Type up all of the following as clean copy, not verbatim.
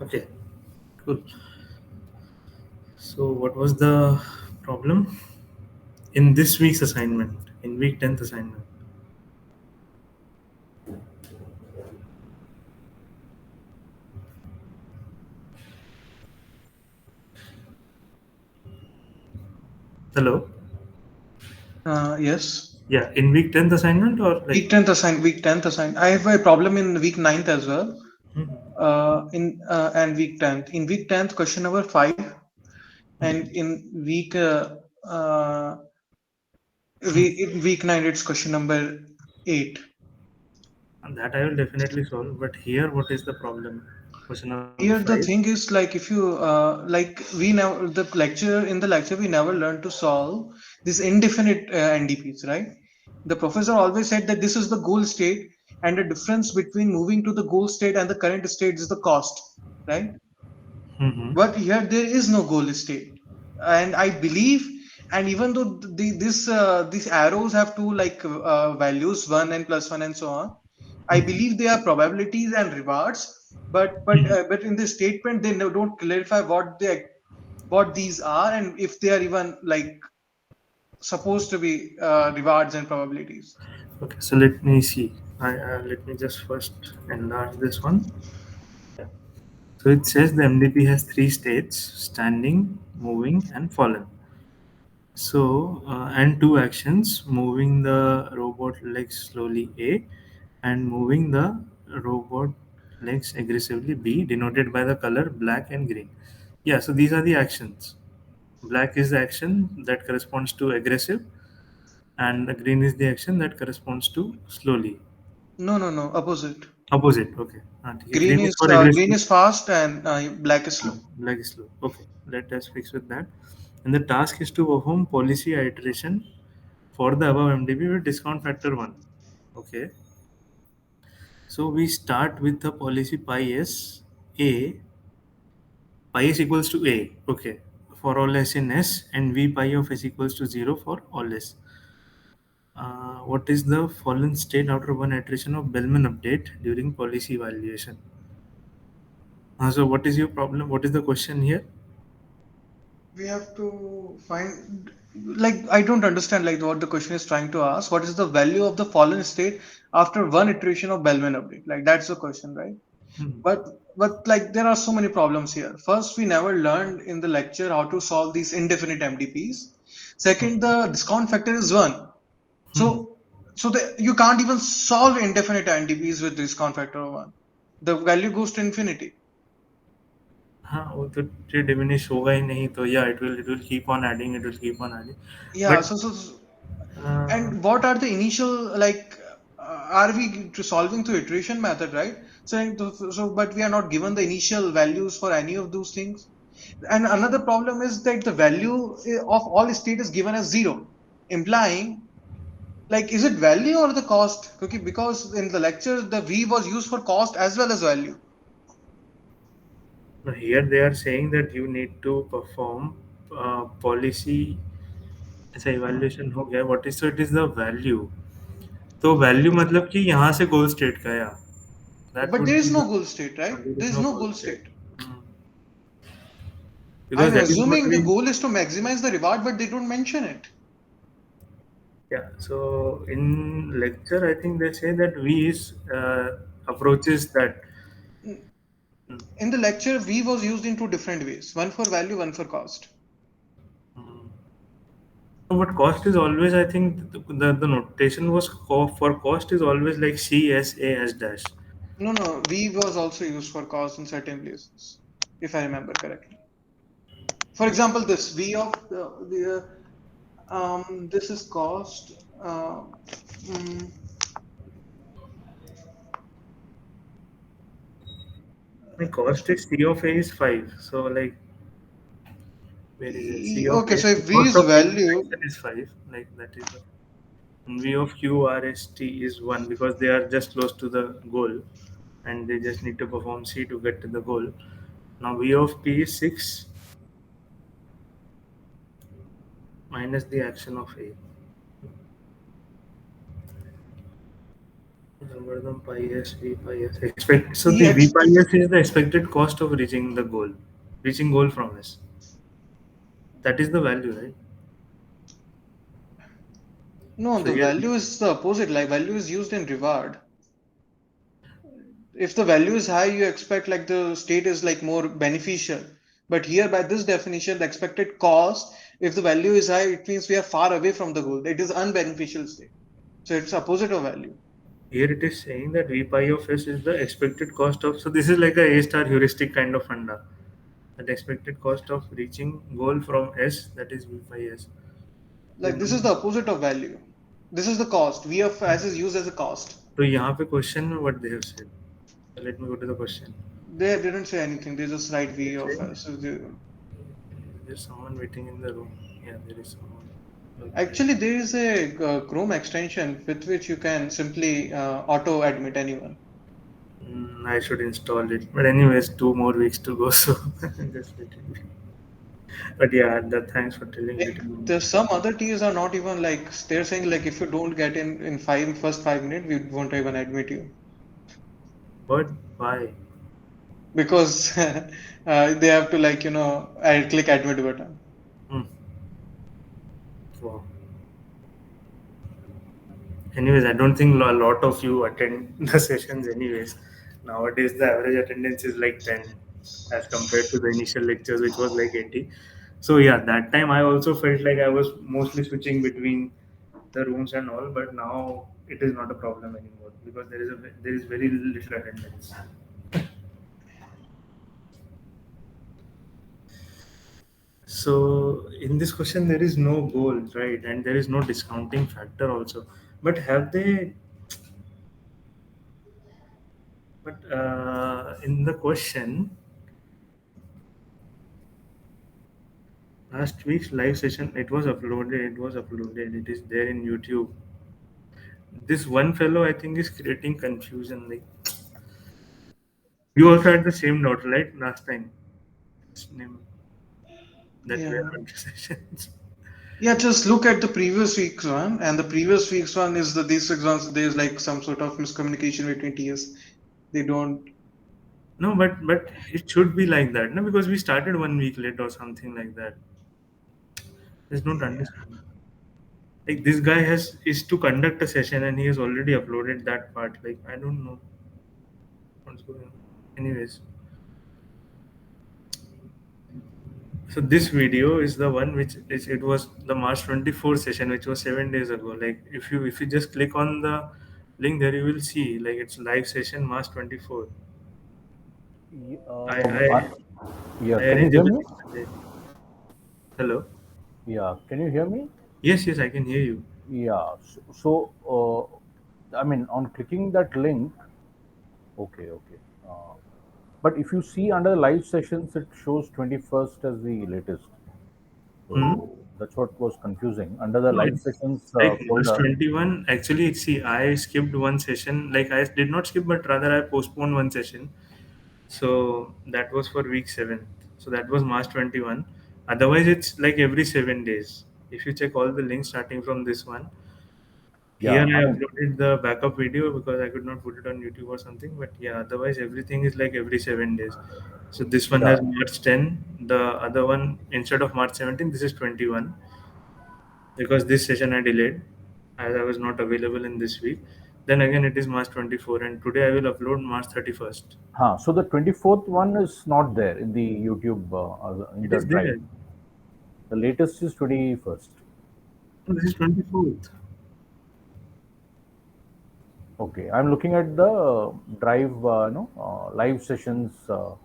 Okay, cool. So, what was the problem in this week's assignment, in week 10th assignment? Hello? Yes. Yeah, in week 10th assignment or like. Week 10th assigned. I have a problem in week ninth as well. Mhm. In and week 10th. In week 10th, question number 5, and Mhm. in uh, Mhm. in week 9, it's question number 8. And that I will definitely solve, but here, what is the problem? Question number Here 5. the thing is, like, if you like we never the lecture in the lecture we never learned to solve these indefinite NDPs, right? The professor always said that this is the goal state, and the difference between moving to the goal state and the current state is the cost, right? Mm-hmm. But here there is no goal state, and I believe, and even though these arrows have two like values, 1 and +1 and so on, I believe they are probabilities and rewards. But in this statement they don't clarify what these are, and if they are even like supposed to be rewards and probabilities. Okay, so let me see. Let me just first enlarge this one. Yeah. So it says the MDP has three states: standing, moving, and fallen. So, and two actions: moving the robot legs slowly A, and moving the robot legs aggressively B, denoted by the color black and green. Yeah, so these are the actions. Black is the action that corresponds to aggressive, and the green is the action that corresponds to slowly. No, opposite. Opposite, okay. ठीक है. Green is for Green aggressive. is fast and black is slow. Black is slow. Okay, let us fix with that. And the task is to perform policy iteration for the above MDB with discount factor 1. Okay, so we start with the policy pi s a, pi s equals to a. Okay, for all s in s, and v pi of s equals to 0 for all s. What is the fallen state after one iteration of Bellman update during policy evaluation? So what is your problem? What is the question here? We have to find, like, I don't understand like what the question is trying to ask. What is the value of the fallen state after one iteration of Bellman update? Like, that's the question, right? Hmm. But like there are so many problems here. First, we never learned in the lecture how to solve these indefinite MDPs. Second, the discount factor is 1. Hmm. So you can't even solve indefinite MDPs with discount factor of 1. The value goes to infinity. हाँ वो तो ये diminish होगा ही नहीं तो yeah it will keep on adding, it will keep on adding, Yeah, but so uh, and what are the initial like are we solving through iteration method, right? But we are not given the initial values for any of those things. And another problem is that the value of all state is given as 0, implying, like, is it value or the cost? Okay, because in the lecture the v was used for cost as well as value. here they are saying that you need to perform policy ऐसा evaluation हो गया what is, so it is the value, तो value मतलब कि यहाँ से goal state का या that But would there is be no goal state, right? There There is is no no goal goal state state. Because I'm that is what assuming the we. goal is to maximize the reward, but they don't mention it. Yeah, so in lecture, I think they say that V is approaches that. In the lecture, v was used in two different ways: one for value, one for cost. Mm. No, but cost is always, I think, the notation was for cost is always like C S A S dash. No, v was also used for cost in certain places, if I remember correctly. For example, this v of this is cost. Mm, My cost is C of A is 5. So, like, where is it? C of okay, A, so if v cost is of value, execution is 5. Like, that is the. And V of Q R S T is 1 because they are just close to the goal and they just need to perform C to get to the goal. Now, V of P is 6 minus the action of A. Algorithm pi s v pi s expect. So E the v pi expect s is the expected cost of reaching the goal, reaching goal from s. That is the value, right? No, So the here, value is the opposite. Like value is used in reward. If the value is high, you expect like the state is like more beneficial. But here, by this definition, the expected cost, if the value is high, it means we are far away from the goal. It is unbeneficial state. So it's opposite of value. here it is saying that v pi of s is the expected cost of. So this is like a star heuristic kind of funda. That expected cost of reaching goal from s, that is v pi s. Like this is the opposite of value. This is the cost. V of S is used as a cost. तो यहाँ पे question में what they have said. Let me go to the question. They didn't say anything. They just write They V of say S. So there's someone waiting in the room. Yeah, there is someone. Okay. actually, there is a Chrome extension with which you can simply auto admit anyone. I should install it. But anyways, 2 more weeks to go, so just waiting. But yeah, thanks for telling Like little. there's some other tiers are not even like they're saying like if you don't get in first 5 minutes, we won't even admit you But why? because they have to like click admit button. Hmm. Wow. Anyways, I don't think a lot of you attend the sessions. Anyways, nowadays the average attendance is like 10 as compared to the initial lectures, which was like 80. So yeah, that time I also felt like I was mostly switching between the rooms and all, but now it is not a problem anymore because there is very little attendance. So in this question, there is no goal, right? And there is no discounting factor also. But have they? But in the question, last week's live session, it was uploaded. It was uploaded. It is there in YouTube. This one fellow, I think, is creating confusion. Like you also had the same note, right? Last time, its name that we Yeah. had on the sessions. Yeah, just look at the previous week's one, and the previous week's one is the these exams. There's like some sort of miscommunication between TS. They don't. No, but it should be like that, no? Because we started 1 week late or something like that. Just don't Yeah. understand. Like this guy has is to conduct a session and he has already uploaded that part. Like I don't know what's going on. Anyways, so this video is the one which is it was the March 24 session, which was 7 days ago. Like if you just click on the link there, you will see like it's live session March 24. Y- I Uh, I uh, yeah, I can you arranged hear me? everything today. Hello. Yeah, can you hear me? Yes, I can hear you. Yeah, I mean, on clicking that link, okay, okay. Uh, but if you see under live sessions, it shows 21st as the latest. Hmm? So that's what was confusing. Under the No, live it's sessions like March folder, 21. Actually, see, I skipped one session. Like, I did not skip, but rather I postponed one session. So, that was for week 7. So, that was March 21. Otherwise, it's like every 7 days. If you check all the links starting from this one, here yeah, I I mean, uploaded the backup video because I could not put it on YouTube or something. But yeah, otherwise, everything is like every 7 days. So, this one yeah, has March 10. The other one, instead of March 17, this is 21 because this session I delayed as I was not available in this week. Then again, it is March 24, and today I will upload March 31st. so the 24th one is not there in the YouTube in It the is drive. there. The latest is 21st. No, this is 24th. Okay, I'm looking at the drive, no, live sessions No,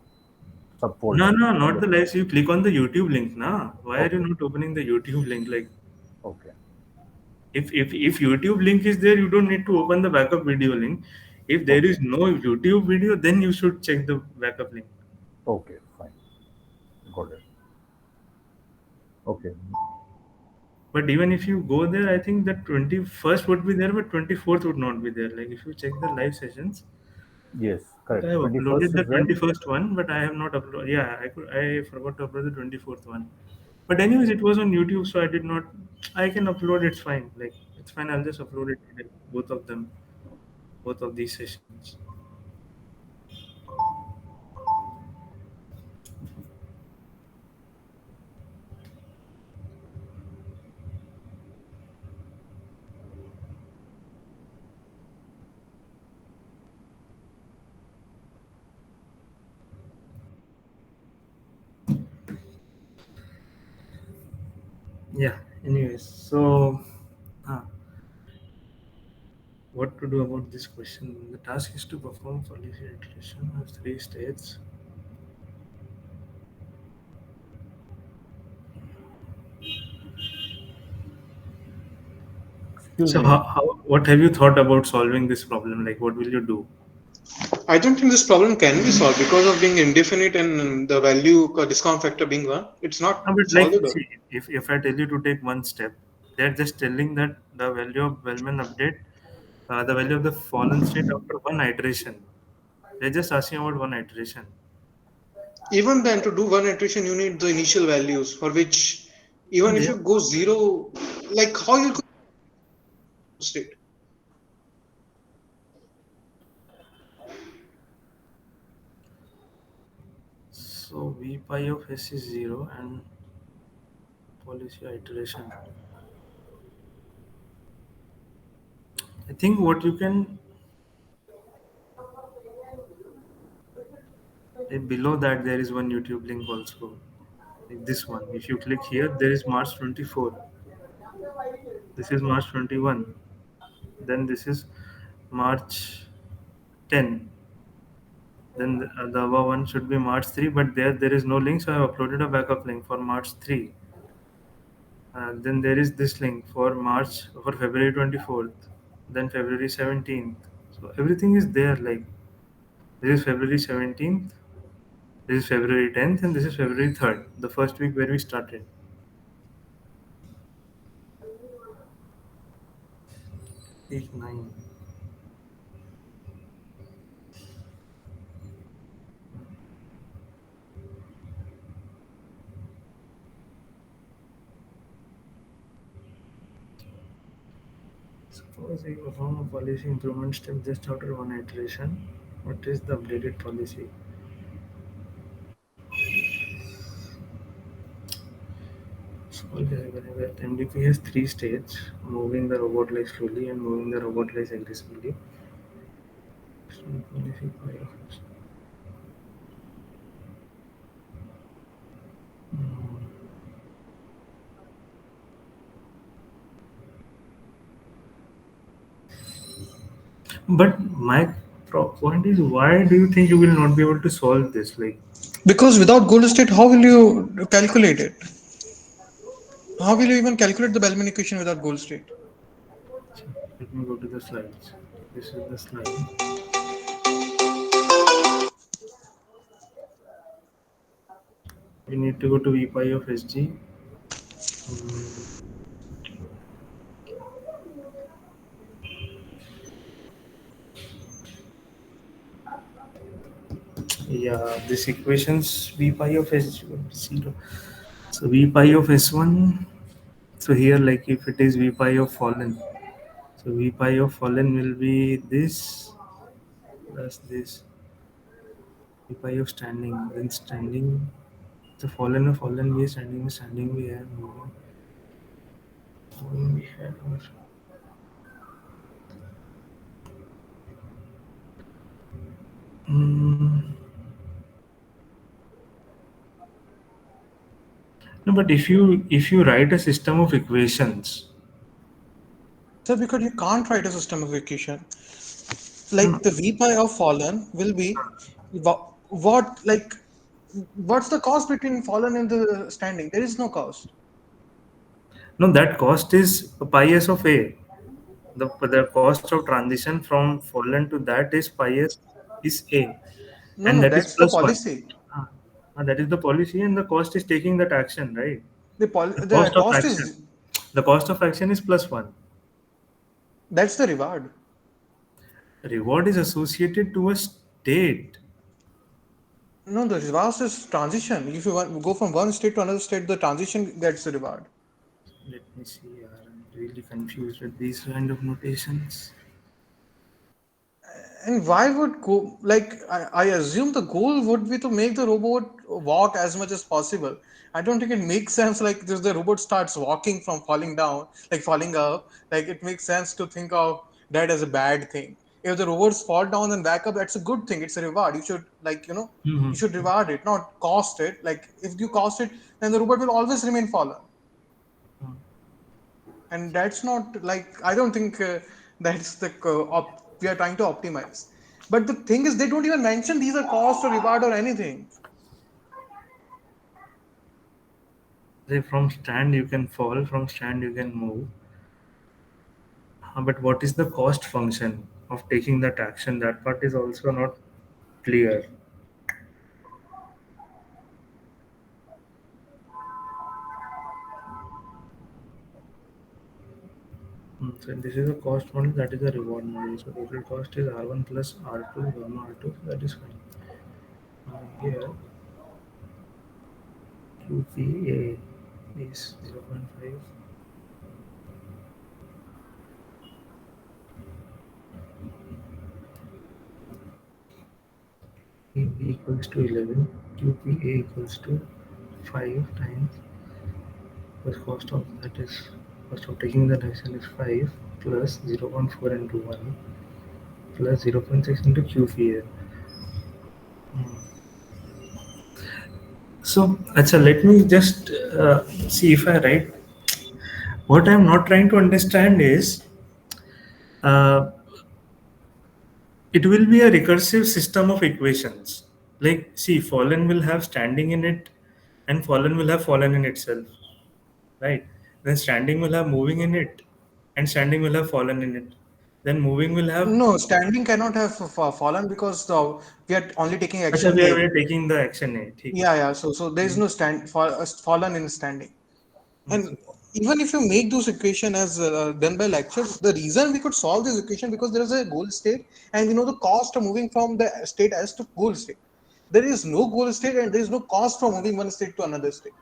subfolder. no, not the live. You click on the YouTube link, na. Why are you Okay, not opening the YouTube link? Like, okay, if YouTube link is there, you don't need to open the backup video link. If there okay, is no YouTube video, then you should check the backup link. okay, fine, got it. Okay, But even if you go there, I think the 21st would be there, but 24th would not be there. Like if you check the live sessions, yes, think I correct. have uploaded 21st the is there. 21st one, but I have not uploaded. Yeah, I forgot to upload the 24th one. But anyways, it was on YouTube, so I did not. I can upload. It's fine. Like it's fine. I'll just upload it today, both of them. both of these sessions. Yeah. Anyways, so uh, what to do about this question? The task is to perform policy iteration of three states. Excuse So, me. what have you thought about solving this problem? Like, what will you do? I don't think this problem can be solved because of being indefinite and the value discount factor being one. It's not But like, solvable. see, if I tell you to take one step, they're just telling that the value of Wellman update, the value of the fallen state after one iteration. They're just asking about one iteration. Even then, to do one iteration, you need the initial values for which, No, even if they you go zero, like how you could state. so V pi of S is zero and policy iteration. I think what you can below that there is one YouTube link also. Like this one. If you click here, there is March 24. This is March 21. Then this is March 10. Then the other one should be March 3, but there is no link, so I have uploaded a backup link for March 3. Then there is this link for February 24th, then February 17th. So everything is there. Like this is February 17th, this is February 10th, and this is February 3rd, the first week where we started. 8, 9. Suppose we perform a policy improvement step just after one iteration. What is the updated policy? Solve whenever MDP has three states, moving the robot lies slowly and moving the robot lies aggressively. Policy by- Hmm. But my point is, why do you think you will not be able to solve this? Like, Because without goal state, how will you calculate it? How will you even calculate the Bellman equation without goal state? let me go to the slides. This is the slide. We need to go to V pi of SG. Hmm. Yeah, this equations V pi of S zero. So V pi of S1. So here, like if it is V pi of fallen, so V pi of fallen will be this plus this V pi of standing. Then standing, the fallen of fallen we standing, standing we have moving. Moving we had our mm, no, but if you write a system of equations, So because you can't write a system of equation, no, like no, the V pi of fallen will be what like what's the cost between fallen and the standing? There is no cost. no, that cost is pi s of a. The cost of transition from fallen to that is pi s is a, No, and no, that is that's the plus one. policy. Ah, that is the policy, and the cost is taking that action, right? The The cost of cost action. is The cost of action is plus one. that's the reward. Reward is associated to a state. No, the reward is transition. If you want, go from one state to another state, the transition gets the reward. Let me see. I'm really confused with these kind of notations. And why would go like I assume the goal would be to make the robot walk as much as possible. I don't think it makes sense like this the robot starts walking from falling down, like falling up. Like it makes sense to think of that as a bad thing. If the robots fall down and back up, that's a good thing. It's a reward. You should you Hmm. should reward it, not cost it. Like if you cost it, then the robot will always remain fallen. And that's not like I don't think that's the we are trying to optimize. But the thing is they don't even mention these are cost or reward or anything. Say from stand you can fall, from stand you can move. But what is the cost function of taking that action? That part is also not clear. So this is a cost model, that is a reward model. So total cost is R1 plus R2 gamma R2. That is fine. Here QPA is 0.5. QP equals to 11. QPA equals to 5 times the cost of that is cost of taking that action is 5 plus 0.4 into 1 plus 0.6 into QPA. So, Acha, let me just see if I write. What I'm not trying to understand is uh, it will be a recursive system of equations. Like, see, fallen will have standing in it, and fallen will have fallen in itself, right? Then standing will have moving in it, and standing will have fallen in it. Then moving will have. No, standing cannot have fallen because we are only taking Acha, action we A. are taking the action A. ठीक है. Yeah, so there is no fallen in standing. And So, even if you make those equation as done by lectures, the reason we could solve this equation because there is a goal state and we know the cost of moving from the state S to goal state. There is no goal state and there is no cost from moving one state to another state.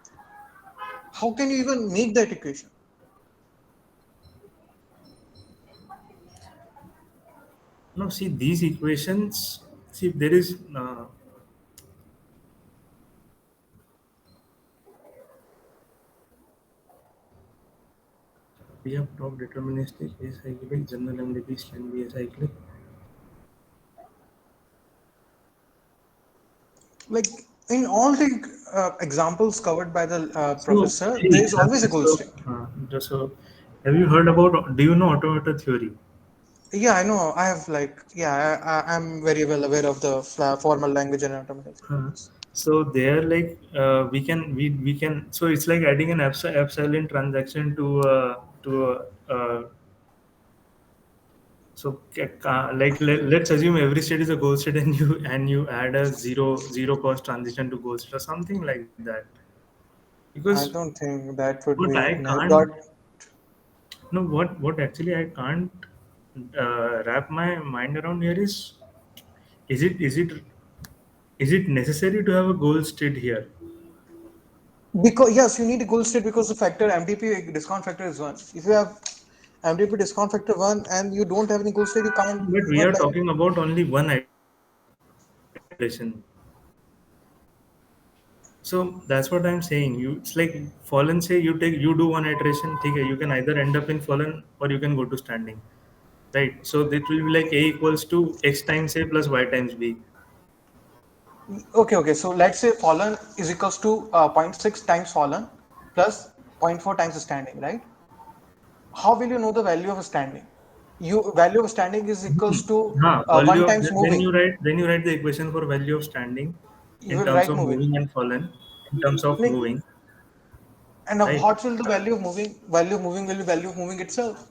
How can you even make that equation? no, see these equations. See, there is we have talked deterministic, acyclic, general MDPs can be acyclic. Like in all the examples covered by the So, professor, there see, is always a goal state. so have you heard about? Do you know automata theory? Yeah, I know. I have like yeah, I'm very well aware of the formal language and automatic Uh, theories. so there, like we can. So it's like adding an epsilon transaction to so like let's assume every state is a goal state, and you add a zero cost transition to goal state or something like that. Because I don't think that would what be I that. can't no what actually I can't wrap my mind around here is it is it is it necessary to have a goal state here? Because yes, you need a goal state because the factor MDP discount factor is one. If you have MDP discount factor one and you don't have any goal state, you can't But we even are like. talking about only one iteration. So that's what I'm saying. It's like fallen say you do one iteration, okay, you can either end up in fallen or you can go to standing. Right. So it will be like A equals to X times A plus Y times B. Okay. So let's say fallen is equals to zero point 0.6 times fallen plus zero point 0.4 times standing, right? How will you know the value of a standing? You value of standing is equals to Value 1 of times then moving. you write the equation for value of standing You in will terms write of moving. moving and fallen in terms of Like, moving, and right? what will the value of moving? Value of moving will be value of moving itself.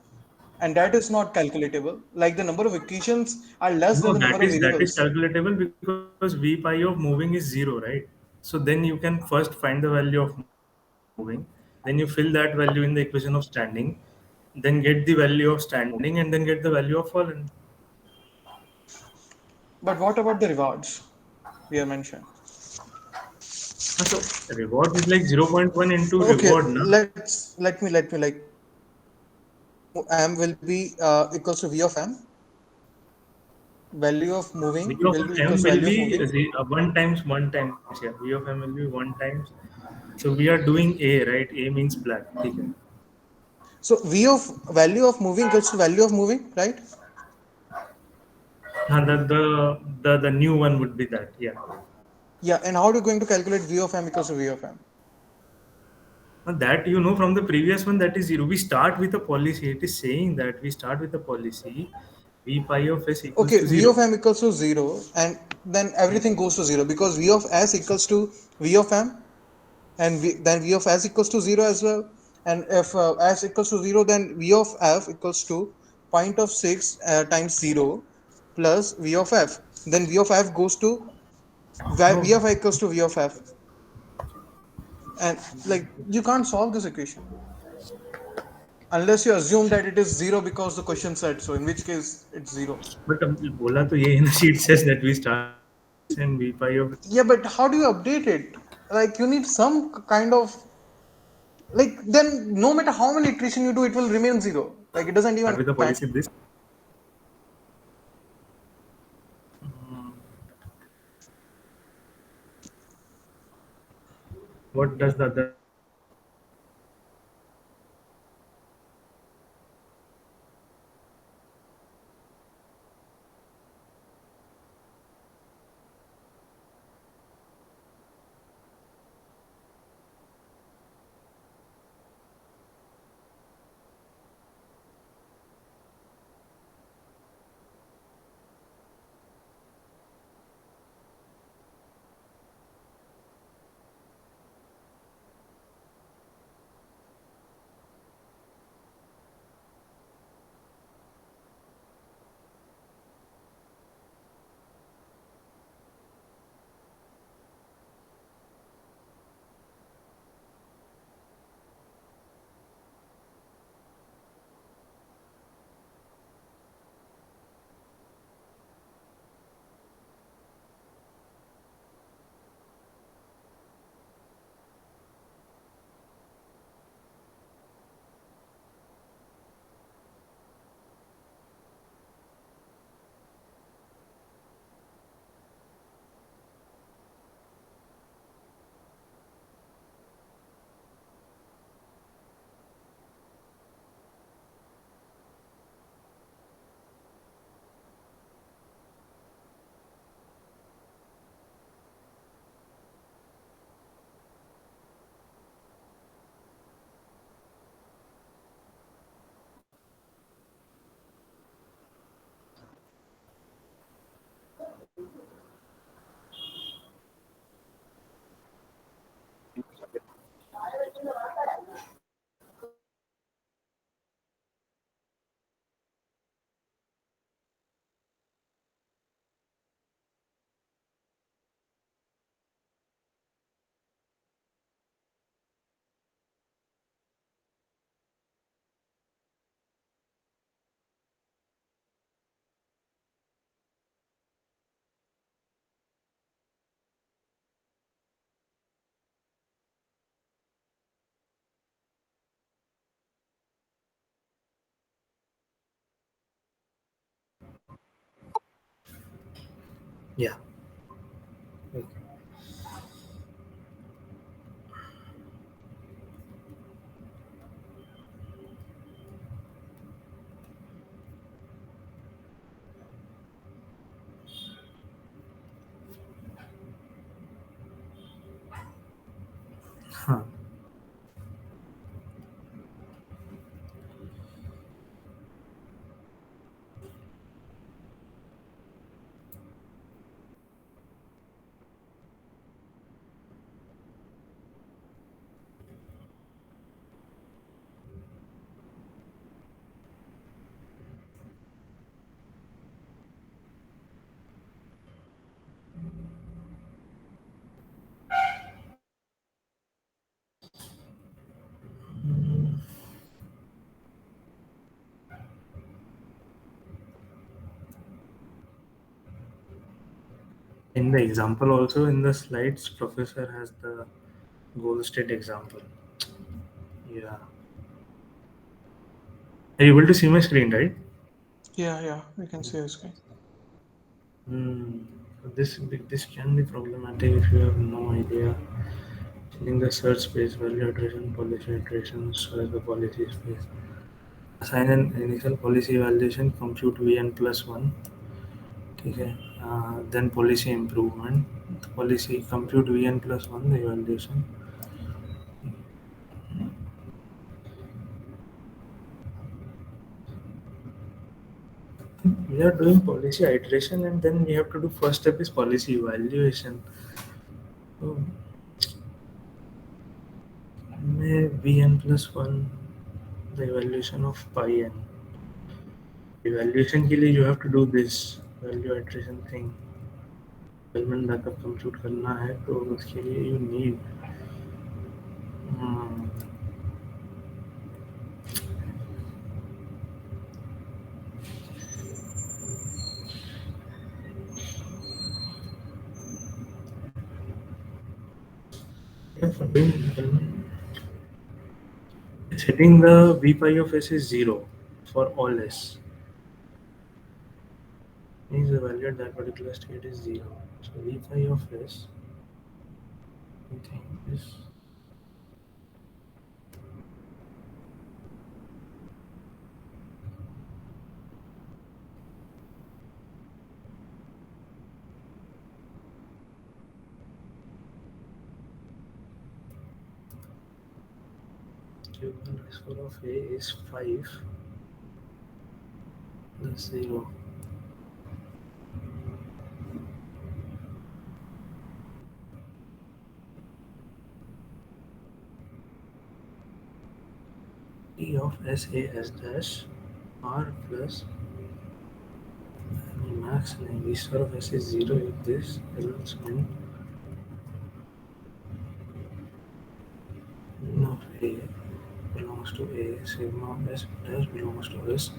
And that is not calculatable. Like the number of equations are less than No, the number of that is variables. calculatable because V pi of moving is zero, right? So then you can first find the value of moving, then you fill that value in the equation of standing, then get the value of standing, and then get the value of fallen. But what about the rewards we have mentioned? So reward is like 0.1 into Okay, reward, na? let me like M will be equals to V of M. value of V moving of will be m equals to will value of be moving. 1 times 1 times. Yeah, V of m will be 1 times. So we are doing A, right? A means black. Okay. So v of value of moving equals to value of moving, right? The new one would be that. Yeah. Yeah, and how are you going to calculate v of m equals to v of m? That you know from the previous one, that is 0. We start with a policy. It is saying that we start with a policy V pi of s equals Okay, to v of 0. m equals to 0, and then everything goes to 0 because v of s equals to v of m, and then v of s equals to 0 as well. And if s equals to 0, then v of f equals to point of 6 times 0 plus v of f. Then v of f goes to v Oh, of f equals to v of f. And like you can't solve this equation unless you assume that it is 0 because the question said so, in which case it's 0. but बोला तो ये है ना, sheet says that we start and V pi of Yeah, but how do you update it? Like you need some kind of, like, then no matter how many iteration you do, it will remain 0. Like it doesn't even start with the matter. policy this. What does the other? Yeah. Okay. Huh. In the example also in the slides, professor has the goal state example. Yeah. Are you able to see my screen, right? Yeah, yeah, we can see the screen. Hmm. This can be problematic if you have no idea. Filling the search space, value iteration, policy iterations as the policy space. Assign an initial policy validation, compute vn plus 1. Okay. Then policy improvement. Policy compute vn plus 1, the evaluation. We are doing policy iteration and then we have to do first step is policy evaluation. So may vn plus 1 the evaluation of pi n. Evaluation के लिए you have to do this value iteration thing. Element backup compute करना है तो उसके लिए you need hmm, yeah, for doing setting the v pi of s is 0 for all s. Means the value at that particular state is 0. So v pi of s I think is q underscore of a is 5 plus 0. E of s a s dash r plus max नहीं v star of s is 0 if this else when of a belongs to a sigma s dash belongs to s.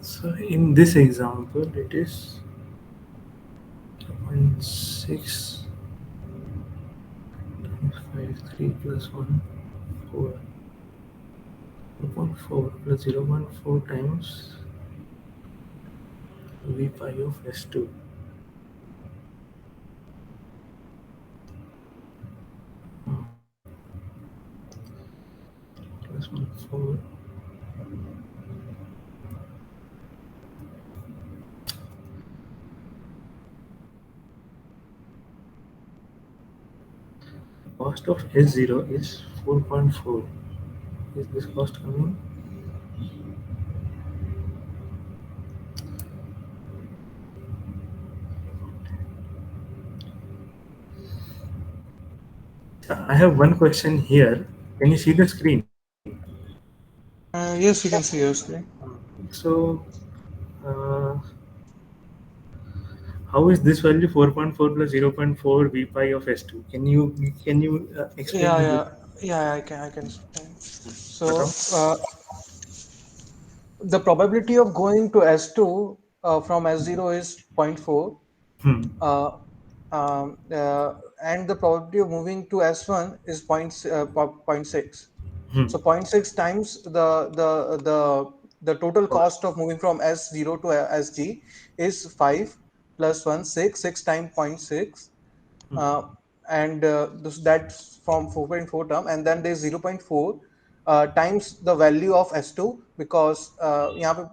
So in this example it is 0.6 times 5 3 plus 1 4 0.4 plus 0.4 times v pi of s2 plus 1 4. Cost of s0 is 4.4. Is this cost coming? I have one question here. Can you see the screen? Yes, you can see your screen. So, uh, how is this value 4.4 plus 0.4 v pi of s2? Can you explain Yeah, the yeah, difference? yeah. I can explain. So, बताओ. the probability of going to S2 from S0 is zero point 0.4, Hmm. uh, and the probability of moving to S1 is zero point 0.6. Hmm. So zero point 0.6 times the total cost of moving from S0 to SG is 5 plus 1 6 6 times zero point 0.6, uh, and that's from 4.4 term, and then there's 0.4 times the value of S2, because यहाँ पे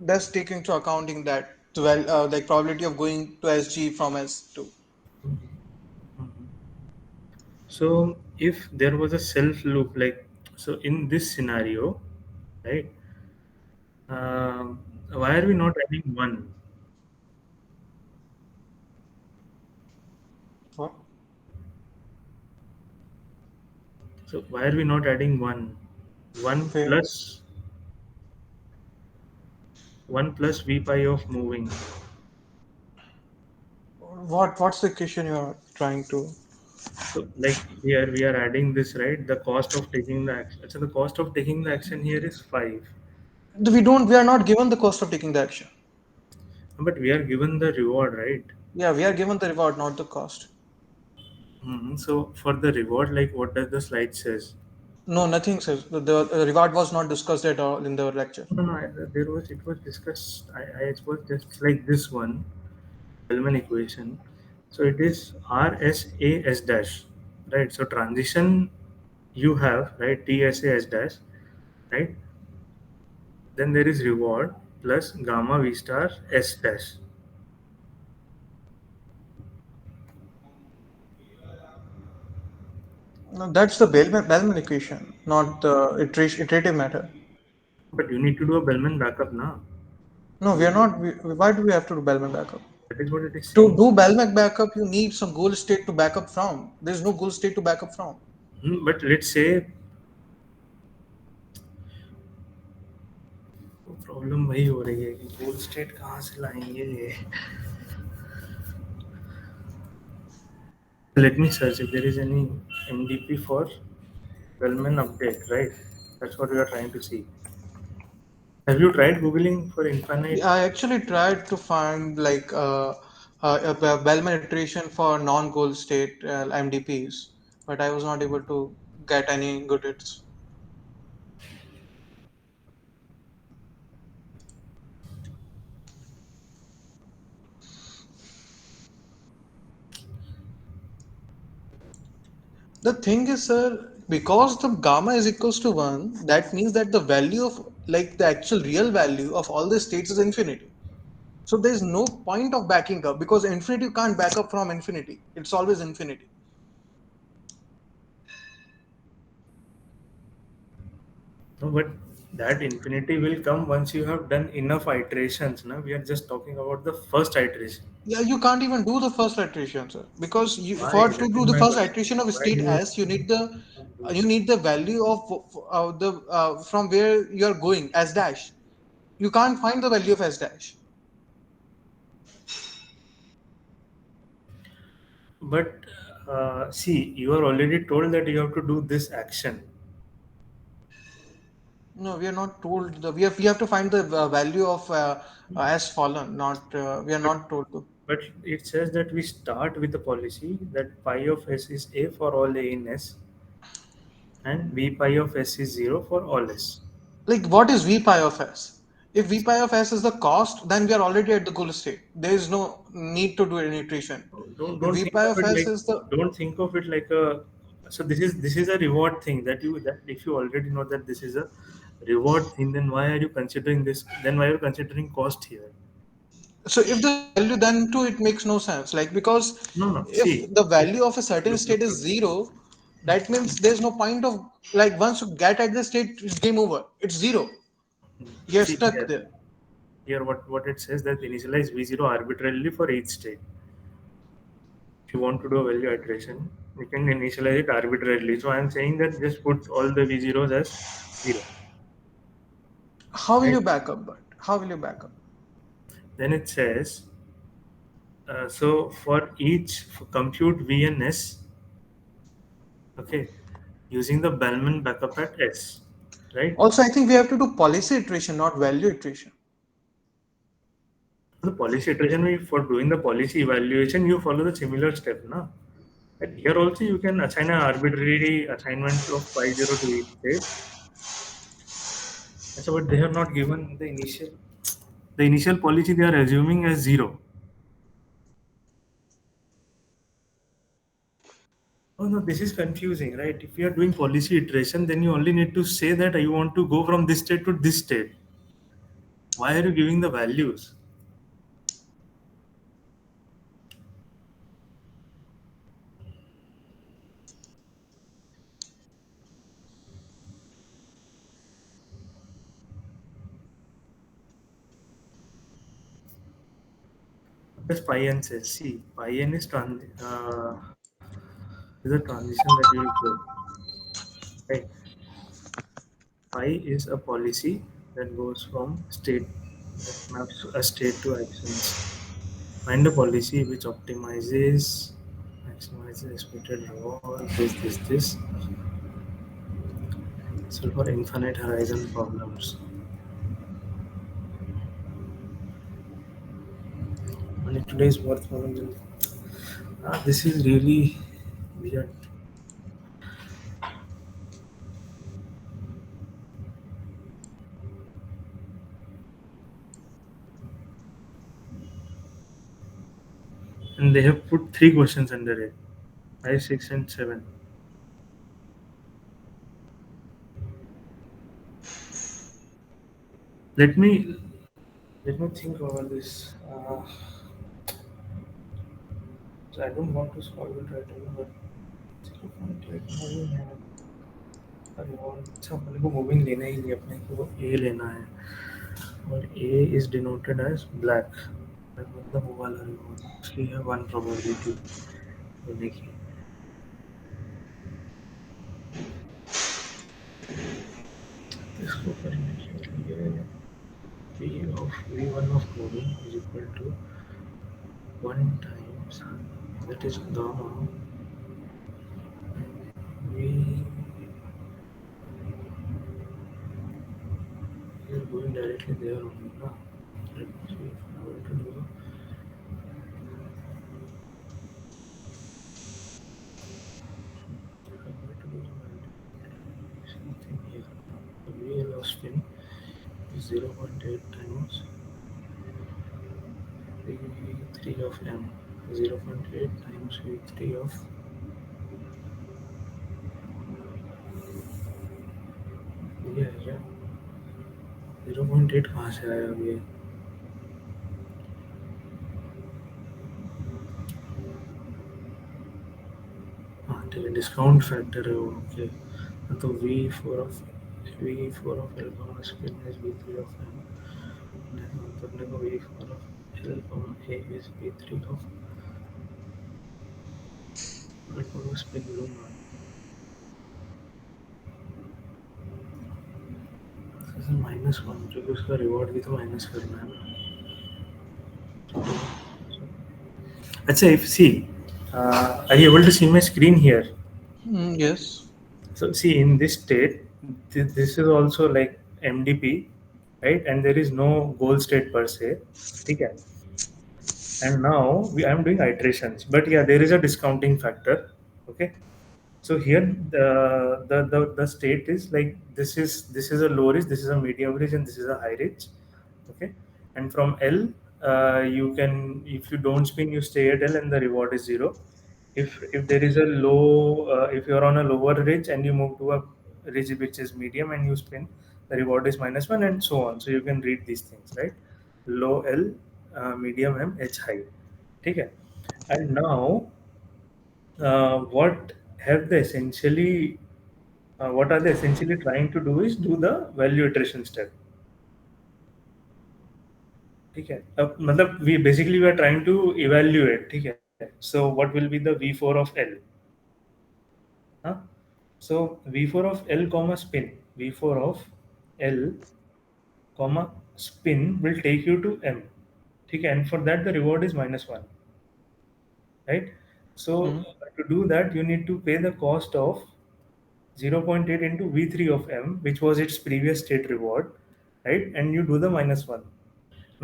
that's taking into accounting that like probability of going to SG from S2. So if there was a self loop, like so in this scenario, right? Why are we not adding one? What? So why are we not adding one? One Okay. plus one plus v pi of moving. What's the question you're trying to? So, like here we are adding this, right? The cost of taking the action. So the cost of taking the action here is 5, We are not given the cost of taking the action. but we are given the reward, right? Yeah, we are given the reward, not the cost. So for the reward, like what does the slide says? No, nothing says the reward was not discussed at all in the lecture. No, no, there was it was discussed. It was just like this one Bellman equation. So it is R S A S dash, right? So transition you have right T S A S dash, right? Then there is reward plus gamma V star S dash. No, that's the Bellman equation, not the iterative method. But you need to do a Bellman backup now. No, we are not. Why do we have to do Bellman backup? That is what it is To saying. do Bellman backup, you need some goal state to back up from. There's no goal state to back up from. But let's say problem वही हो रही है कि गोल state कहाँ से लाएंगे. Let me search if there is any MDP for Wellman update, right? That's what we are trying to see. Have you tried Googling for infinite? Yeah, I actually tried to find like a Bellman iteration for non-goal state MDPs, but I was not able to get any good hits. The thing is, sir, because the gamma is equals to 1, that means that the value of, like, the actual real value of all the states is infinity. So there's no point of backing up because infinity you can't back up from infinity. It's always infinity. No, but that infinity will come once you have done enough iterations. Now we are just talking about the first iteration. Yeah, you can't even do the first iteration, sir, because Why? for to That do is the my first question. iteration of Why do state you S, do you need the value of the from where you are going S dash. You can't find the value of S dash. But see, you are already told that you have to do this action. No, we are not told. We have to find the value of S fallen. Not we are But not told to. but it says that we start with a policy that pi of s is a for all a in s and v pi of s is 0 for all s. Like, what is V pi of S? If V pi of S is the cost, then we are already at the goal state. There is no need to do any iteration. If Don't V think pi of of it S like is the don't think of it like a. So this is a reward thing that if you already know that this is a reward thing, then why are you considering this? Then why are you considering cost here? so if the value, then too it makes no sense. Like, because No, no. if See, the look, value of a certain state is look. zero, that means there's no point of, like, once you get at the state, it's game over. It's zero. You're See stuck here. there. Here, what it says that initialize v0 arbitrarily for each state. If you want to do a value iteration, you can initialize it arbitrarily. So I'm saying that just put all the v0s as 0. How will Right? you back up? But how will you back up? Then it says, so for each compute v and s, okay, using the Bellman backup at s, right? Also, I think we have to do policy iteration, not value iteration. The policy iteration, for doing the policy evaluation, you follow the similar step, na? And here also you can assign an arbitrary assignment of pi 0 to each state. So, but they have not given the initial policy they are assuming as 0. Oh no, this is confusing, right? If you are doing policy iteration, then you only need to say that you want to go from this state to this state. Why are you giving the values? What does pi n says? See, pi n is a transition that you will go. Right? Pi is a policy that goes from state that maps a state to actions. Find a policy which optimizes maximize the expected reward, this. So for infinite horizon problems. And today's worth problem. This is really weird. And they have put three questions under it. 5, 6, and 7. Let me let me think over this. So I don't want to solve it right away, but 0.8 moving है। अरे और अच्छा अपने को moving लेना ही नहीं, अपने को ए लेना है। और ए इज डिनोटेड एज ब्लैक, मतलब वो वाला रिवॉर्ड, उसकी है वन प्रोबेबिलिटी होने की। इसको करने के लिए v1 of moving is equal to 1 times, that is gamma v, we are going directly there only now. Let me see if I were to do something here. The VL of spin is 0.8 times v3 of m, 0.8 times v3 of, yeah, 0.8 कहाँ से आया अब ये? हाँ ठीक है, discount factor है वो, ओके। तो v4 of L comma spin is v3 of m, तो अपने को v4 of L comma a is v3 of L comma spin लूँगा। -1, क्योंकि उसका रिवॉर्ड भी तो माइनस करना है ना। अच्छा, if see, are you able to see my screen here? Yes. So see, in this state, this is also like MDP, right? And there is no goal state per se. Okay. And now I'm doing iterations, but yeah, there is a discounting factor. Okay. So here the state is like this is a low risk, this is a medium risk, and this is a high risk. Okay. And from L, you can, if you don't spin, you stay at L, and the reward is zero. If there is a low, if you're on a lower ridge and you move to a ridge which is medium and you spin, the reward is -1, and so on. So you can read these things, right? Low L, medium M, H high. Okay. And now, what have they essentially what are they essentially trying to do is do the value iteration step. ठीक है, अब मतलब we basically we are trying to evaluate, ठीक है, so what will be the v4 of L, huh? So v4 of L comma spin, v4 of L comma spin will take you to M, ठीक है, and for that the reward is -1, right? So Hmm. to do that you need to pay the cost of 0.8 into v3 of M, which was its previous state reward, right? And you do the -1.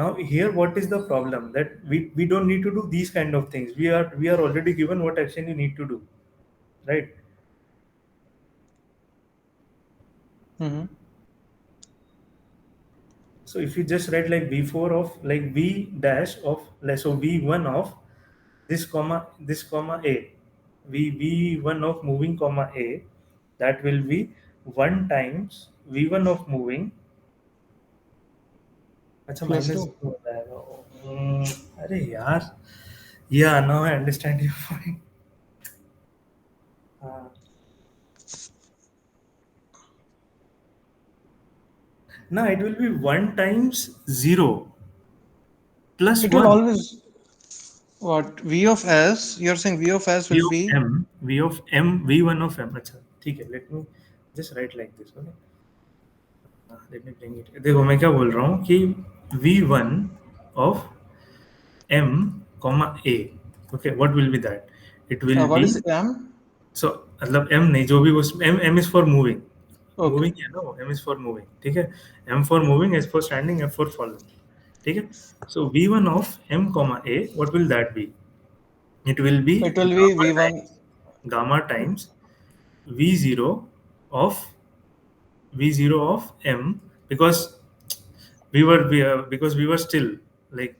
Now here, what is the problem? That we don't need to do these kind of things. We are already given what action you need to do, right? Hmm. So if you just write like v4 of like v dash of, like, so v1 of this comma a, v1 of moving comma a, that will be 1 times v1 of moving, अच्छा Plus minus two. Zero हो जाएगा। अरे यार, yeah, now I understand your point. हाँ, now it will be 1 times 0 plus It will 1, always what V of S. You're saying V of S v will of be. m, v1 of m, अच्छा ठीक है, let me just write like this, okay? let me bring it, देखो मैं क्या बोल रहा हूँ कि v1 of m comma a, okay, what will be that? It will What is be, M? so मतलब m नहीं, जो भी उस m, m is for moving. Okay. Moving है ना वो, m is for moving, ठीक है. m for moving, s for standing, f for falling, ठीक है. So v1 of m comma a, what will that be? It will be It will be gamma V1. times v0 of v0 of m, because because we were still like,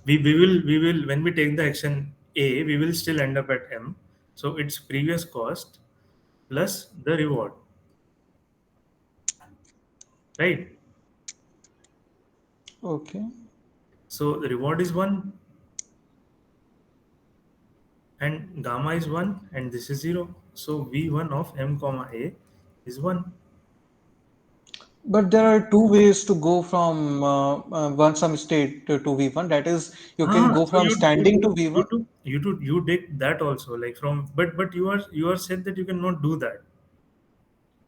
we will when we take the action a, we will still end up at m. So its previous cost plus the reward, right? Okay. So the reward is 1 and gamma is 1 and this is 0. So v1 of m comma a is 1. But there are two ways to go from one some state to V1. That is, you can go So from standing to V1. you did that also, like from, but you are said that you cannot do that.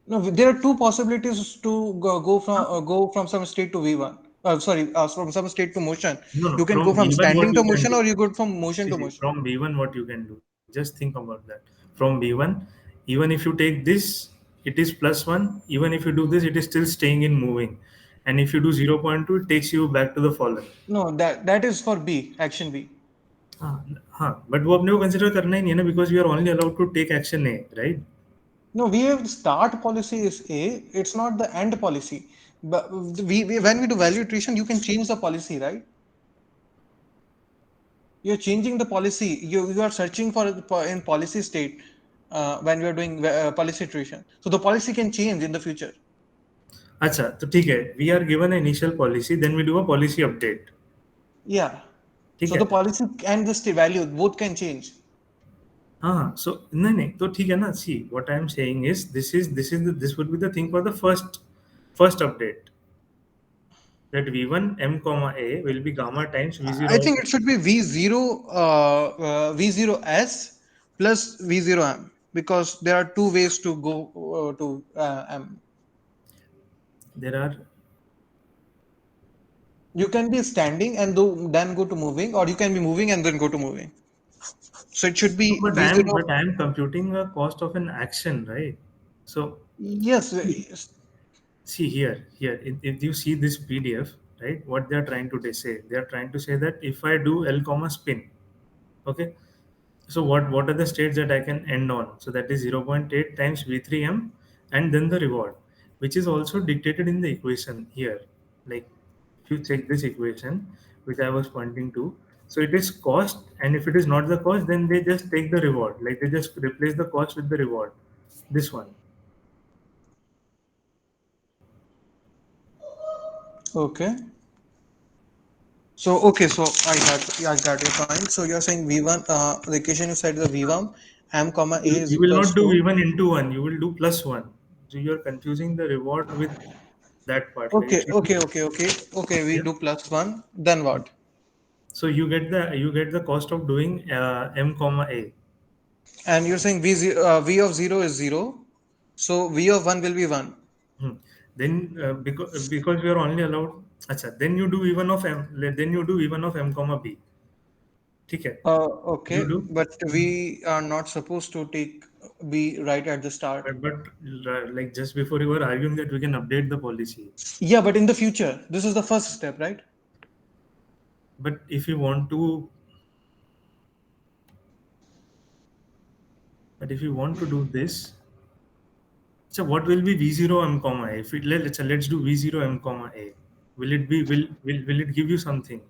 No, there are two possibilities to go from some state to V1. Sorry, from some state to motion. No, no, You can from go from V1 what standing you to can motion, do. or you go from motion to See, motion. from V1 what you can do. Just think about that. From V1, even if you take this, it is plus 1. Even if you do this, it is still staying in moving. And if you do 0.2, it takes you back to the fallen. No, that is for B, action B. हाँ, हाँ, but वो अपने को consider करना ही नहीं है ना, because we are only allowed to take action A, right? No, we have start policy is A. It's not the end policy. But when we do value iteration, you can change the policy, right? You're changing the policy. You are searching for in policy state when you are doing policy iteration. So the policy can change in the future. अच्छा, तो ठीक है. We are given an initial policy, then we do a policy update. Yeah. ठीक So है. the policy and the state value both can change. हाँ, हाँ. So नहीं नहीं तो ठीक है ना. See, what I am saying is this would be the thing for the first update, that v1 m comma a will be gamma times I v0 of think it should be V0 S plus V0 M, because there are two ways to go to M. there are. You can be standing and then go to moving, or you can be moving and then go to moving. So it should No, be but I am V0. but I am computing a cost of an action, right? So Yes, see here, if you see this PDF, right, what they are trying to say, they are trying to say that if I do L comma spin, okay, so what are the states that I can end on? So that is 0.8 times v3m and then the reward, which is also dictated in the equation here. Like if you check this equation which I was pointing to, so it is cost, and if it is not the cost, then they just take the reward, like they just replace the cost with the reward, this one. okay. So I got your point. So you're saying V1 the equation you said the V1 M comma A is You will equals not do to. even into one, you will do plus one. So you're confusing the reward with that part. Like it Okay, should be, okay, okay, okay, okay. We yeah. do plus one. Then what? So you get the cost of doing m comma a. And you're saying V of zero is zero. So V of one will be one. Hmm. Then because we are only allowed, अच्छा, then you do even of m, then you do even of m comma b, ठीक है. You Okay, do, but we are not supposed to take B right at the start. but like just before you were arguing that we can update the policy, Yeah, but in the future, this is the first step, right? but if you want to, but if you want to do this, so what will be v0 m comma a? If it, let's do v0 m comma a. Will it be will it give you something?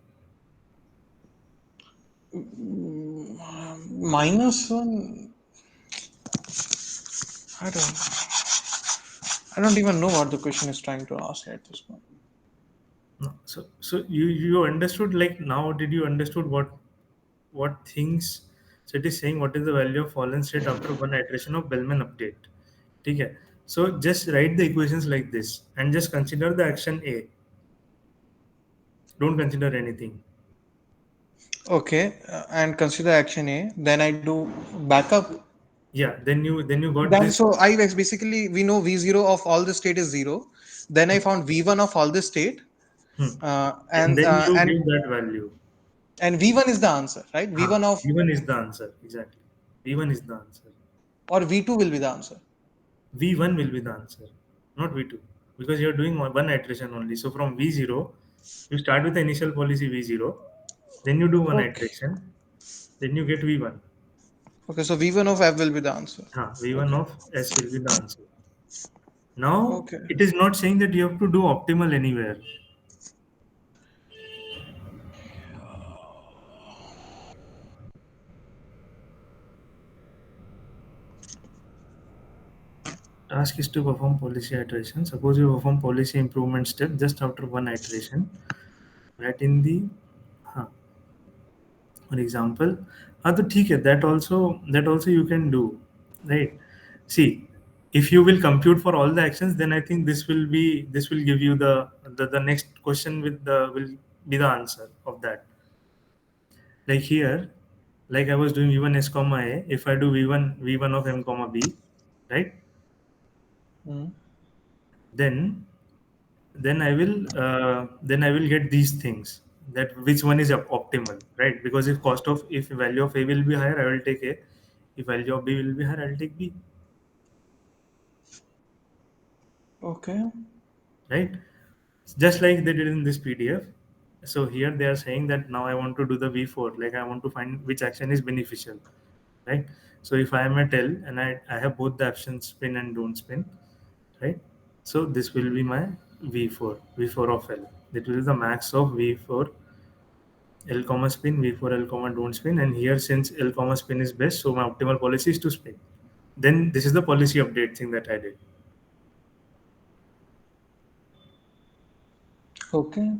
Minus one. I don't. I don't even know what the question is trying to ask at this point. No. So you understood, like now did you understood what things. So it is saying what is the value of fallen state after one iteration of Bellman update. ठीक है. So just write the equations like this and just consider the action A. Don't consider anything. Okay, and consider action A. Then I do backup. Yeah. Then you got Then this. so basically we know V0 of all the state is zero. Then I found V1 of all the state, Hmm. uh, And and then uh, you and give that value. and V1 is the answer, right? Huh. V1 of Even is the answer exactly. V1 is the answer. or V2 will be the answer? V1 will be the answer, not V2, because you're doing one iteration only. So from V0, you start with the initial policy V0, then you do one Okay. iteration, then you get V1. Okay, so V1 of F will be the answer. V1 Okay. of S will be the answer. Now, Okay. it is not saying that you have to do optimal anywhere. Task is to perform policy iteration. Suppose you perform policy improvement step just after one iteration. That in the huh, for example, तो ठीक है, that also you can do, right? See, if you will compute for all the actions, then I think this will give you the next question with the will be the answer of that. Like here, like I was doing v1 s comma a. If I do v1 of m comma b, right? Hmm. Then I will get these things, that which one is optimal, right? Because if value of a will be higher, I will take a. If value of b will be higher, I'll take b, Okay. right? Just like they did in this PDF. So here they are saying that now I want to do the v4, like I want to find which action is beneficial, right? So if I am a tell and I have both the options spin and don't spin, right? So this will be my v4 of l. That will be the max of v4 L comma spin, V4 L comma don't spin, and here since L comma spin is best, so my optimal policy is to spin. Then this is the policy update thing that I did. Okay.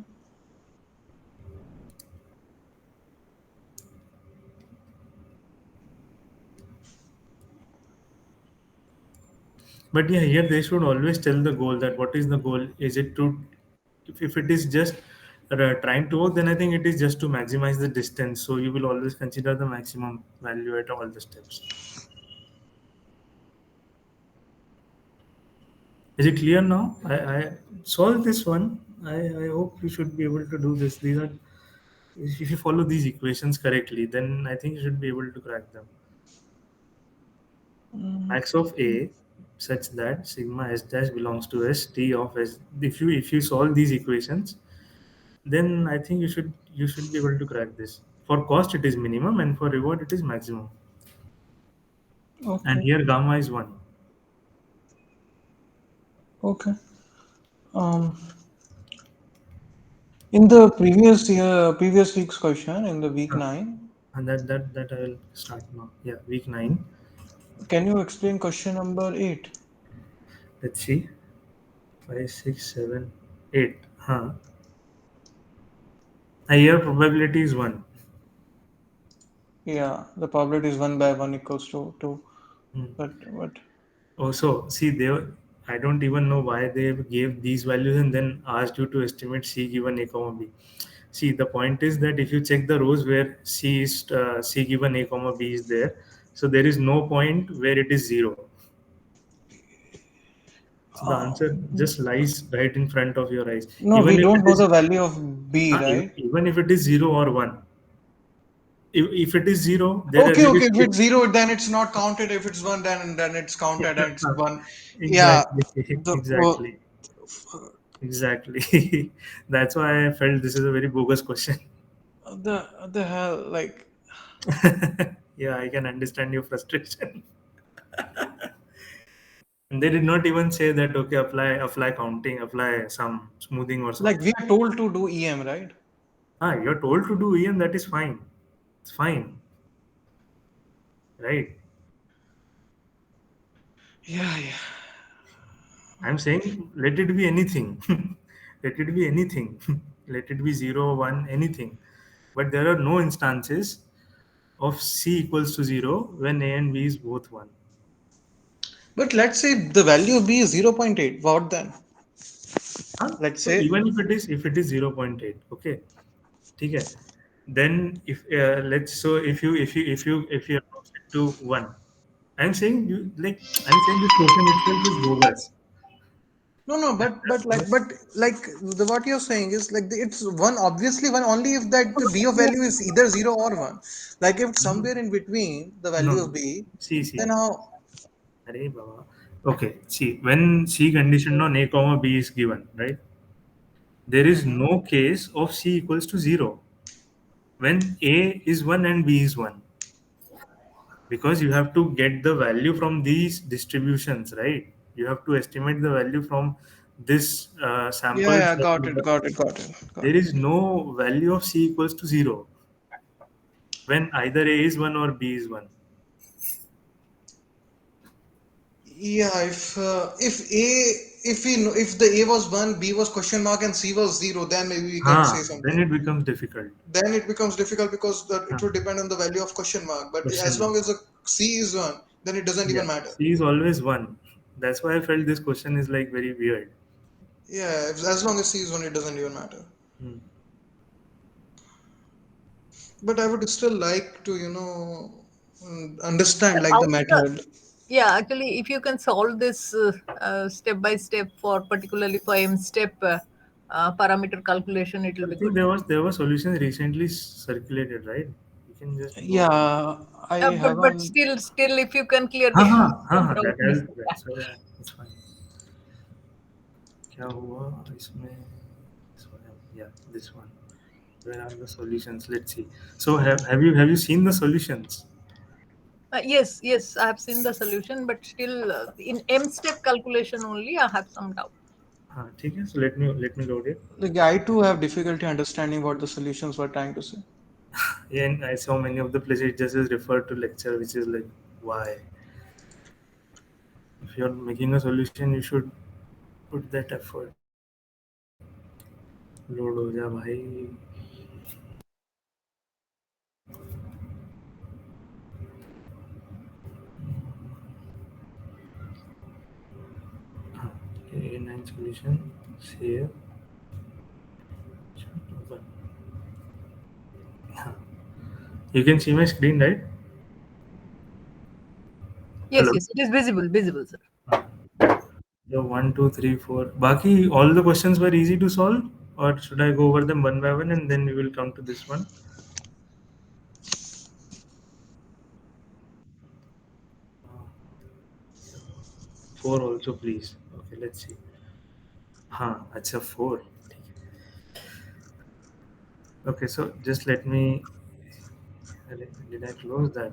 But yeah, here they should always tell the goal, that what is the goal? Is it to, if it is just trying to work, then I think it is just to maximize the distance. So you will always consider the maximum value at all the steps. Is it clear now? I solved this one. I hope you should be able to do this. These are, if you follow these equations correctly, then I think you should be able to crack them. Mm, Max of A such that sigma s dash belongs to s t of s. If you solve these equations, then I think you should be able to crack this. For cost it is minimum, and for reward it is maximum. And okay. here gamma is 1. Okay. Um, in the previous week's question, in the week Huh. 9, And that I will start now. Yeah, week 9. can you explain question number 8? Let's see. 5, 6, 7, 8. A here probability is 1. Yeah, the probability is 1 by 1 equals to 2. Hmm. But Also, see, I don't even know why they gave these values and then asked you to estimate C given A comma B. See, the point is that if you check the rows where C given A comma B is there, so there is no point where it is 0. So the answer just lies right in front of your eyes. no, we Even if don't it know is, the value of B, even, right? even if it is 0 or 1, if it is 0, Okay, there okay. is If still. it's 0, then it's not counted. If it's 1, then it's counted and it's 1. Yeah. Exactly, The exactly, exactly. That's why I felt this is a very bogus question. the hell, like, Yeah, I can understand your frustration. And they did not even say that, okay, apply counting, apply some smoothing or we something. are told to do EM, right? You're told to do EM, that is fine. It's fine, right? Yeah, yeah. I'm saying let it be anything. Let it be anything. Let it be 0, 1, anything. But there are no instances of C equals to 0 when A and B is both 1. But let's say the value of B is 0.8. What then? Let's So say, even if it is 0.8, okay, okay, then if you approach it to 1, I'm saying this question itself is bogus. No, no, but the what you're saying is like it's one, obviously one only if that the b of value is either zero or one. Like if it's somewhere in between the No, value no. of b, See, then see. how? Arey Baba. Okay, see, when C condition on A comma B is given, right? There is Mhm. no case of C equals to 0 when A is 1 and B is 1, because you have to get the value from these distributions, right? You have to estimate the value from this Yeah, samples yeah, that got you it, have. got it, got it, got There it. is no value of C equals to 0 when either A is 1 or B is 1. Yeah, if we know, if the a was one, b was question mark, and c was zero, then maybe we can say Then something. it becomes difficult. Then it becomes difficult because that it Huh. would depend on the value of question mark. But Question as mark. long as the c is one, then it doesn't Yeah, even matter. C is always 1. That's why I felt this question is like very weird. Yeah, as long as c is one, it doesn't even matter. Hmm. But I would still like to, understand like How the the method. Yeah, actually, if you can solve this step by step for particularly for m step parameter calculation, it will I be think good. there were solutions recently circulated, right? You can just go. Yeah, I But haven't. still, if you can clear हाँ the हाँ हाँ हाँ, doubt that me. I'll do that. So yeah, it's fine. क्या हुआ इसमें? This one, yeah, this one. Where are the solutions? Let's see. So have you seen the solutions? Yes, I have seen the solution, but still, in m step calculation only, I have some doubt. हाँ ठीक है. So let me load it. Like I too have difficulty understanding what the solutions were trying to say. Yeah, and I saw many of the places it just is referred to lecture, which is like why. If you're making a solution, you should put that effort. Load हो जा भाई. हाँ, A9 solution. Save. Open. हाँ. You can see my screen, right? Yes, Hello. yes, it is visible, sir. So one, two, three, four. Baki, all the questions were easy to solve, or should I go over them one by one and then we will come to this one? Uh, Four also, please. Okay, let's see. हाँ, अच्छा four. Okay, so just let me. Did I close that?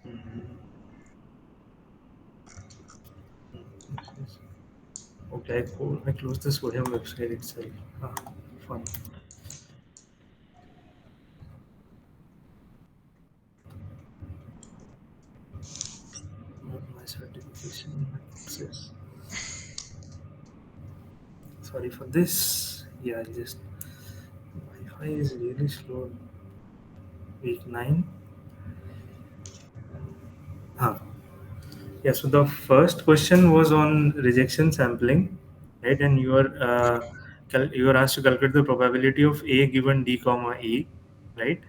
Mhm. Yes. Okay, I closed the sodium website itself. Ah, fun. Not my certification access. Sorry for this. Yeah, just Wi-Fi is really slow. Week 9. Huh. Yeah, so the first question was on rejection sampling, right? And you are asked to calculate the probability of A given D comma E, right?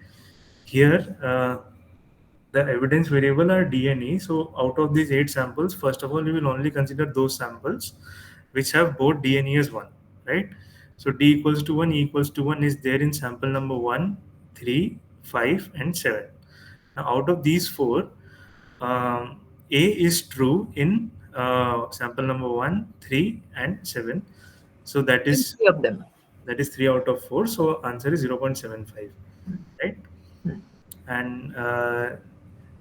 Here, the evidence variable are D and E. So out of these 8 samples, first of all, we will only consider those samples which have both D and E as 1, right? So D equals to 1, E equals to 1 is there in sample number 1, 3, 5, and 7. Now, out of these four, A is true in sample number 1, 3, and 7. So that In is three of them. 3 out of 4. So answer is 0.75, right? Hmm. And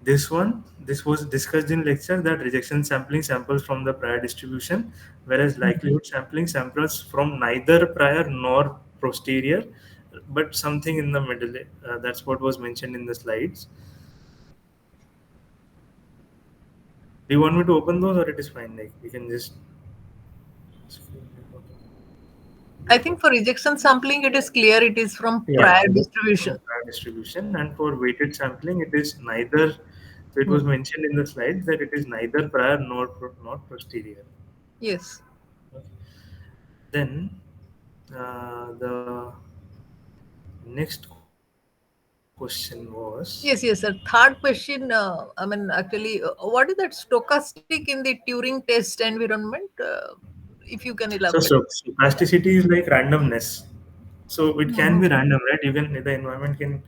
this was discussed in lecture that rejection sampling samples from the prior distribution, whereas likelihood sampling samples from neither prior nor posterior, but something in the middle. That's what was mentioned in the slides. Do you want me to open those, or it is fine? Like we can just. I think for rejection sampling, it is clear it is from Yeah, Yeah. prior rejection from distribution. prior distribution, and for weighted sampling, it is neither. So it Hmm. was mentioned in the slides that it is neither prior nor posterior. Yes. Okay. Then the next question question was. Yes, yes, sir. Third question. I mean, actually, what is that stochastic in the Turing test environment? If you can elaborate. So stochasticity is like randomness. So it can Mhm. be random, right? You can the environment can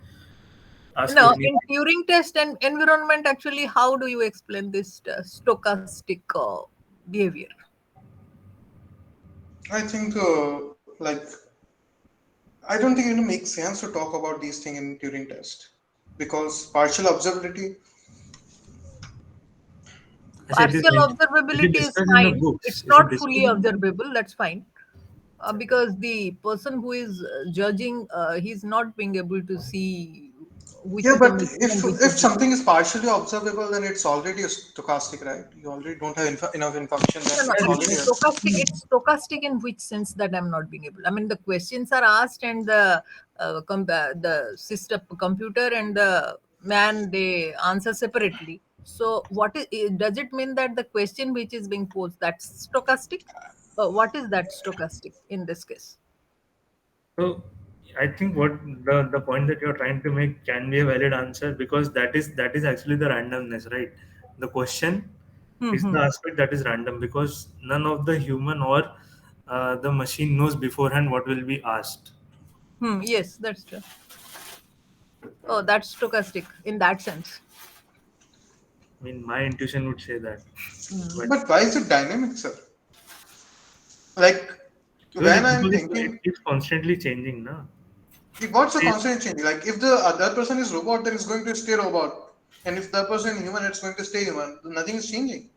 ask you No, anything. in Turing test and environment, actually, how do you explain this stochastic behavior? I think I don't think it makes sense to talk about these things in Turing test because partial observability. I said Partial it is observability is discussed in the fine. books. It's Is it not discussed fully in the book? observable. That's fine. Because the person who is judging, he's not being able to see which Yeah, is the but missing and which if is the. something is partially observable, then it's already a stochastic, right? You already don't have enough information, then No, no, it's Yeah, already it's a. stochastic. It's stochastic in which sense that I'm not being able. I mean, the questions are asked, and the system, computer, and the man they answer separately. So, does it mean that the question which is being posed that's stochastic? What is that stochastic in this case? so I think what the point that you're trying to make can be a valid answer because that is actually the randomness, right? The question is Hmm. the aspect that is random because none of the human or the machine knows beforehand what will be asked. Yes, that's true. Oh, that's stochastic in that sense. I mean, my intuition would say that, Hmm. but But why is it dynamic, sir? Like because when I'm it thinking, keeps constantly changing, no? what's the constant change? Like if the other person is robot, then it's going to stay robot, and if the person is human, it's going to stay human. Nothing is changing.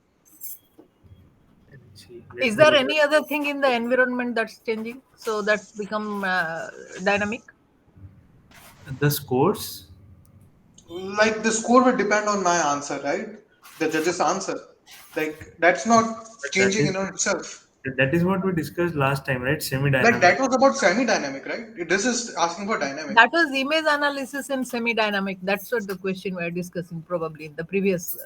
Let me see. Let Is me there look any other thing in the environment that's changing so that's become dynamic? at the scores. Like the score will depend on my answer, right? The judge's answer. Like that's not But changing in itself. that is what we discussed last time, right? Like Semi-dynamic. that was about semi-dynamic, right? This is asking for dynamic. That was image analysis and semi-dynamic. That's what the question we're discussing probably in the previous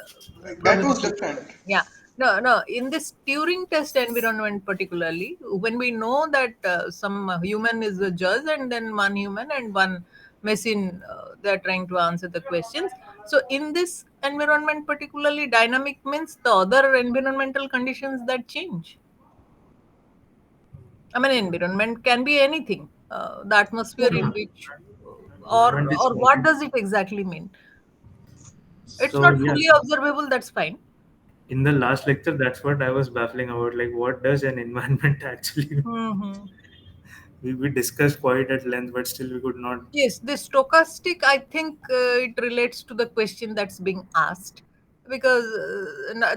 Like that was probability. different. Yeah. No, no. In this Turing test environment, particularly, when we know that some human is a judge and then one human and one machine, they're trying to answer the questions. So, in this environment, particularly, dynamic means the other environmental conditions that change. I mean, environment can be anything. The atmosphere in which, Environment is or what complete. does it exactly mean? It's So not yeah, fully observable. That's fine. in the last lecture, that's what I was baffling about. Like, what does an environment actually mean? Hmm. We discussed quite at length, but still we could not. Yes, the stochastic. I think it relates to the question that's being asked because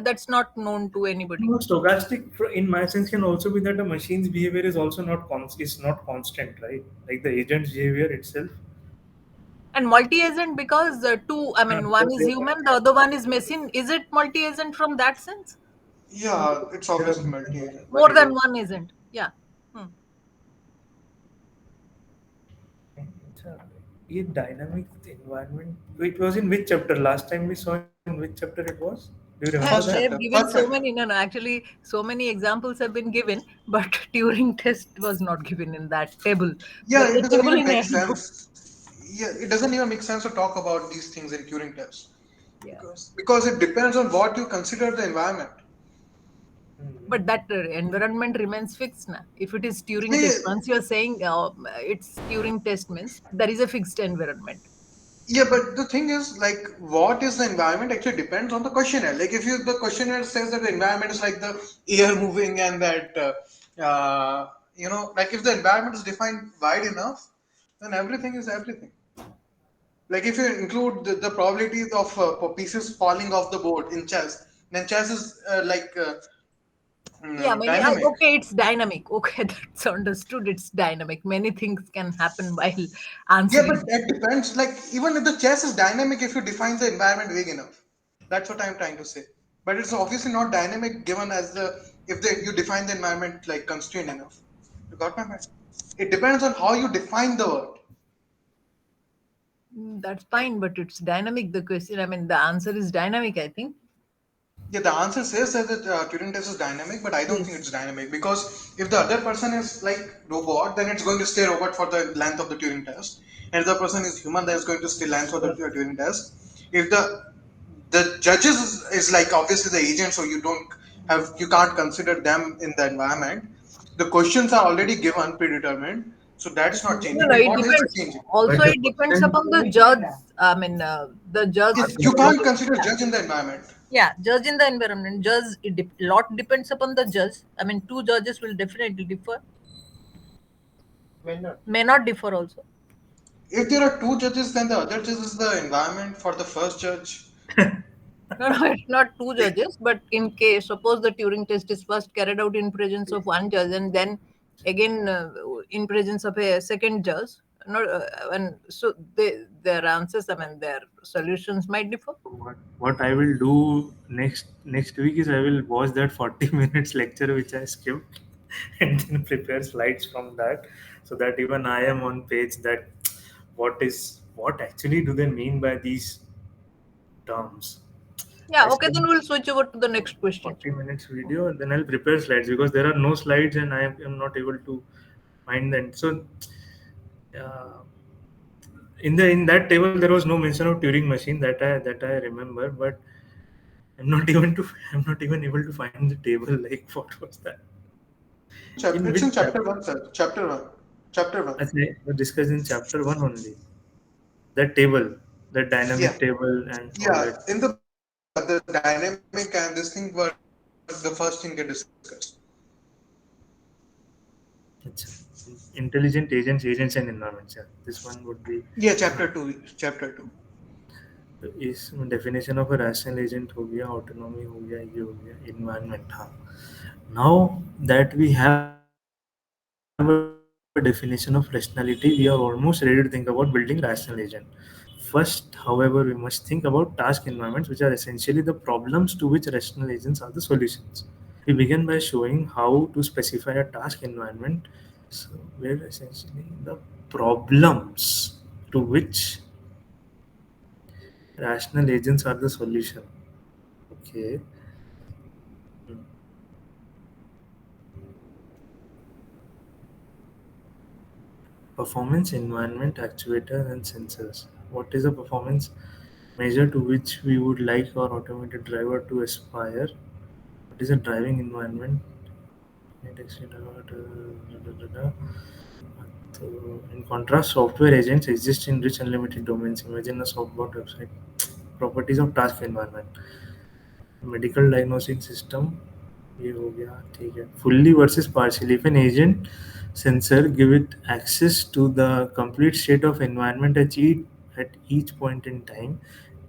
that's not known to anybody. No, stochastic, in my sense, can also be that a machine's behavior is also not constant, right? Like the agent's behavior itself. And multi-agent because two. I mean, one Because is they human, the other one is machine. Is it multi-agent from that sense? Yeah, it's there are obviously multi-agent. More than one agent. Yeah. Hmm. it's a, a dynamic environment. It was in which chapter? Last time we saw in which chapter it was? Do you remember that? First They've chapter, given first so chapter. many, no, no, actually, so many examples have been given, but Turing test was not given in that table. There Yeah, is it a doesn't table even in make handbook. sense. Yeah, it doesn't even make sense to talk about these things in Turing tests Yeah. because it depends on what you consider the environment. Hmm. But that environment remains fixed now. If it is Yeah, Turing yeah, test, once you're saying it's Turing test means there is a fixed environment. yeah, but the thing is, like, what is the environment actually depends on the questionnaire. Like, if you the questionnaire says that the environment is like the air moving and that, like if the environment is defined wide enough, then everything is everything. Like, if you include the probability of pieces falling off the board in chess, then chess is Yeah, many, dynamic. okay, it's dynamic. Okay, that's understood. It's dynamic. Many things can happen while Yeah, but answering. that depends. Like, even if the chess is dynamic, if you define the environment big enough, that's what I'm trying to say. But it's obviously not dynamic given as the if you define the environment like constrained enough. You got my point? It depends on how you define the word. That's fine, but it's dynamic. The question, I mean, the answer is dynamic, I think. Yeah, the answer says that the Turing test is dynamic, but I don't think it's Yes. dynamic because if the other person is like robot, then it's going to stay robot for the length of the Turing test, and if the person is human, then it's going to stay length for the Turing test. If the judges is like obviously the agent, so you can't consider them in the environment. The questions are already given predetermined, so that's not No, changing. no, And it what is depends. changing? Also, But the it depends question, upon the judge. I mean, the judge. You but can't consider judge in the environment. Yeah, judge in the environment. Judge, lot depends upon the judge. I mean, two judges will definitely differ. May not differ also. If there are two judges, then the other judge is the environment for the first judge. No, no, it's not two judges, but in case, suppose the Turing test is first carried out in presence of one judge and then again in presence of a second judge, no, and so their answers, I mean, their solutions might differ. what I will do next week is I will watch that 40 minutes lecture which I skipped and then prepare slides from that, so that even I am on page that what actually do they mean by these terms. Yeah, I okay, then spent we'll switch over to the next question. 40 minutes video and then I'll prepare slides because there are no slides and I am not able to find them. So uh, in that table there was no mention of Turing machine that I remember, but I'm not even to I'm not even able to find the table. Like what was that? In It's which in chapter chapter? one, sir. Chapter one. Chapter one. I think we discussed in chapter one only. That table, that Yeah. dynamic table and all Yeah. that. In the dynamic and this thing were the first thing they discussed. It's intelligent agents and environments. Yeah, this one would be Yeah, uh, chapter two. Chapter two. इस definition of a rational agent हो गया, autonomy हो गया, ये हो गया, environment. हाँ. Now that we have a definition of rationality, we are almost ready to think about building rational agent. First, however, we must think about task environments, which are essentially the problems to which rational agents are the solutions. We begin by showing how to specify a task environment, so where essentially the problems to which rational agents are the solution. Okay. Hmm. Performance, environment, actuator, and sensors. What is a performance measure to which we would like our automated driver to aspire? What is a driving environment? So, in contrast, software agents exist in rich unlimited domains. Imagine a softbot website. Properties of task environment. Medical diagnosing system. ये हो गया ठीक है fully versus partially. If an agent sensor give it access to the complete state of environment at each point in time,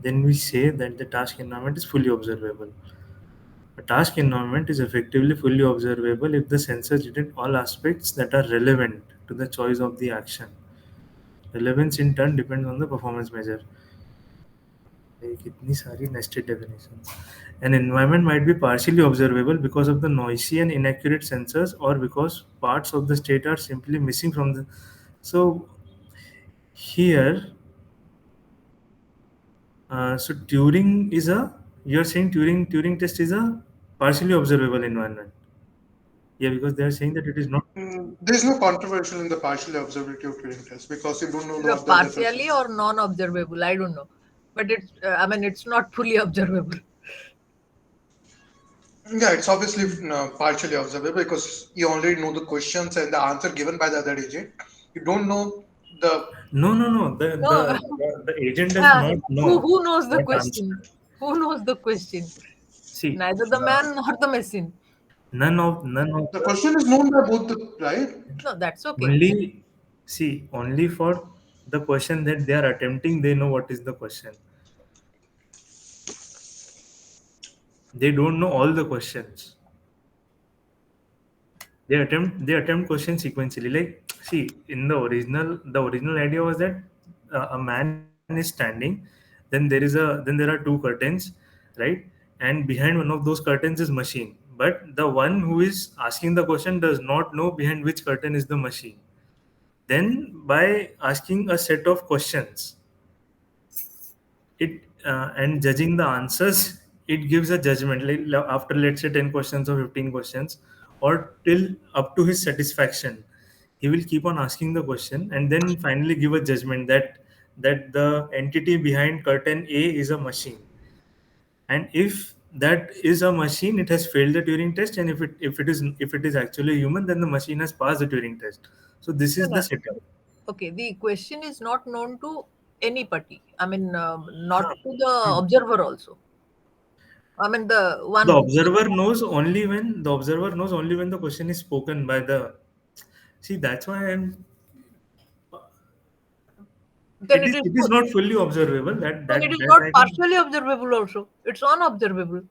then we say that the task environment is fully observable. A task environment is effectively fully observable if the sensor detect all aspects that are relevant to the choice of the action. Relevance in turn depends on the performance measure. Like इतनी सारी nested definitions. An environment might be partially observable because of the noisy and inaccurate sensors, or because parts of the state are simply missing from the. So here, so Turing is a. You're saying Turing test is a partially observable environment. Yeah, because they are saying that it is not. There's no controversial in the partial observability of Turing test because you don't know what the other Partially functions. or non-observable, I don't know, but it's. I mean, it's not fully observable. Yeah, it's obviously partially observable because you already know the questions and the answer given by the other agent. You don't know the. No, no, no. The the No, the agent does not who know knows the what answer. question? Who knows the question? See, Neither the man nor the machine. none of The the question is known by both the right. No, that's okay. only see only for the question that they are attempting, they know what is the question. They don't know all the questions. They attempt questions sequentially. Like, see, in the original idea was that a man is standing, then there are two curtains, right? And behind one of those curtains is machine, but the one who is asking the question does not know behind which curtain is the machine. Then by asking a set of questions, it and judging the answers it gives a judgment, like after let's say 10 questions or 15 questions, or till up to his satisfaction, he will keep on asking the question and then finally give a judgment that the entity behind curtain A is a machine, and if that is a machine, it has failed the Turing test, and if it is actually a human, then the machine has passed the Turing test. So this No, is the no. setup. Okay, the question is not known to anybody. I mean, not Huh. to the Hmm. observer also. I mean, the one The who observer knows only when the question is spoken by the. See, that's why I'm. then it is It is not fully observable. That then it that is that not I can. partially observable also. It's unobservable.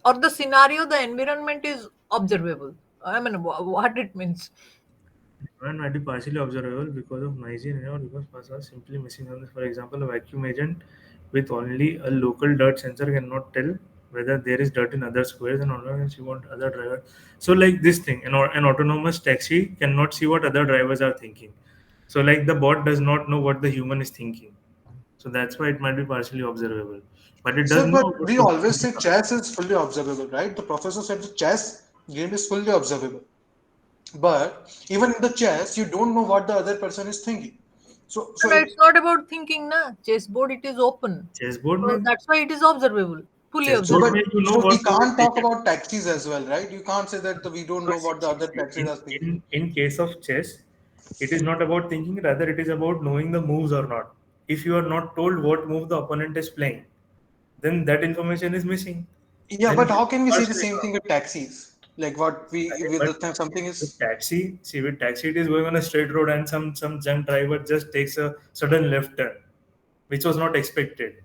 Or the scenario, the environment is observable. I mean, what it means. And might be partially observable because of noisy or because parts are simply missing on this. For example, a vacuum agent with only a local dirt sensor cannot tell whether there is dirt in other squares and unless you want other driver. So like this thing, an autonomous taxi cannot see what other drivers are thinking. So like the bot does not know what the human is thinking. So that's why it might be partially observable. But it does So, but know what we to always say chess is fully observable, right? The professor said the chess game is fully observable. But even in the chess, you don't know what the other person is thinking. So No, it, it's not about thinking, na. Chessboard, it is open. chessboard So में that's why it is observable, fully so chessboard but में observable. you know so we what the can't talk agent. about taxis as well, right? You can't say that we don't know But what the other taxis in, are thinking. case of chess, it is not about thinking, rather it is about knowing the moves or not. If you are not told what move the opponent is playing, then that information is missing. Yeah, Then but it is how can we say the partially same wrong. thing with taxis? Like what we with But the something is. with taxi, it is going on a straight road, and some junk driver just takes a sudden left turn, which was not expected.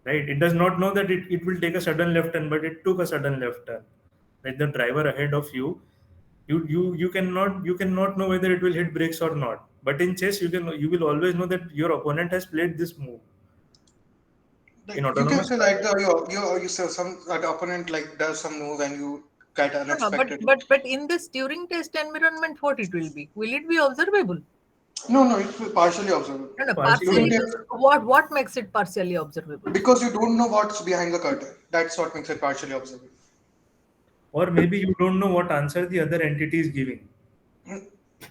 Right? It does not know that it will take a sudden left turn, but it took a sudden left turn. Like the driver ahead of you, you cannot know whether it will hit brakes or not. But in chess, you will always know that your opponent has played this move. In Like you can autonomous say car, like you say some the opponent like does some move and you get No, no, but unexpected. but in this Turing test environment, what it will be? Will it be observable? No, no, it's partially observable. No, no, You partially can partially take means what makes it partially observable? because you don't know what's behind the curtain. That's what makes it partially observable. or maybe you don't know what answer the other entity is giving. Mm,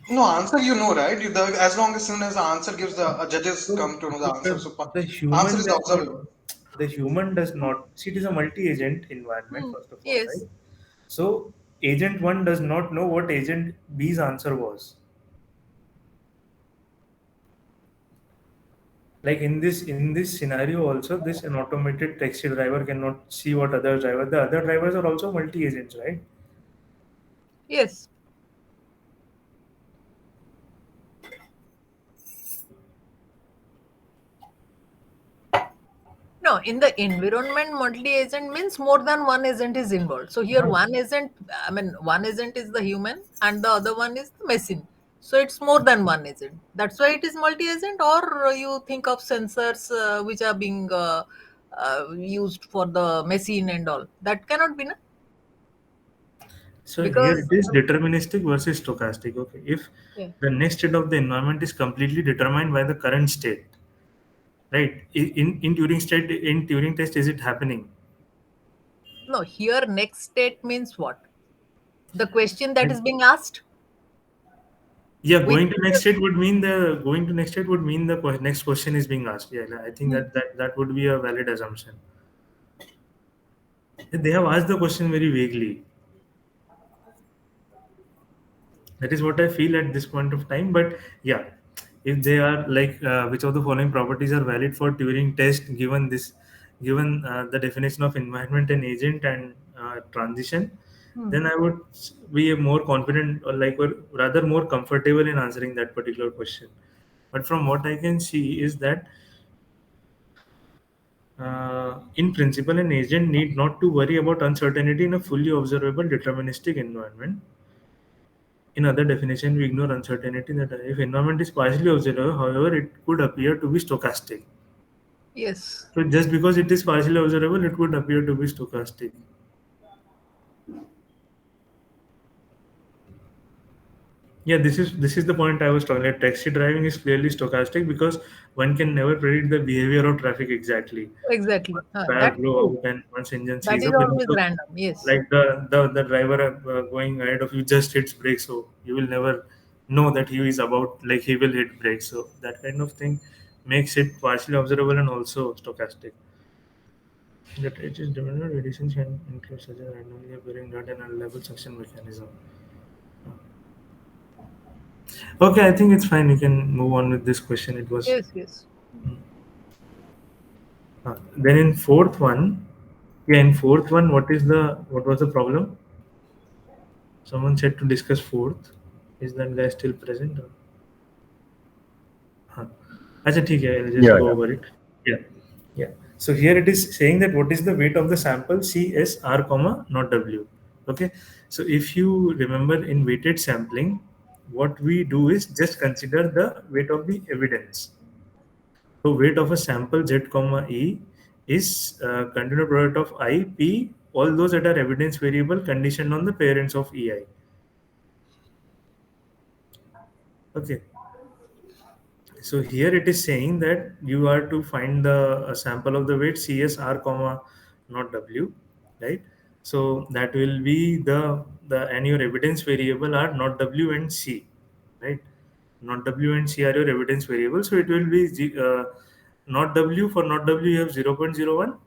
no answer, you know, right? As long as soon as the answer gives the judges So, come to know the so answer. So the answer human is does not. observable. The human does not. See, it is a multi-agent environment, Hmm. first of all, right? Yes. So, agent one does not know what agent B's answer was. Like in this scenario, also, this an automated taxi driver cannot see what other driver. The other drivers are also multi-agents, right? Yes. No, in the environment, multi-agent means more than one agent is involved. So here, Huh. one agent, I mean, one agent is the human, and the other one is the machine. So it's more than one agent. That's why it is multi-agent. Or you think of sensors which are being used for the machine and all. That cannot be, na? So here Because it is deterministic versus stochastic. Okay, if yeah. the next state of the environment is completely determined by the current state, right? In Turing test, is it happening? No, here next state means what? The question that Like, is being asked. yeah, Which going to next state would mean the next question is being asked. Yeah, I think Hmm. that would be a valid assumption. They have asked the question very vaguely. That is what I feel at this point of time. But yeah, if they are like which of the following properties are valid for Turing test given the definition of environment and agent and transition, Hmm. then I would be more confident or rather more comfortable in answering that particular question. But from what I can see is that in principle, an agent need not to worry about uncertainty in a fully observable deterministic environment. In other definition, we ignore uncertainty that if environment is partially observable, however, it could appear to be stochastic. Yes. So just because it is partially observable, it could appear to be stochastic. Yeah, this is the point I was talking. Like, taxi driving is clearly stochastic because one can never predict the behavior of traffic exactly. Exactly. Once tire That's blow true. out and once engine That sees is up, then always also, random. Yes. like the driver going ahead of you just hits brakes, so you will never know that he is about, like, he will hit brakes. So that kind of thing makes it partially observable and also stochastic. The edge is dependent addition can include such a randomly appearing dot and unlevel suction mechanism. Okay, I think it's fine. We can move on with this question. It was Yes. Yes. then in fourth one. Yeah, in fourth one, what was the problem? Someone said to discuss fourth. Is that guy still present? Or? हाँ. अच्छा ठीक है, I'll just Yeah, go yeah. over it. Yeah, yeah. So here it is saying that what is the weight of the sample C S R comma not W. Okay. So if you remember in weighted sampling, what we do is just consider the weight of the evidence. So weight of a sample Z comma E is continued product of I P, all those that are evidence variable conditioned on the parents of EI. Okay. So here it is saying that you are to find the sample of the weight CSR comma not W, right? So that will be the and your evidence variable are not W and C, right? Not W and C are your evidence variable. So it will be not W. For not W you have 0.01,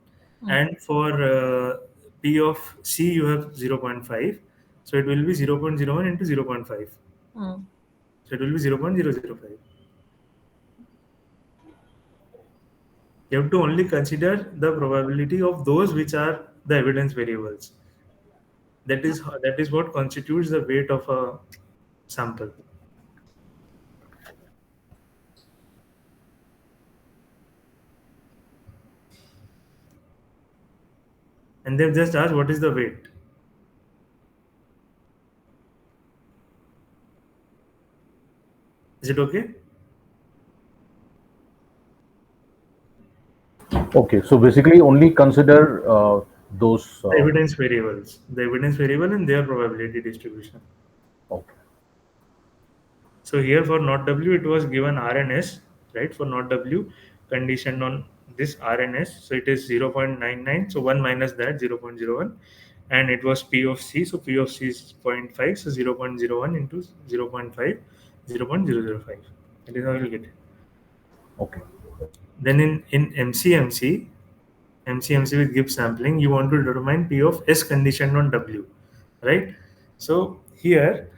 Mm. and for P of C you have 0.5. So it will be 0.01 into 0.5. Mm. So it will be 0.005. You have to only consider the probability of those which are the evidence variables. That is what constitutes the weight of a sample. And they've just asked what is the weight. Is it okay? Okay, so basically only consider those. The evidence variable and their probability distribution. Okay, So here for not W, it was given RNS, right? For not W, conditioned on this RNS. So it is 0.99. So 1 minus that, 0.01. And it was P of C. So P of C is zero point 0.5. So 0.01 into 0.5, 0.005. That is how you'll get it. okay, Then in MCMC with Gibbs sampling, you want to determine P of S conditioned on W, right? So here,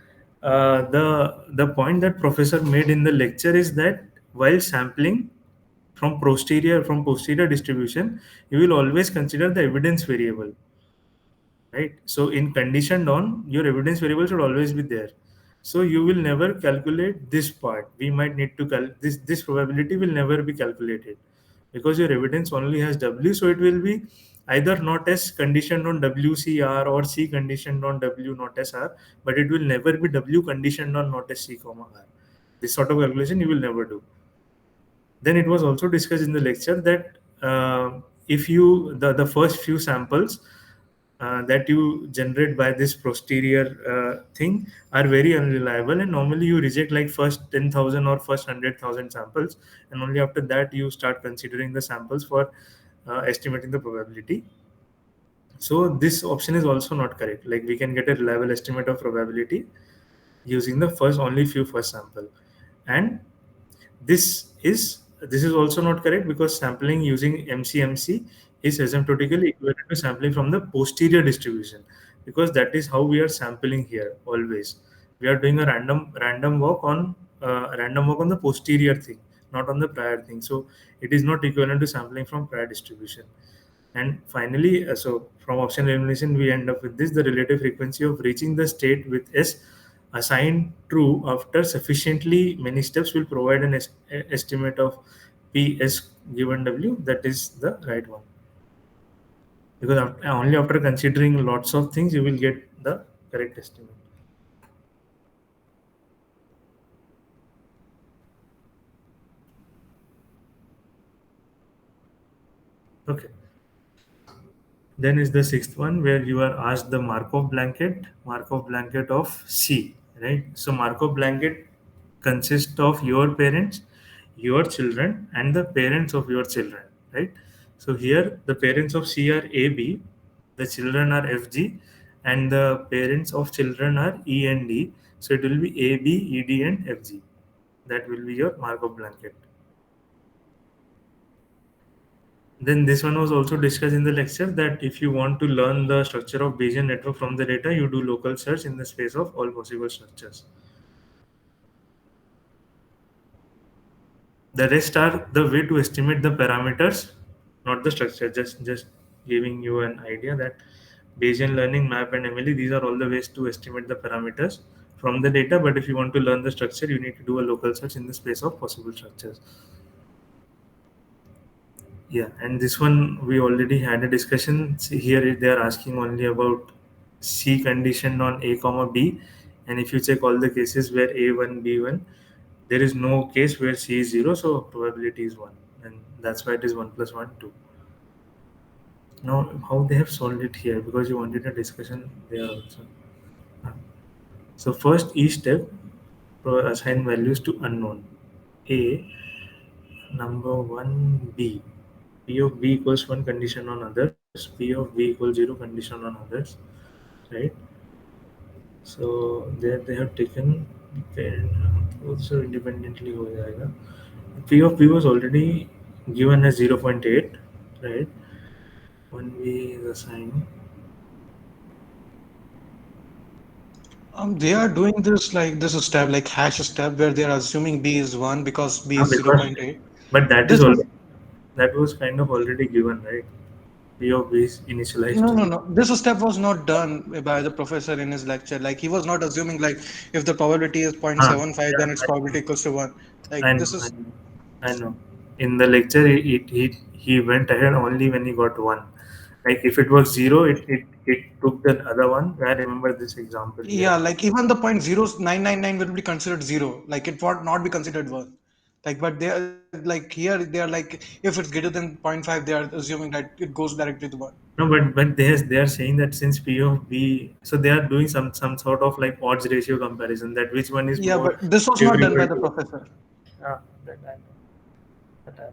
the point that professor made in the lecture is that while sampling from posterior distribution, you will always consider the evidence variable, right? So in conditioned on, your evidence variable should always be there. So you will never calculate this part. We might need to this probability will never be calculated because your evidence only has W. So it will be either not as conditioned on WCR or C conditioned on W not as R, but it will never be W conditioned on not as C comma R. This sort of calculation you will never do. Then it was also discussed in the lecture that if you the first few samples that you generate by this posterior thing are very unreliable, and normally you reject like first 10,000 or first 100,000 samples, and only after that you start considering the samples for estimating the probability. So this option is also not correct. Like, we can get a reliable estimate of probability using the first only few first sample, and this is also not correct because sampling using MCMC is asymptotically equivalent to sampling from the posterior distribution, because that is how we are sampling here always. We are doing a random walk on the posterior thing, not on the prior thing. So it is not equivalent to sampling from prior distribution. And finally, so from option elimination, we end up with this: the relative frequency of reaching the state with S assigned true after sufficiently many steps will provide an estimate of PS given W. That is the right one. Because only after considering lots of things, you will get the correct estimate. Okay. Then is the sixth one where you are asked the Markov blanket of C. right? So Markov blanket consists of your parents, your children, and the parents of your children, right? So here the parents of C are AB, the children are FG, and the parents of children are E and D. So it will be AB, ED, and FG. That will be your Markov blanket. Then this one was also discussed in the lecture that if you want to learn the structure of Bayesian network from the data, you do local search in the space of all possible structures. The rest are the way to estimate the parameters, not the structure. Just giving you an idea that Bayesian learning, map, and MLE, these are all the ways to estimate the parameters from the data. But if you want to learn the structure, you need to do a local search in the space of possible structures. Yeah, and this one we already had a discussion. See, here they are asking only about C condition on A comma B, and if you check all the cases where A1 B1, there is no case where C is 0, so probability is 1, and that's why it is 1 plus 1 2. Now how they have solved it here, because you wanted a discussion there also. Uh, So first each step assign values to unknown. A number 1 B. P of B equals 1 condition on others, P of B equals 0 condition on others, right? So there they have taken parent also independently हो जाएगा. P of B was already given as 0.8, right? When we is assigned, They are doing this like this step, like hash step, where they are assuming B is 1 because B is because 0.8. but that is This all was that was kind of already given, right? P of B is initialized no, to no, 0. no. This step was not done by the professor in his lecture. Like he was not assuming like if the probability is Huh, 0.75, then its yeah, probability equals to 1. I Like know, this I is know, I know. In the lecture, he went ahead only when he got one. Like if it was zero, it took the other one. I remember this example here. yeah, like even the 0.0999 will be considered 0. Like it would not be considered 1. Like but they are like here they are like if it's greater than zero point 0.5, they are assuming that it goes directly to 1. No, but they are saying that since P of B, so they are doing some sort of like odds ratio comparison, that which one is Yeah, more but this was not done by favorable the to. professor. Ah, that I know. That I know.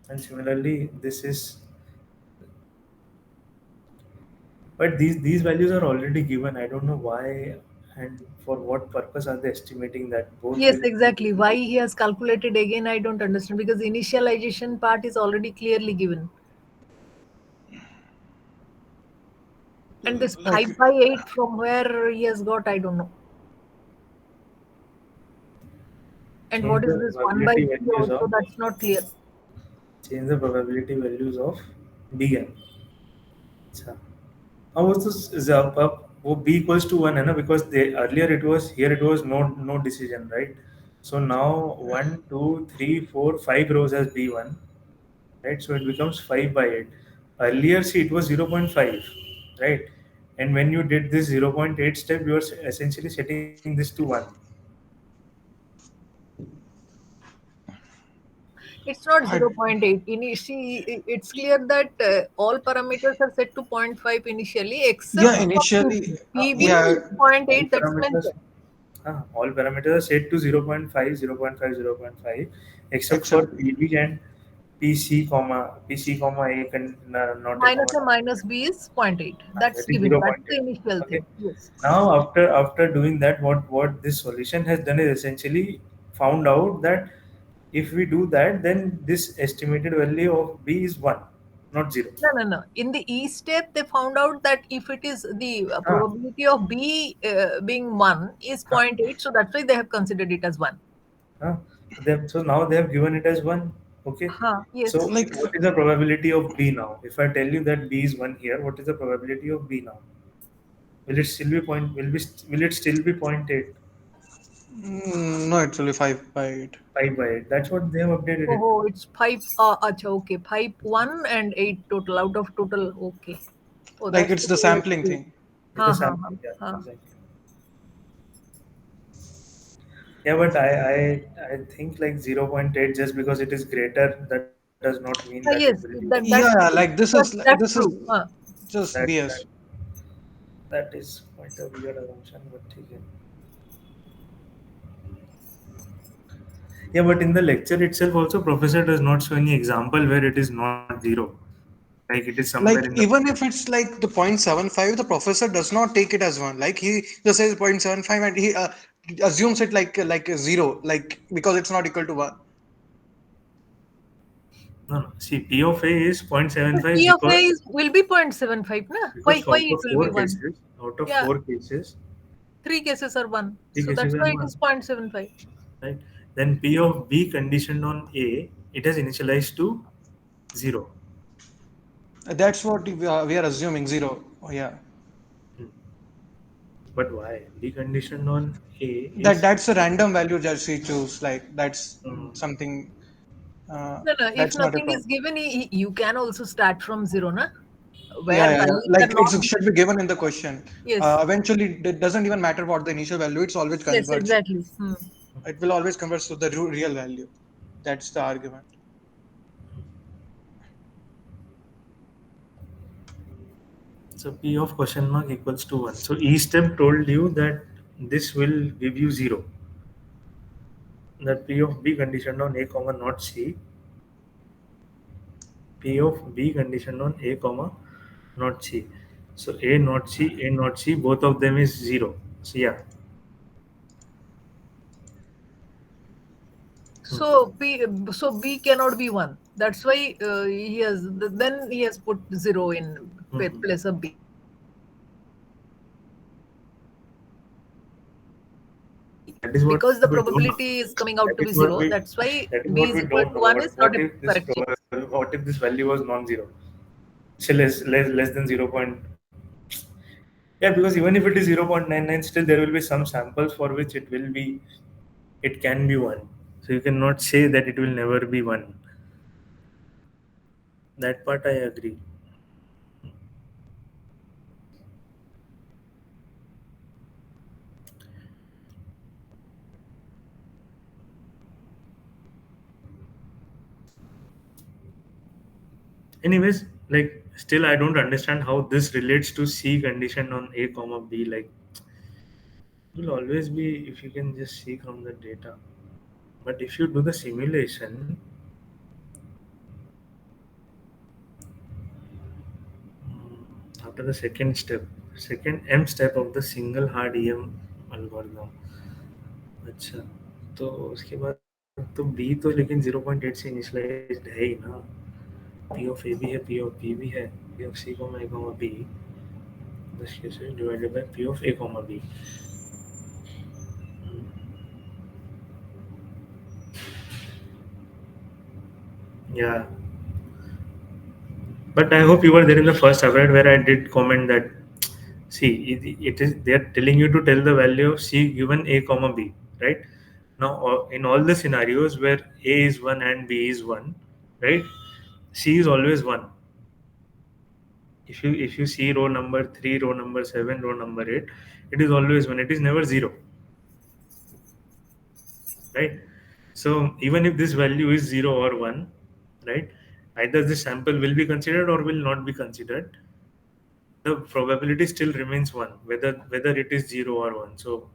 And similarly, this is, but these values are already given. I don't know why and for what purpose are they estimating that both Yes, will. exactly. Why he has calculated again, I don't understand because initialization part is already clearly given. And this Like 5 by 8 from where he has got, I don't know. And Change what is the this 1 by probability 3 values also, of that's not clear. change the probability values of bn. अच्छा. How was this is up वो b equals to 1 है ना, because they earlier it was here it was no decision, right? So now 1 2 3 4 5 rows as b1, right? So it becomes 5 by 8. Earlier see it was 0.5, right? And when you did this 0.8 step, you are essentially setting this to 1. It's not I zero point 0.8. See, it's clear that all parameters are set to zero point 0.5 initially, except yeah, for initially PB. PB yeah, is zero point All 0.8, that's parameters mentioned. all parameters are set to 0.5, 0.5, 0.5, except for except PB and PC, comma A, not a Minus comma, A minus B is zero point 0.8. That's that is given. That's the 0.8. initial Okay. thing. Yes. Now, after doing that, what this solution has done is essentially found out that if we do that, then this estimated value of B is 1, not 0. No, no, no. In the E step, they found out that if it is the Huh, probability of B being 1 is zero huh, point 0.8, so that's why they have considered it as 1. huh. So now they have given it as 1. Okay. Yes. So like what is the probability of B now? If I tell you that B is 1 here, what is the probability of B now? Will it still be point? Will it still be point 0.8? no, actually 5 by 8. 5 by 8. That's what they have updated it to. Oh, it's 5. Acha, okay. 5, 1 and 8 total out of total. Okay. Oh, Like that's it's the the way sampling it is. thing. It's a Ha. sampling. Yeah, Ha. exactly. Yeah, but I think like 0.8, just because it is greater, that does not mean that it will be Yes, one. that Yeah, that's yeah, like that's this that's is true. just That BS. that is quite a weird assumption, but okay. Yeah, but in the lecture itself, also professor does not show any example where it is not zero. Like it is somewhere in the Like even if it's like the 0.75, the professor does not take it as one. Like he just says 0.75 and he assumes it like a zero, like because it's not equal to one. no, no. See, P of A is But 0.75 P of A because is will be 0.75, na? Why out it of will be four one? cases, Yeah, 3 three cases are one. cases So are that's one, why it is 0.75. right? Then P of B conditioned on A, it has initialized to 0. That's what we are assuming zero. Oh, yeah, Hmm. But why? B conditioned on A is that's a random value that she choose. Like that's um, something. No, no. If That's not a nothing problem. is given, you can also start from zero, na? Yeah, Where yeah, yeah. values are Like it not. should be given in the question. Yes. Eventually, it doesn't even matter what the initial value. It's always Yes. converts. Exactly. Hmm. It will always convert to the real value. That's the argument. so P of question mark equals to 1. So E step told you that this will give you 0. That P of B conditioned on A comma not C. P of B conditioned on A comma not C. So A not C, both of them is 0. So yeah. Hmm. So B cannot be one. That's why he has then he has put zero in Hmm. place of B. That is what Because we the don't know. probability is coming out That to is be what zero. we That's why that is B what is we equal don't to know. one is not What a if this correct choice. what if this value was non-zero? Say less than 0. Yeah, because even if it is 0.99, still there will be some samples for which it can be 1. So you cannot say that it will never be 1. That part I agree. Anyways, like still I don't understand how this relates to C condition on A comma B. Like it will always be if you can just see from the data. But if you do the simulation, after the second M step of the single hard EM algorithm, अच्छा तो उसके बाद तो B तो लेकिन 0.8 से initialised है ही ना. P of A भी है, P of B भी है, P of C comma A comma B, this case is divided by P of A comma B. Yeah, but I hope you were there in the first upgrade where I did comment that see it is they are telling you to tell the value of C given A comma B, right? Now in all the scenarios where A is 1 and B is 1, right? C is always 1. If you see row number 3, row number 7, row number 8, it is always 1. It is never 0, right? So even if this value is 0 or 1, right, either this sample will be considered or will not be considered, the probability still remains 1, whether it is 0 or 1. So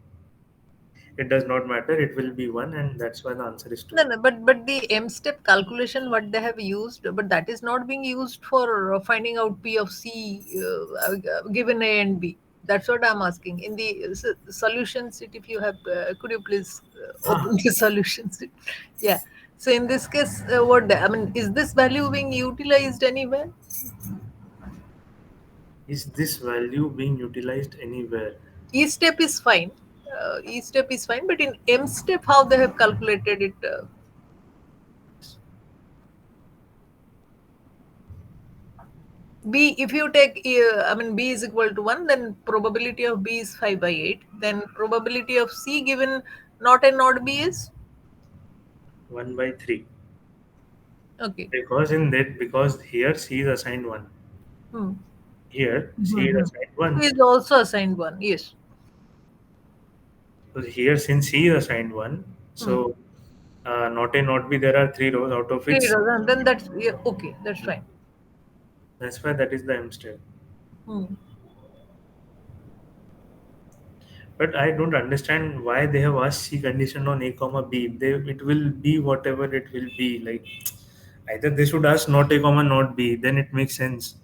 it does not matter, it will be 1, and that's why the answer is 2. No, no, but the M step calculation what they have used, but that is not being used for finding out P of C given A and B. That's what I'm asking. In the solution sheet, if you have, could you please open Ah, the solution sheet? Yeah. So in this case, I mean, is this value being utilized anywhere? is this value being utilized anywhere? E step is fine. E step is fine, but in M step, how they have calculated it? B, if you take, I mean, B is equal to 1, then probability of B is 5 by 8. Then probability of C given not and not B is? 1 by 3. Okay. Because here C is assigned 1. Hmm. Here C is Mm-hmm. assigned C 1. is also assigned 1. Yes. So here since C is assigned 1, Hmm. so not A not B there are 3 rows out of which 3 dozen. Then that's, yeah, okay. That's fine. that's why that is the M step. Hmm. But I don't understand why they have asked C condition on A comma B. It will be whatever it will be. Like either they should ask not A comma not B, then it makes sense.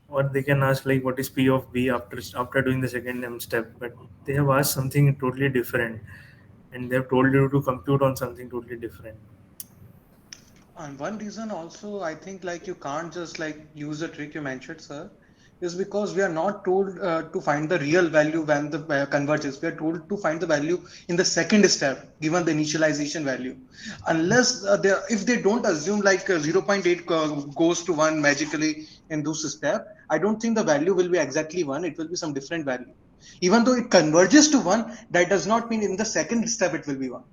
Or they can ask like what is P of B after doing the second M step. But they have asked something totally different, and they have told you to compute on something totally different. And one reason also, I think like you can't just like use the trick you mentioned, sir, is because we are not told to find the real value when the converges. We are told to find the value in the second step, given the initialization value. Unless if they don't assume like zero point 0.8 goes to 1 magically in this step, I don't think the value will be exactly 1. It will be some different value. Even though it converges to 1, that does not mean in the second step it will be 1.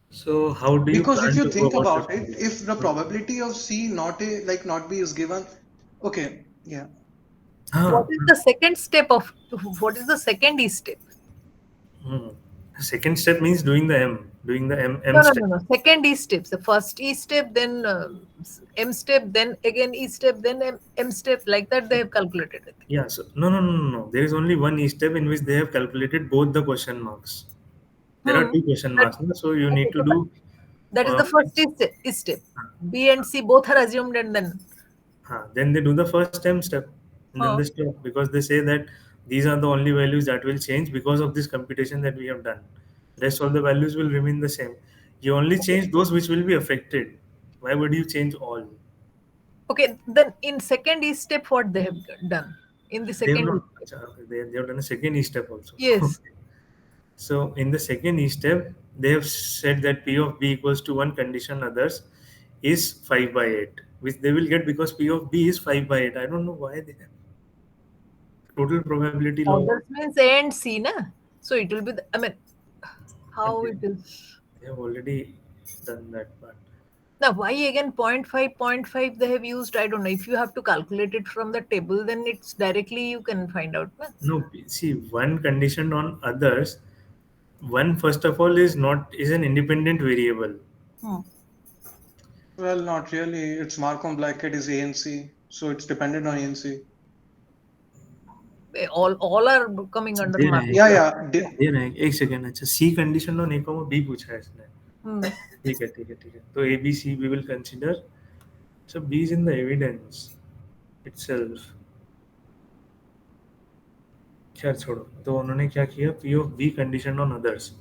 So how do you Because if plan you to go think about about it? it, if the probability of C not A like not B is given, okay, yeah. What Huh. is the second step of what is the second E step? Hmm. Second step means doing the M No, no, step. no, no. Second E steps. The first E step, then M step, then again E step, then M step. Like that, they have calculated it. Yeah, so no. There is only one step in which they have calculated both the question marks. There are Hmm. two question That, marks, no? So you need okay, to so do that is the first E step. B and C both are assumed, and then. then they do the first M step, and then Huh. they stop because they say that these are the only values that will change because of this computation that we have done. Rest all the values will remain the same. You only Okay. change those which will be affected. Why would you change all? Okay. Then in second E step, what they have done in the They have second E not. step? They have done a second step also. Yes. So in the second step, they have said that P of B equals to one condition others is 5 by 8, which they will get because P of B is 5 by 8. I don't know why they have total probability law. Others means A and C, na? So it will be. I mean, And how it is. they have already done that part. Now, why again point 5 they have used? I don't know. If you have to calculate it from the table, then it's directly you can find out. Na? No, see, one condition on others, one first of all is an independent variable. Hmm. Well, not really. It's Markov bracket is A and C, so it's dependent on A and C. All are coming under दे रहे हैं Yeah, Markov. क्या yeah. दे रहे हैं एक second अच्छा C condition on A comma B पूछा है इसने Hmm. ठीक है तो A B C we will consider so B is in the evidence itself खैर छोड़ो तो उन्होंने क्या किया P of B condition on others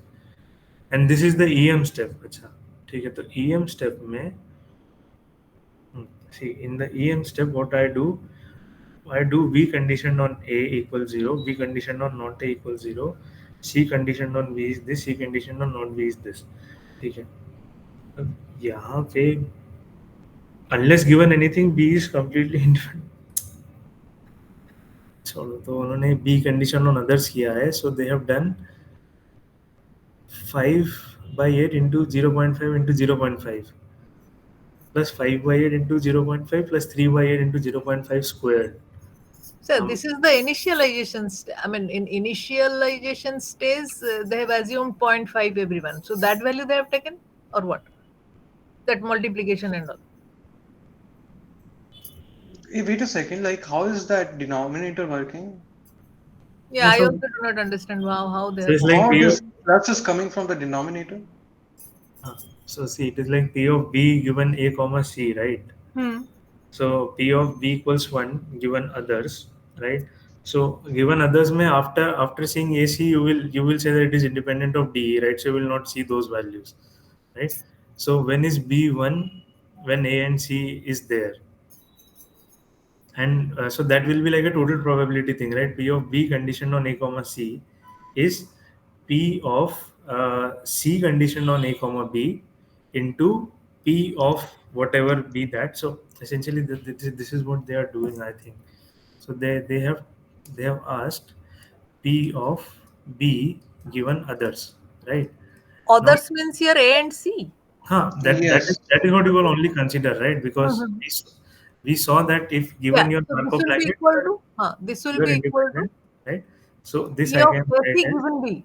and this is the EM step अच्छा ठीक है तो EM step में see in the EM step what I do B condition on A equals 0 B condition on not A equals 0 C condition on B is this C condition on not B is this ठीक है अब यहाँ पे unless given anything B is completely indifferent छोड़ो तो उन्होंने B condition on others किया है so they have done 5 by 8 into 0.5 into 0.5 plus 5 by 8 into 0.5 plus 3 by 8 into 0.5 squared. So Um, this is the initialization. I mean, in initialization stage, they have assumed point 0.5 everyone. So that value they have taken, or what? That multiplication and all. Wait a second. Like, how is that denominator working? Yeah, no, I so, also do not understand how they so have. it's like How P of, this plus is coming from the denominator? so see it is like P of B given A comma C, right? Hmm. So P of B equals 1 given others, right? So given others may after seeing AC you will say that it is independent of DE, right? So you will not see those values, right? So when is B 1 when A and C is there? And so that will be like a total probability thing, right? P of B conditioned on A comma C is P of C conditioned on A comma B into P of whatever be that. So essentially, this is what they are doing, I think. So they have asked P of B given others, right? Now, Others means here A and C. Yes. that is what you will only consider, right? Because Mhm. we saw that if Yeah. given your So this Markov will be bracket, equal to. This will you are be equal to independent, right? So this P I of can AC write as given B.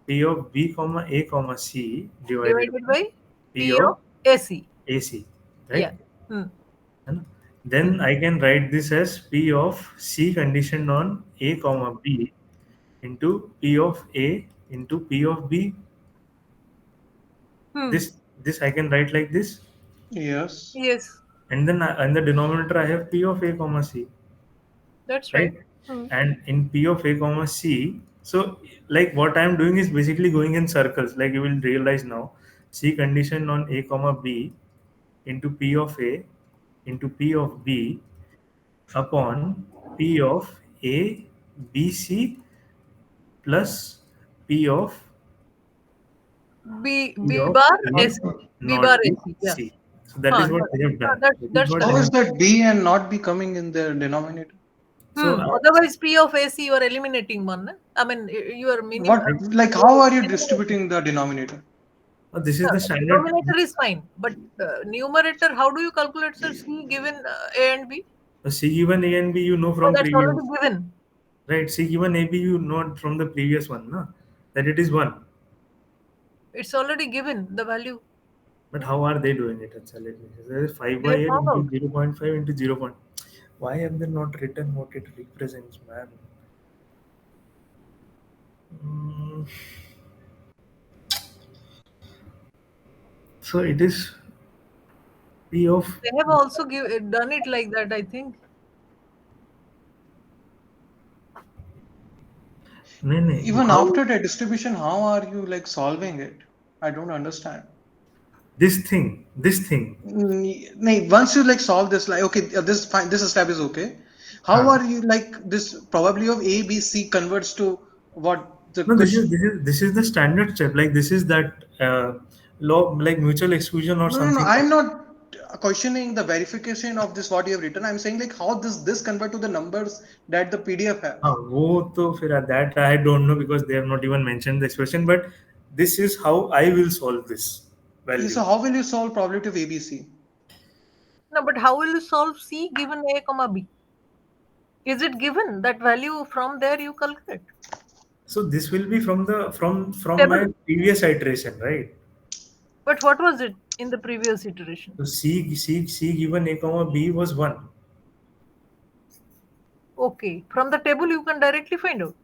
P of B comma A comma C divided divided by by P P of of AC. AC, Yeah. right? Hmm. है ना? Hmm. Then I can write this as P of C conditioned on A comma B into P of A into P of B. Hmm. This I can write like this, Yes. Yes, and then in the denominator I have P of A comma C, that's right? right. Hmm. And in P of A comma C, so like what I am doing is basically going in circles. Like you will realize now, C condition on A comma B into P of A into P of B upon P of A B C plus P of P B of bar A AC. B bar not B AC. Yeah. C. So that Huh, is what that, they have done. That is that's what How they correct. is have. that B and not B coming in the denominator? So Otherwise, P of AC you are eliminating one. Na? I mean, you are meaning. What, like, how are you distributing the denominator? this is the standard. Denominator is fine, but numerator, how do you calculate, sir? C given A and B? C given A and B you know Oh, from that's already previous, given. right? C given A B you know from the previous one, no? That it is one. It's already given the value. But how are they doing it? Actually, there is 5 They by have 8 found into out. 0.5 into 0. Why have they not written what it represents, man? Mm, so it is P of. They have also done it like that, I think. No, no. Even How after the distribution, how are you like solving it? I don't understand. this thing. Once you like solve this, like, okay, this fine, this step is okay. How Huh. are you like this probability of A, B, C converts to what the No, question? this is the standard step. Like this is that law, like mutual exclusion or No, no, no. something. I'm not questioning the verification of this what you have written. I'm saying like how this convert to the numbers that the PDF हाँ has. वो तो फिर that I don't know because they have not even mentioned the expression. But this is how I will solve this value. So how will you solve probability of ABC? No, but how will you solve C given A comma B? Is it given that value from there you calculate? So this will be from the from my Table. previous iteration, right? But what was it in the previous iteration? So C given A comma B was 1. Okay. From the table you can directly find out.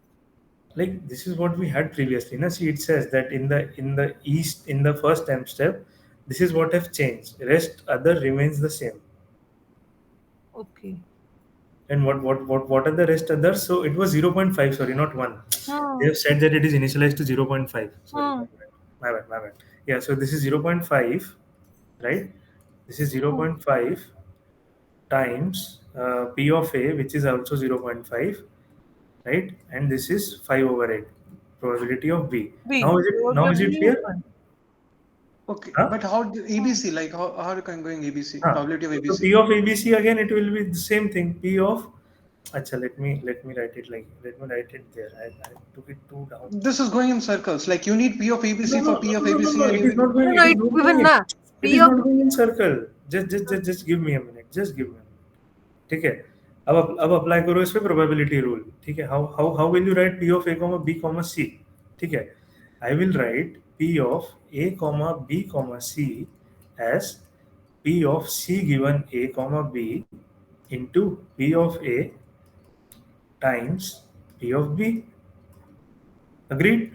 Like this is what we had previously. Na? See, it says that in the east in the first time step, this is what have changed. Rest other remains the same. Okay. And what are the rest others? So it was 0.5. Sorry, not 1. They Hmm. have said that it is initialized to 0.5. Sorry, Hmm. my bad. Yeah, so this is 0.5, right? This is Hmm. 0.5 times P of A, which is also 0.5, right? And this is 5 over 8 probability of B. B. Now Probably is B it is clear? one. Okay, Huh? but how ABC, like how you can going ABC Huh. probability of So P ABC? of ABC again it will be the same thing. P of Acha, let me write it like let me write it there. I took it too down. This is going in circles. Like you need P of No, ABC no, for P no, of no, no, ABC, no. and It you is need. not going. No, It is it's not given going in. na. It P is of not going in circle. Just give me a minute. Just give me a minute. ठीक है. अब apply करो इस पे probability rule. ठीक है. How will you write P of A comma B comma C? ठीक है. I will write P of A comma B comma C as P of C given A comma B into P of A times P of B. Agreed?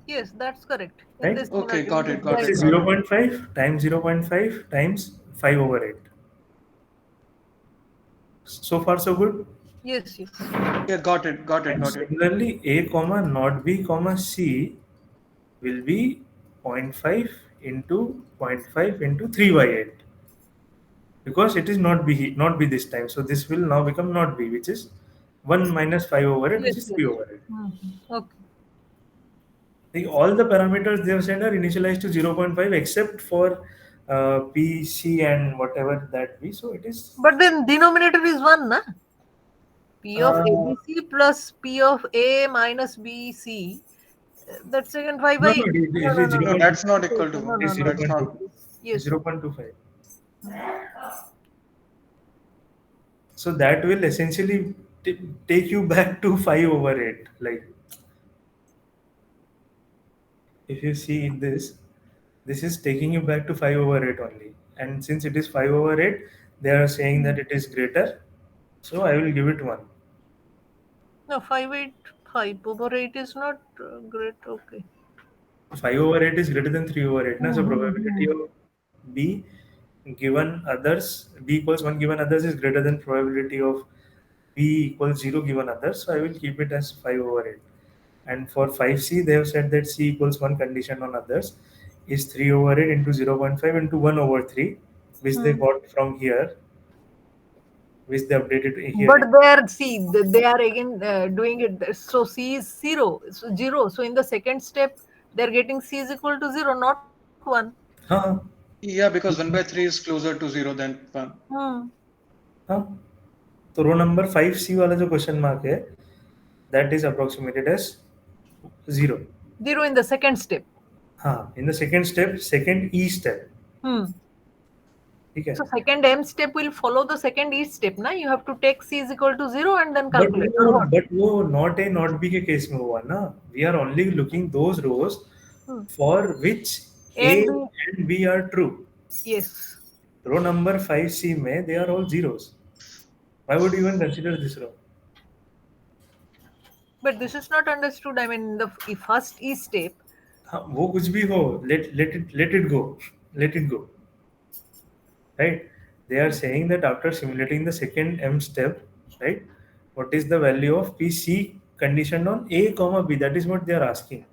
yes, that's correct. In Right? this Okay, scenario, got yes, it, got This it, is right. got zero it. point 0.5 times 0.5 times 5 over 8. So far, so good. Yes, yes. Yeah, got it, got it, And got it. similarly, A comma not B comma C will be zero point 0.5 into zero point 0.5 into 3 by 8 because it is not B this time. So this will now become not B, which is 1 minus 5 over 8, which Yes, is 3 yes. over 8. Okay. All the parameters they have said are initialized to zero point 0.5 except for P, C, and whatever that be. So it is. But then denominator is 1, na? P of Uh, ABC plus P of A minus BC. That's again 5 by No, 8. no, No, it no, is no, No, no. 0.2. that's not equal to No, It one. is no, no, That's no. 0.2. not. It's Yes. 0.25. So that will essentially take you back to 5 over 8. Like, if you see this, this is taking you back to 5 over 8 only. And since it is 5 over 8, they are saying that it is greater. So I will give it 1. No, 5 over 8 is not great. Okay. 5 over 8 is greater than 3 over 8. Na? So probability Mm-hmm. of B given others, B equals 1 given others is greater than probability of B equals 0 given others. So I will keep it as 5 over 8. And for 5C, they have said that C equals 1 condition on others is 3 over 8 into 0.5 into 1 over 3, which they got from here, which they updated But here. they are, see, they are again doing it. So C is zero, so zero. So in the second step, they're getting C is equal to zero, not one. हाँ Yeah, because 1 by 3 is closer to 0 than 1. Hmm. हाँ तो रो number 5C वाला जो question mark है that is approximated as 0. Zero in the second step. हाँ in the second step second ई step. Hmm. ठीक है. So second M step will follow the second each step. Na, you have to take C is equal to zero and then calculate, or what? But वो not A not B के case में हुआ ना. We are only looking those rows Hmm. For which A And B, and B are true. yes. Row number 5C में they are all zeros. Why would you even consider this row? But this is not understood. I mean, the first E step. हाँ वो कुछ भी हो, let it go, let it go, right? They are saying that after simulating the second M step, right? What is the value of PC conditioned on A comma B? That is what they are asking.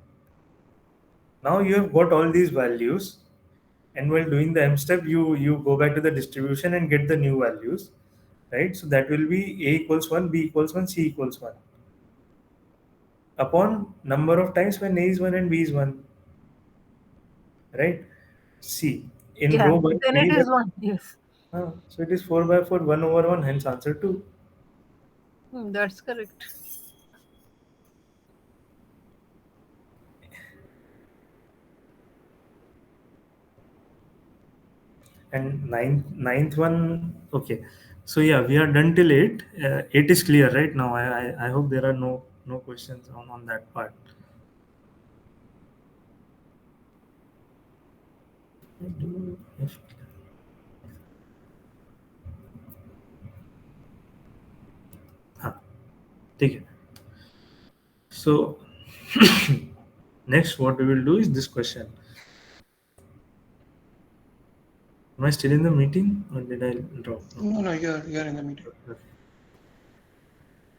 Now you have got all these values, and while doing the M step, you go back to the distribution and get the new values, right? So that will be A equals 1, B equals 1, C equals 1 upon number of times when A is 1 and B is 1, right? C in Yeah, row 1, then it B. is one. Yes. So it is 4 by 4, 1 over 1, hence answer 2. That's correct. And ninth one, okay. So yeah, we are done till 8. 8 is clear right now. I hope there are no questions on that part. हाँ ठीक है. So next what we will do is this question. Am I still in the meeting or did I drop? No. No, no, you're in the meeting. Okay.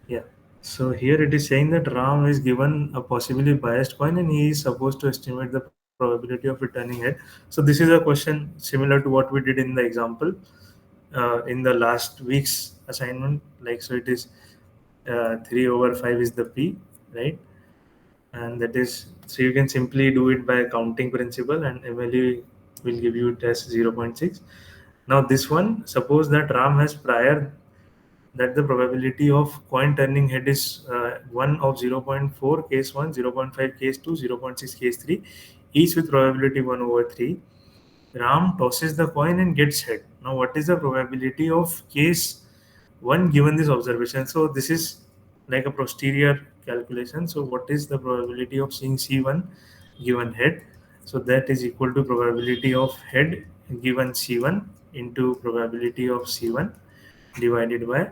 Yeah. So here it is saying that Ram is given a possibly biased coin and he is supposed to estimate the probability of returning head. So this is a question similar to what we did in the example in the last week's assignment. Like so, it is 3/5 is the p, right? And that is so you can simply do it by counting principle, and MLE will give you it as 0.6. Now this one, suppose that Ram has prior that the probability of coin turning head is 1 of 0.4 case 1, 0.5 case 2, 0.6 case 3, each with probability 1 over 3. Ram tosses the coin and gets head. Now, what is the probability of case 1 given this observation? So, this is like a posterior calculation. So, what is the probability of seeing C1 given head? So, that is equal to probability of head given C1 into probability of C1 divided by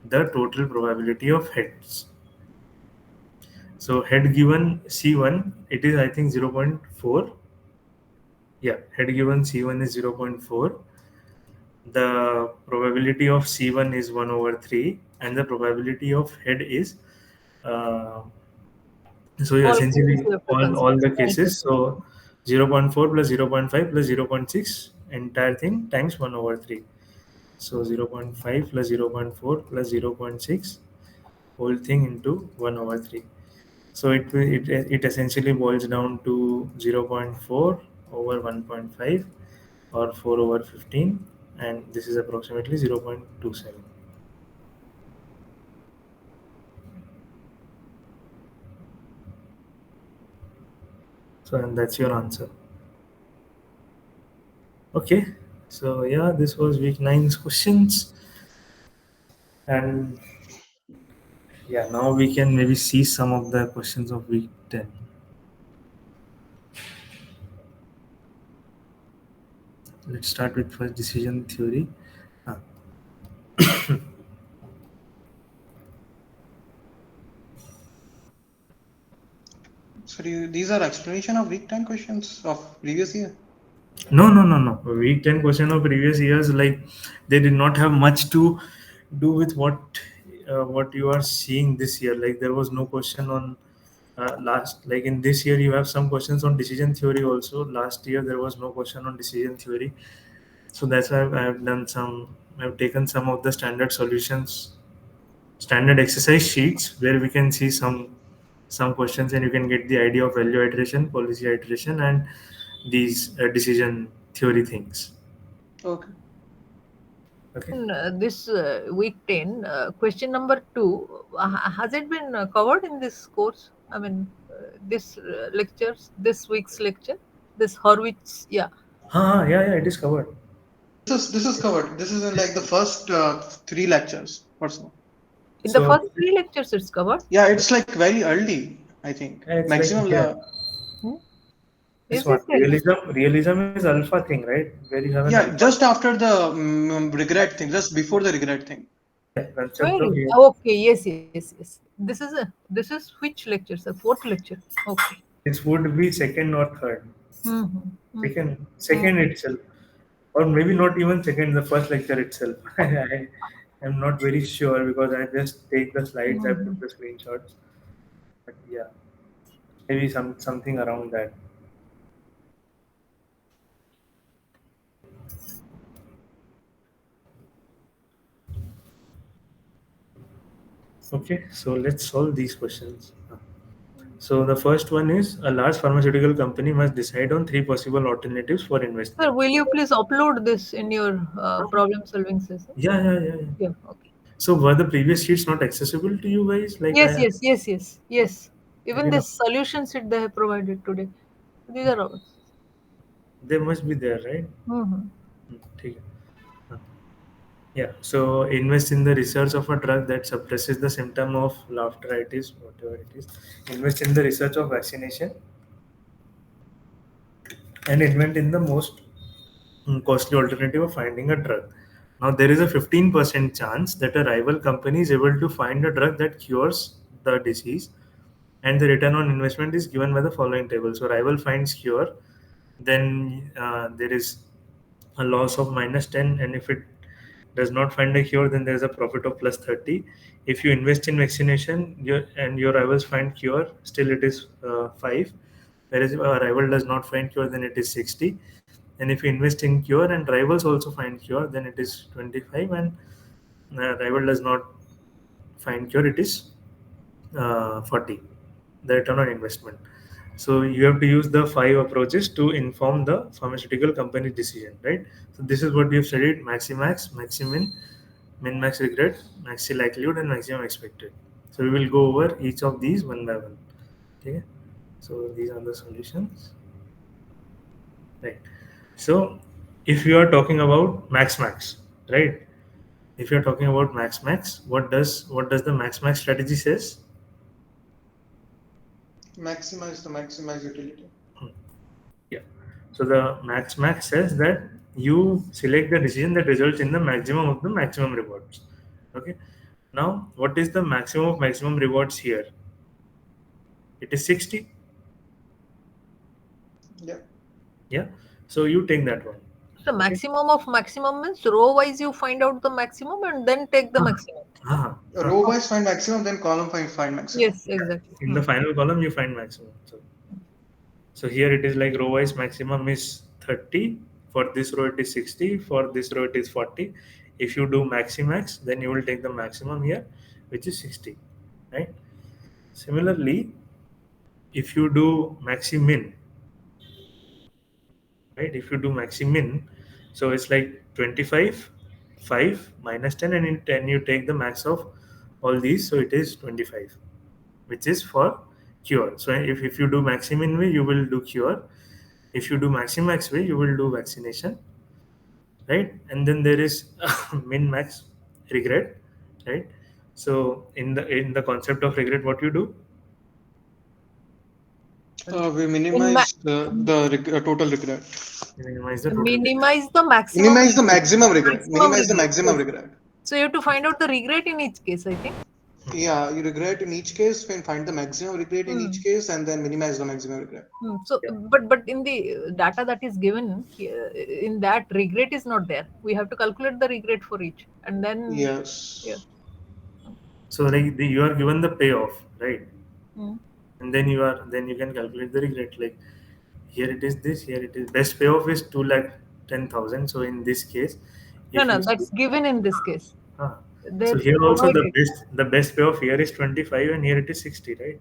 the total probability of heads. So head given C1, it is I think 0.4. Yeah, head given C1 is 0.4. The probability of C1 is 1 over 3, and the probability of head is uh, so All cases essentially you have to all consider. the All cases. cases. So 0.4 plus 0.5 plus 0.6 entire thing times 1 over 3. So 0.5 plus 0.4 plus 0.6 whole thing into 1 over 3. So it essentially boils down to 0.4 over 1.5 or 4 over 15, and this is approximately 0.27. So and that's your answer. Okay. So yeah, this was week 9's questions, and yeah, now we can maybe see some of the questions of week 10. let's start with first decision theory. Uh, So these are explanation of week 10 questions of previous year. No, no, no, no. Week 10 question of previous years, like they did not have much to do with what you are seeing this year. Like there was no question on last. Like in this year, you have some questions on decision theory also. Last year, there was no question on decision theory. So that's why I have done some. I've taken some of the standard solutions, standard exercise sheets where we can see some questions and you can get the idea of value iteration, policy iteration, and these decision theory things. Okay. Okay. In this week 10, question number 2, has it been covered in this course? I mean, this lectures, this week's lecture, this Horwitz, yeah. Yeah, yeah, it is covered. This is covered. This is in like the first three lectures or so. In the So first 3 lectures, it's covered. Yeah, it's like very early, I think. yeah, it's like Maximum here. Hmm? This Is one it really? realism is alpha thing, right? Where you have an yeah, alpha. just after the regret thing, just before the regret thing. Yeah, concept Where of is? real. Okay, yes, yes, yes. This is which lecture, sir? Fourth lecture. Okay. This would be second or third. Mm-hmm. Second itself, or maybe not even second. The first lecture itself. I am not very sure because I just take the slides. I Mm-hmm. put the screenshots. But yeah, maybe something around that. Okay, so let's solve these questions. So the first one is a large pharmaceutical company must decide on three possible alternatives for Sir, investment. will you please upload this in your problem solving session? Yeah, yeah, yeah, yeah. Yeah, okay. So were the previous sheets not accessible to you guys? Like Yes, I yes, yes, yes, yes. Even didn't know. this solution sheet they have provided today. These are all. They must be there, right? Mm-hmm. ठीक है. हाँ. Yeah. So invest in the research of a drug that suppresses the symptom of laughteritis, whatever it is. Invest in the research of vaccination and invent in the most costly alternative of finding a drug. Now, there is a 15% chance that a rival company is able to find a drug that cures the disease, and the return on investment is given by the following table. So, rival finds cure, then there is a loss of minus 10, and if it does not find a cure, then there is a profit of plus 30. If you invest in vaccination and your rivals find cure, still it is 5. Whereas if a rival does not find cure, then it is 60. And if you invest in cure and rivals also find cure, then it is 25. And rival does not find cure, it is 40. The return on investment. So you have to use the 5 approaches to inform the pharmaceutical company decision, right? So this is what we have studied: maximax, maximin, min max regret, maxi likelihood, and maximum expected. So we will go over each of these one by one. Okay. So these are the solutions. Right. So if you are talking about max, right? If you are talking about max, what does the max strategy says? Maximize utility. Yeah. So the max says that you select the decision that results in the maximum of the maximum rewards. Okay. Now, what is the maximum of maximum rewards here? It is 60. Yeah. Yeah. So you take that one. The Okay. maximum of maximum means row wise you find out the maximum and then take the Ah, maximum. ah. Row wise find maximum, then column find maximum. Yes, exactly. In the final column, you find maximum. So here it is like row wise maximum is 30. For this row, it is 60. For this row, it is 40. If you do maximax, then you will take the maximum here, which is 60. Right. Similarly, if you do maximin, right? If you do maximin, so it's like 25, 5 minus 10, and in 10 you take the max of all these, so it is 25, which is for cure. So if you do maximin way, you will do cure. If you do maximax way, you will do vaccination, right? And then there is min max regret, right? So in the concept of regret, what you do? We In ma- minimize the total regret. Minimize the total regret. minimize the maximum Minimize the regret. maximum regret. Maximum Minimize the regret. maximum Yes. regret. So you have to find out the regret in each case, I think. Yeah, you regret in each case, and find the maximum regret in each Hmm. case, and then minimize the maximum regret. So, Yeah. but in the data that is given here, in that regret is not there. We have to calculate the regret for each, and then yeah. Yes. So like you are given the payoff, right? Hmm. And then you can calculate the regret. Like here it is this, here it is best payoff is 2,10,000. So in this case, No, if no, you see, that's given in this case. ah, They so here also provided. the best payoff here is 25 and here it is 60, right?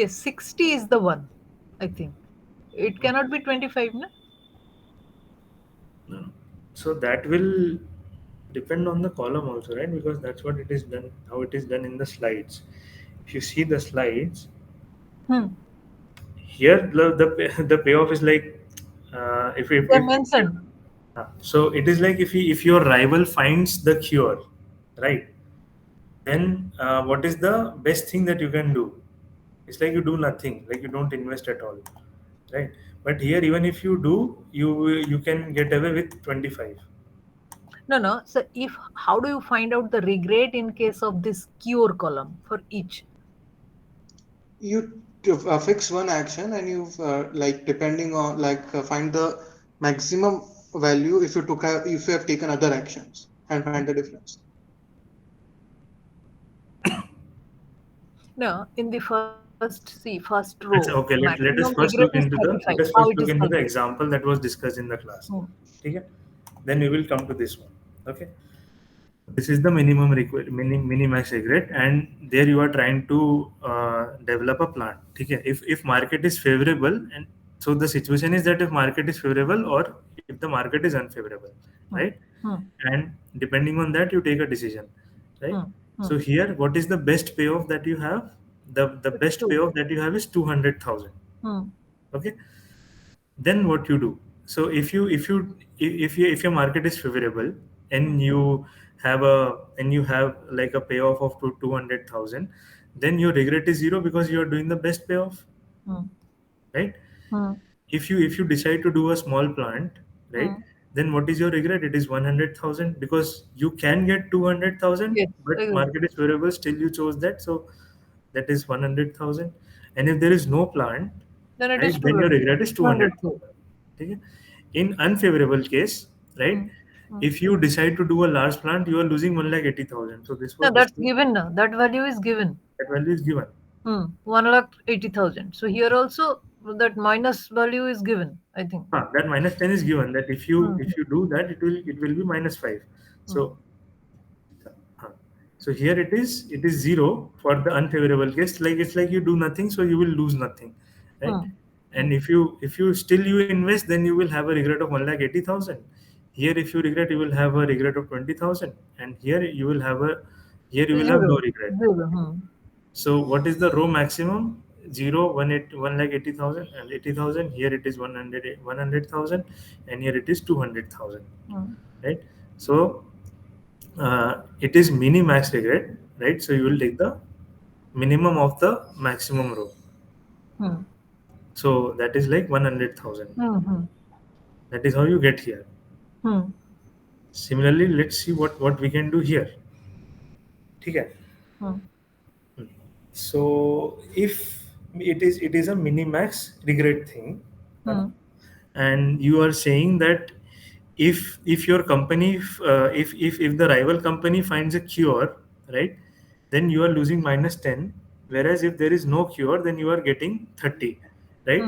Yes, 60 is the one, I think. It cannot be 25, no? No. So that will depend on the column also, right? Because that's what it is done, how it is done in the slides. If you see the slides, Hmm. here the payoff is like They if mentioned. so it is like if your rival finds the cure, right? Then what is the best thing that you can do? It's like you do nothing, like you don't invest at all, right? But here, even if you do, you can get away with 25. No, no. So if how do you find out the regret in case of this cure column for each? You fix one action, and you like depending on find the maximum value if you have taken other actions and find the difference. No, in the first row, Okay. maximum Let us regret first is look into 35. the How let us it is first look into the calculated? example that was discussed in the class. Hmm. Okay, then we will come to this one. Okay, this is the minimum minimax regret, and there you are trying to develop a plan. Okay, if market is favorable, and so the situation is that if market is favorable or if the market is unfavorable, Hmm. right? Hmm. And depending on that, you take a decision, right? Hmm. Hmm. So here, what is the best payoff that you have? The It's best two. payoff that you have is 200,000. Hmm. Okay, then what you do? So if your market is favorable Hmm. and you have like a payoff of 200,000, then your regret is zero because you are doing the best payoff, Hmm. right? Hmm. If you decide to do a small plant, right, Hmm. then what is your regret? It is 100,000 because you can get 200,000, Yes. but market is favorable, still you chose that, so that is 100,000. And if there is no plant, Then it is right, then your 200. regret is 200. 200,000. Okay? In unfavorable case, right, Hmm. Hmm. if you decide to do a large plant, you are losing 1,80,000. So this No, was that's discussed. given now. That value is given. That value is given. 1,80,000. So here also that minus value is given, I think. That minus 10 is given. That Hmm. if you do that, it will be minus 5. Hmm. So huh. So here it is zero for the unfavorable case. Like it's like you do nothing, so you will lose nothing, right? Hmm. Hmm. And if you still you invest, then you will have a regret of 1,80,000. Here, if you regret, you will have a regret of 20,000, and here you will have no Zero. regret. Zero. Hmm. So what is the row maximum? 0, 1,80,000 and 80,000. Here it is 100,000, and here it is 200,000, Hmm. right? So it is mini max regret, right? So you will take the minimum of the maximum row. Hmm. So that is like 100,000. Hmm. Hmm. That is how you get here. Hmm. Similarly, let's see what we can do here. Okay. Hmm. So if it is a mini max regret thing, Hmm. and you are saying that if your company if the rival company finds a cure, right, then you are losing minus 10, whereas if there is no cure, then you are getting 30, right?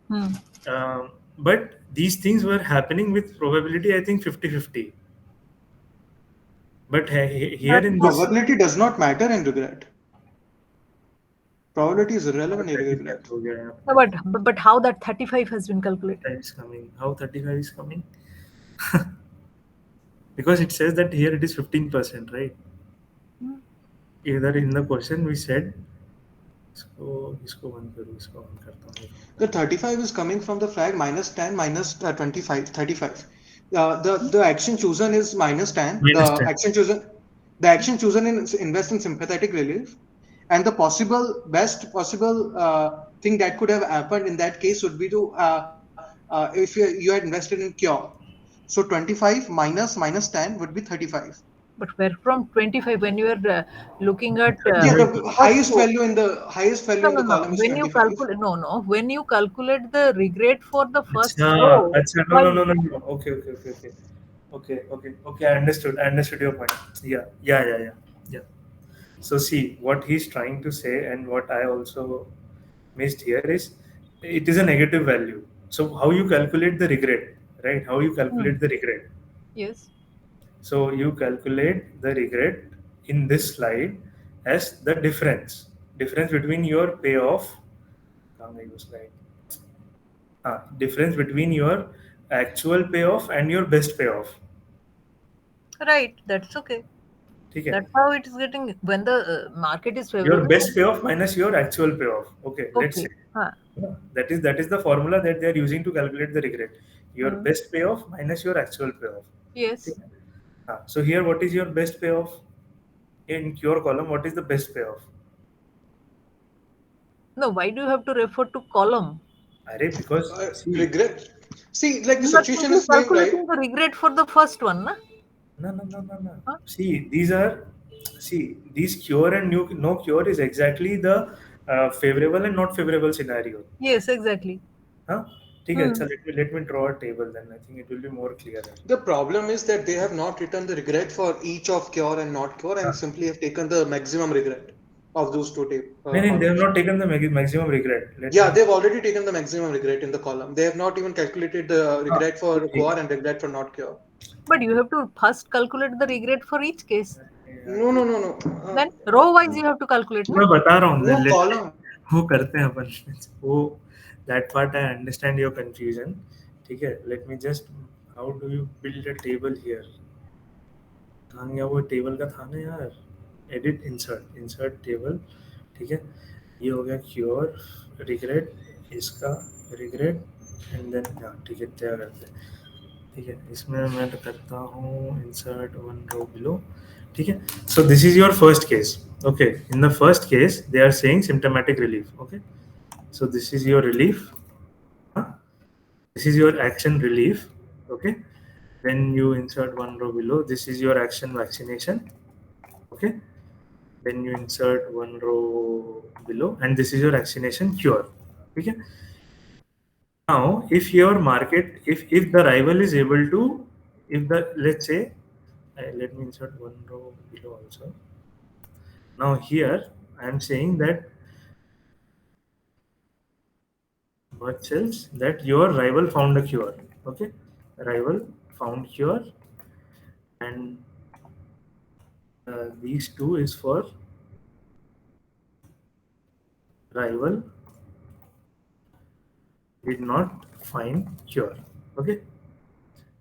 Hmm. Hmm. But these things were happening with probability, I think, 50-50. But here That in is this, Probability does not matter in regret. Probability is how irrelevant in 35 regret. हो गया यहाँ no, पे? but how that 35 has been calculated? 35 is coming. How 35 is coming? Because it says that here it is 15%, right? Hmm. Either in the question we said इसको इसको बंद करूँ, इसको बंद करता हूँ, The 35 is coming from the flag minus 10 minus 25, 35. The action chosen is minus 10. minus 10. The action chosen in invest in sympathetic relief, and the possible best possible thing that could have happened in that case would be to if you had invested in cure, so 25 minus 10 would be 35. But where from 25 when you are looking at Yeah, 35. the first highest value no, in no, the no. column is When you 25. calculate, no, no. When you calculate the regret for the first Acha, row, acha, no, why? no, no, no, no. Okay, okay, okay, okay. Okay, okay, okay. I understood. I understood your point. Yeah, yeah, yeah, yeah. Yeah. So see, what he's trying to say, and what I also missed here is, it is a negative value. So how you calculate the regret, right? How you Hmm. calculate the regret? Yes. So you calculate the regret in this slide as the difference between your payoff. कहाँ गई वो slide? Difference between your actual payoff and your best payoff. Right. That's okay. ठीक है? That's how it is getting when the market is Your favorable. best payoff minus your actual payoff. Okay, let's say. Okay. Huh. Yeah, that is the formula that they are using to calculate the regret. Your Hmm. best payoff minus your actual payoff. ठीक Yes. है? So here, what is your best payoff? In your column, what is the best payoff? No, why do you have to refer to column? Array, because see, Regret. See, like the You are situation simply is same, right? calculating the regret for the first one, na? no, no, no, no, no. Huh? See, these cure and no cure is exactly the favorable and not favorable scenario. Yes, exactly. Huh? ठीक है, Hmm. अच्छा, let me draw a table then. I think it will be more clearer. The problem is that they have not written the regret for each of cure and not cure, and हाँ. simply have taken the maximum regret of those two नहीं, they have columns. not taken the maximum regret. Let Yeah, me. they've already taken the maximum regret in the column. They have not even calculated the हाँ, regret तो for ठीक. cure and regret for not cure. But you have to first calculate the regret for each case. Yeah, No, no, ठीक. no, no. Then row wise you have to calculate, तो na? मैं बता रहा हूँ, No let column. वो करते हैं अपन वो that part I understand your confusion. ठीक है, let me just, how do you build a table here? कहाँ गया वो टेबल का था ना यार? Edit insert table. ठीक है, ये हो गया क्योर रिग्रेट, इसका रिग्रेट, एंड देन हाँ ठीक है, क्या करते हैं. ठीक है, इसमें मैं तो करता हूँ इंसर्ट वन रो बिलो. ठीक है, so this is your first case. Okay, in the first case they are saying symptomatic relief. Okay, so this is your relief. Huh? This is your action relief. Okay, then you insert one row below, this is your action vaccination. Okay, then you insert one row below, and this is your vaccination cure. Okay, now if your market, if the rival is able to, if the, let's say, let me insert one row below also. Now here I am saying that what cells that your rival found a cure. Okay, rival found cure, and these two is for rival did not find cure. Okay.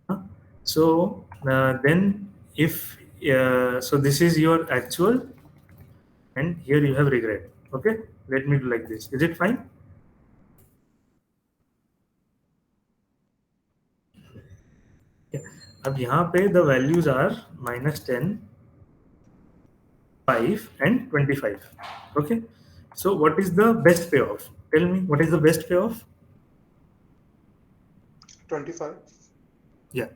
Huh? So then if so this is your actual, and here you have regret. Okay, let me do like this. Is it fine? Yeah. अब यहाँ पे the values are -10, 5 and 25. Okay, so what is the best payoff? Tell me, what is the best payoff? 25. Yeah,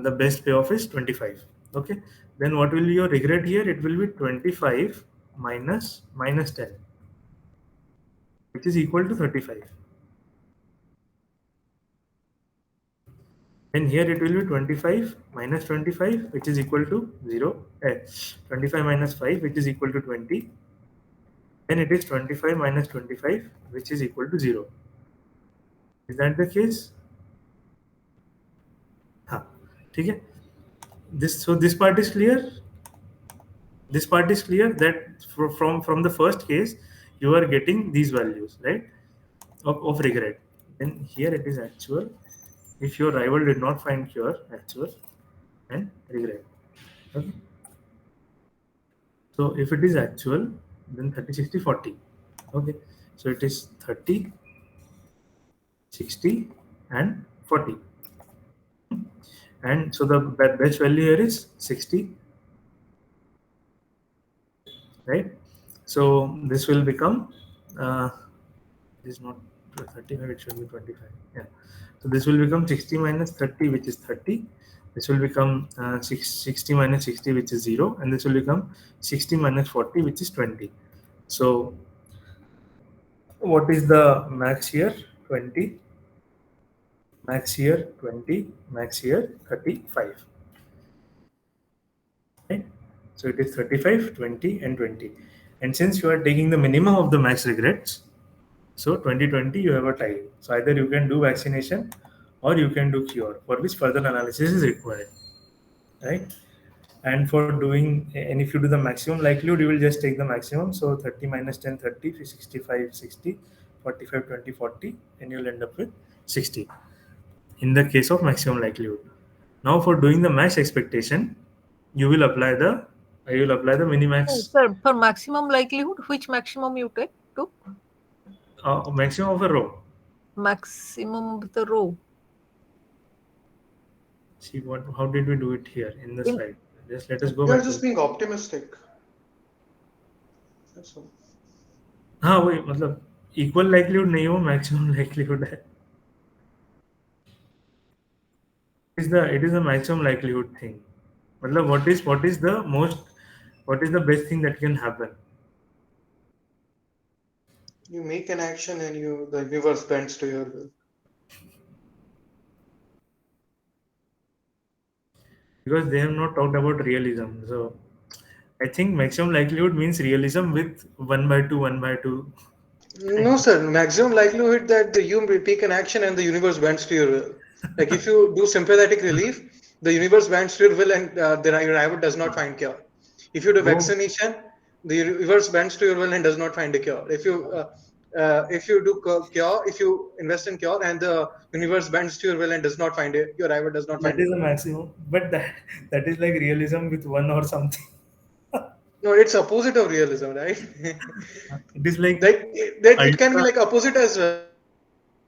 the best payoff is 25. Okay, then what will be your regret here? It will be 25 minus 10, which is equal to 35. And here it will be 25 minus 25, which is equal to 0. 25 minus 5, which is equal to 20. Then it is 25 minus 25, which is equal to 0. Is that the case? हाँ, ठीक है. This part is clear. This part is clear that from the first case you are getting these values, right, of regret. Then here it is actual. If your rival did not find cure, actual and regret. Okay. So if it is actual, then 30, 60, 40. Okay. So it is 30, 60, and 40. And so the best value here is 60, right? So this will become, uh, it is not 35, it should be 25. Yeah. So this will become 60 minus 30, which is 30. This will become 60 minus 60, which is 0. And this will become 60 minus 40, which is 20. So what is the max here? 20. Max here 20. Max here 35. Right? So it is 35, 20, and 20. And since you are taking the minimum of the max regrets, so 2020 you have a tie. So either you can do vaccination or you can do cure, for which further analysis is required, right? And for doing, and if you do the maximum likelihood, you will just take the maximum. So 30 minus 10, 30, 65, 60, 45, 20, 40, and you'll end up with 60 in the case of maximum likelihood. Now for doing the max expectation, you will apply the you will apply the Oh, minimax, sir, for maximum likelihood, which maximum you take? Took maximum of a row. maximum of the row. See what, how did we do it here in the In slide? Just let us go You're back just to. being optimistic. That's all. हाँ वही मतलब equal likelihood नहीं हो maximum likelihood है. It is the maximum likelihood thing. मतलब what is the most, what is the best thing that can happen? You make an action and the universe bends to your will. Because they have not talked about realism. So I think maximum likelihood means realism with 1 by 2, 1 by 2. No, sir. Maximum likelihood that you may take an action and the universe bends to your will. Like if you do sympathetic relief, the universe bends to your will and the rival does not find cure. If you do वो vaccination, the universe bends to your will and does not find a cure. If you do cure, if you invest in cure and the universe bends to your will and does not find it, your rival does not that find a is a cure. maximum, but that is like realism with 1 or something. No, it's opposite of realism, right? It is like Like that, it can be ultra. like opposite as well.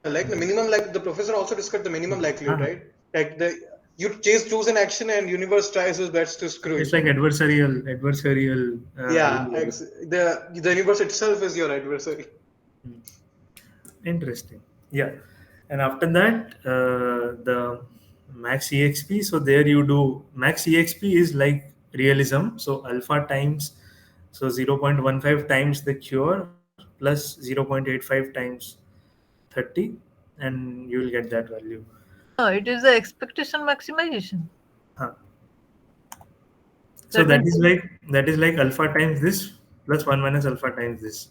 Like the minimum, like the professor also discussed the minimum likelihood, right? Like you choose an action and universe tries his best to screw you. It's like adversarial Yeah, universe. the universe itself is your adversary. Hmm. Interesting. Yeah. And after that, the max exp. So there you do max exp is like realism. So alpha times, so 0.15 times the cure plus 0.85 times 30, and you will get that value. it is the expectation maximization. Huh. So That means that is like alpha times this plus 1 minus alpha times this.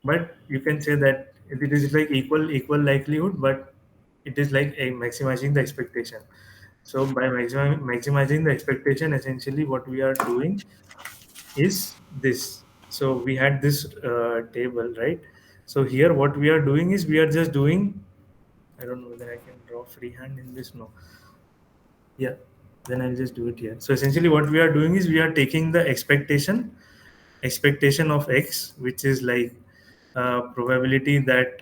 But you can say that it is like equal likelihood, but it is like a maximizing the expectation. So by maximizing the expectation, essentially what we are doing is this. So we had this table, right? So here what we are doing is we are just doing, I don't know whether I can draw freehand in this. No. Yeah, then I'll just do it here. So essentially what we are doing is we are taking the expectation of x, which is like probability that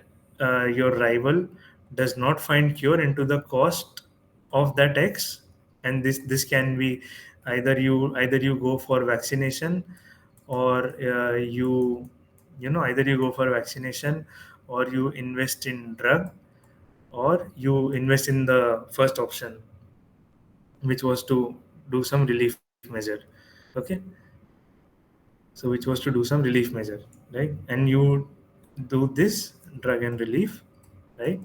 your rival does not find cure, into the cost of that x. And this can be either you go for vaccination, or either you go for vaccination, or you invest in drug, or you invest in the first option, which was to do some relief measure. Okay. So which was to do some relief measure, right? And you do this drug and relief, right?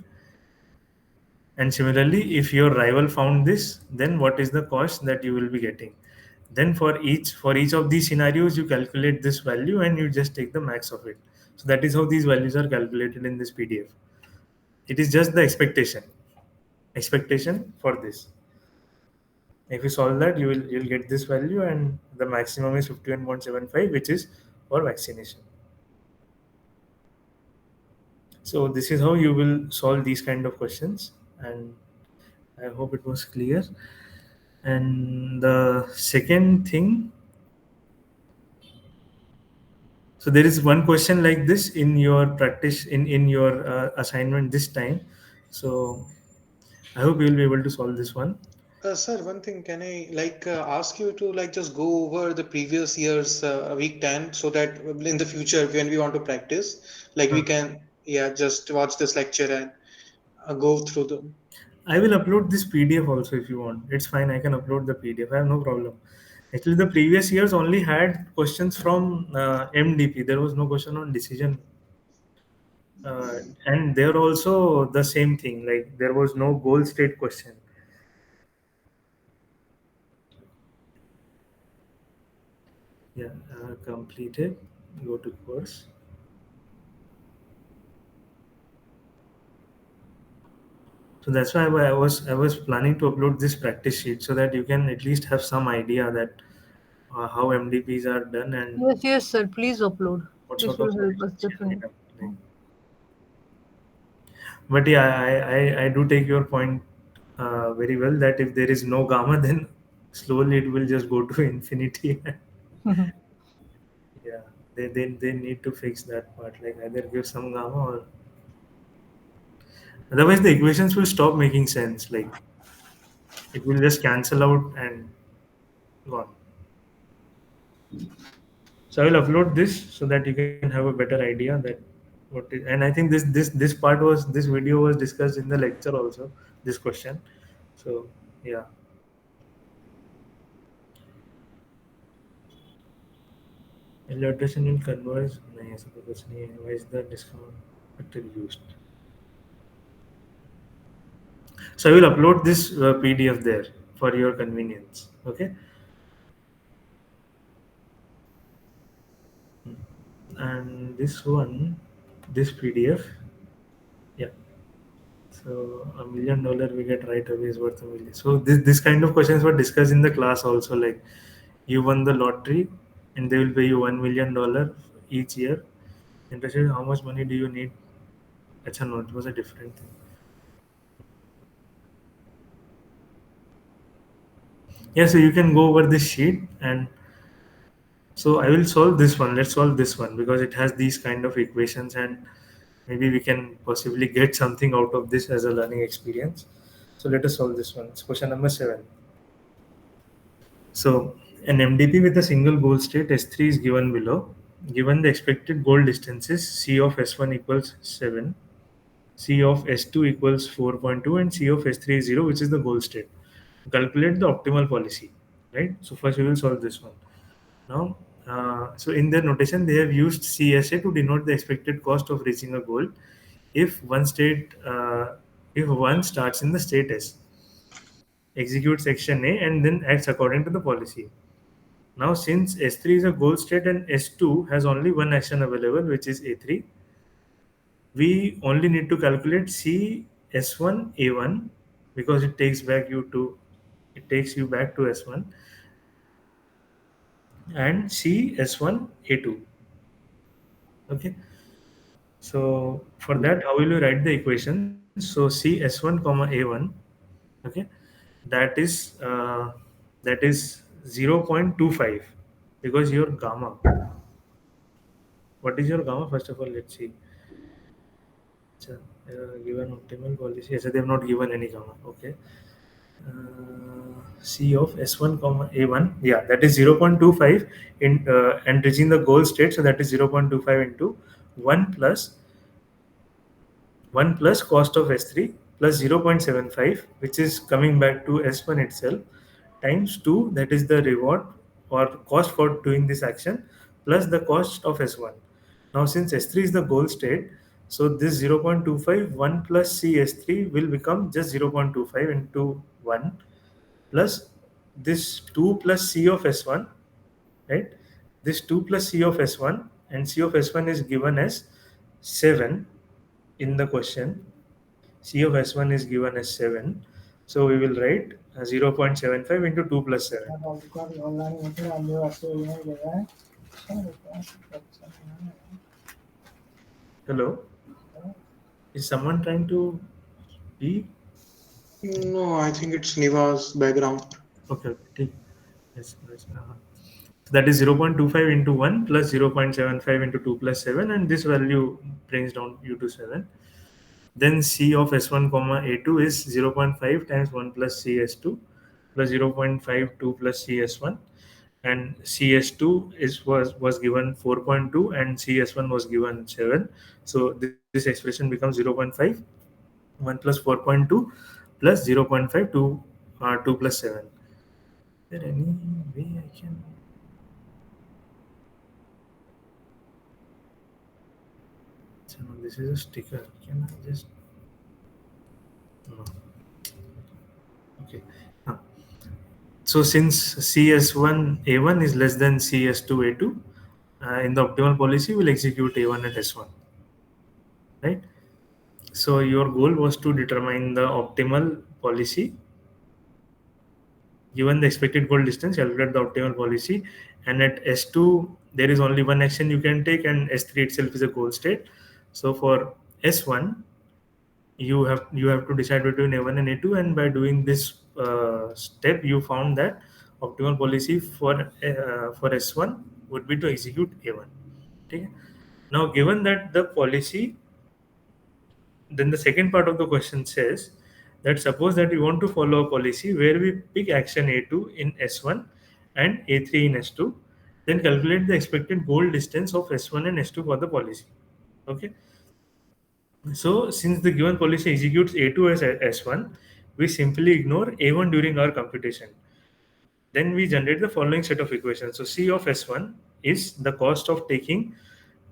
And similarly, if your rival found this, then what is the cost that you will be getting? Then for each of these scenarios, you calculate this value and you just take the max of it. So that is how these values are calculated in this PDF. It is just the expectation for this. If you solve that, you'll get this value, and the maximum is 51.75, which is for vaccination. So this is how you will solve these kind of questions, and I hope it was clear. And the second thing, so there is one question like this in your practice, in your assignment this time. So I hope you will be able to solve this one. Sir, one thing, can I ask you to like just go over the previous year's week 10 so that in the future when we want to practice, like we Huh. can, yeah, just watch this lecture and go through them. I will upload this PDF also if you want. It's fine. I can upload the PDF. I have no problem. Actually, the previous years only had questions from MDP. There was no question on decision, and there also the same thing. Like there was no goal state question. Yeah, completed. Go to course. So that's why I was planning to upload this practice sheet so that you can at least have some idea that how MDPs are done and Yes, yes, sir. Please upload. what This sort of will help us solutions can be definitely. done. Like, but yeah, I do take your point very well that if there is no gamma, then slowly it will just go to infinity. Yeah, they need to fix that part. Like either give some gamma or otherwise the equations will stop making sense. Like it will just cancel out and gone. So I will upload this so that you can have a better idea that what is. And I think this part was this video was discussed in the lecture also. This question. So yeah. Electrician will converge. नहीं ऐसा तो कुछ नहीं है. Why is the discount factor used? So I will upload this PDF there for your convenience. Okay. And this one, this PDF. Yeah. So $1 million we get right away is worth a million. So this kind of questions were discussed in the class also. Like you won the lottery, and they will pay you $1 million each year. Interested? How much money do you need? Acha, no, it was a different thing. Yeah, so you can go over this sheet and so I will solve this one. Let's solve this one because it has these kind of equations and maybe we can possibly get something out of this as a learning experience. So let us solve this one. It's question number 7. So an MDP with a single goal state S3 is given below. Given the expected goal distances C of S1 equals 7, C of S2 equals 4.2 and C of S3 is 0, which is the goal state. Calculate the optimal policy, right? So first we will solve this one. Now, so in their notation, they have used CSA to denote the expected cost of reaching a goal if if one starts in the state S, executes action A, and then acts according to the policy. Now, since S3 is a goal state and S2 has only one action available, which is A3, we only need to calculate C S1 A1 because it takes you back to S1 and C S1 A2. Okay. So for that, how will you write the equation? So C S1 comma A1, okay, that is 0.25 because your gamma. What is your gamma? First of all, let's see. Given optimal policy, yes, they have not given any gamma. Okay. C of S1 comma A1, yeah, that is 0.25 in and reaching the goal state, so that is 0.25 into 1 plus 1 plus cost of S3 plus 0.75, which is coming back to S1 itself, times 2, that is the reward or cost for doing this action, plus the cost of S1. Now, since S3 is the goal state, so this 0.25, 1 plus C S3 will become just 0.25 into 1 plus this 2 plus C of S1, right? This 2 plus C of S1 and C of S1 is given as 7 in the question. C of S1 is given as 7. So we will write 0.75 into 2 plus 7. Hello? Is someone trying to be? No, I think it's Niva's background. Okay, okay. Yes, yes, So that is 0.25 into 1 plus 0.75 into 2 plus 7, and this value brings down u to 7. Then C of S1 comma A2 is 0.5 times 1 plus C S2 plus 0.52 plus CS1, and CS2 was given 4.2 and CS1 was given 7. So this expression becomes 0.5 1 plus 4.2 plus 0.5 2 plus 7. Is there any way I can? So no, this is a sticker. Can I just? No. Okay. Huh. So since CS1 A1 is less than CS2 A2, in the optimal policy, we'll execute A1 at S1, right? So your goal was to determine the optimal policy. Given the expected goal distance, calculate the optimal policy. And at S2, there is only one action you can take, and S3 itself is a goal state. So for S1, you have to decide between A1 and A2, and by doing this step, you found that optimal policy for S1 would be to execute A1. Okay. Now, given that the policy, then the second part of the question says that suppose that we want to follow a policy where we pick action A2 in S1 and A3 in S2, then calculate the expected goal distance of S1 and S2 for the policy. Okay. So since the given policy executes A2 as S1, we simply ignore A1 during our computation. Then we generate the following set of equations. So C of S1 is the cost of taking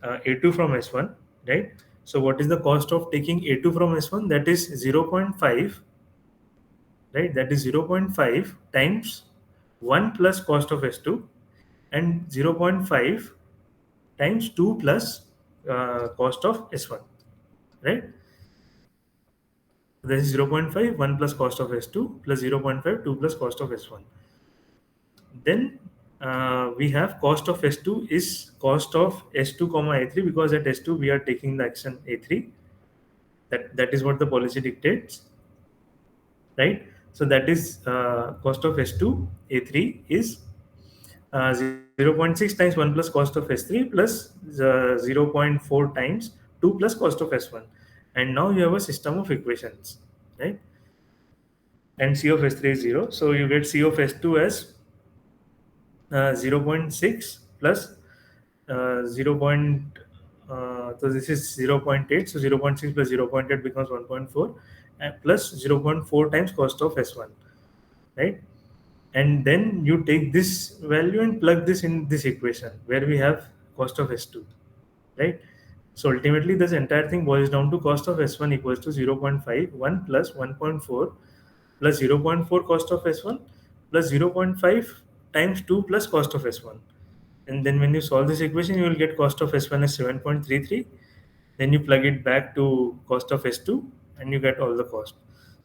A2 from S1, right? So what is the cost of taking A2 from S1? That is 0.5, right? That is 0.5 times 1 plus cost of S2, and 0.5 times 2 plus cost of S1, right? This is 0.5, 1 plus cost of S2 plus 0.5, 2 plus cost of S1. Then we have cost of S2 is cost of S2 comma A3, because at S2 we are taking the action A3. That is what the policy dictates, right? So that is cost of S2 A3 is 0.6 times 1 plus cost of S3 plus 0.4 times 2 plus cost of S1. And now you have a system of equations, right? And C of S3 is 0. So you get C of S2 as 0.6 plus 0. So this is 0.8. So 0.6 plus 0.8 becomes 1.4, and plus 0.4 times cost of S1, right? And then you take this value and plug this in this equation where we have cost of S2, right? So ultimately, this entire thing boils down to cost of S1 equals to 0.5, 1 plus 1.4 plus 0.4 cost of S1 plus 0.5 times 2 plus cost of S1. And then when you solve this equation, you will get cost of S1 as 7.33. Then you plug it back to cost of S2 and you get all the cost.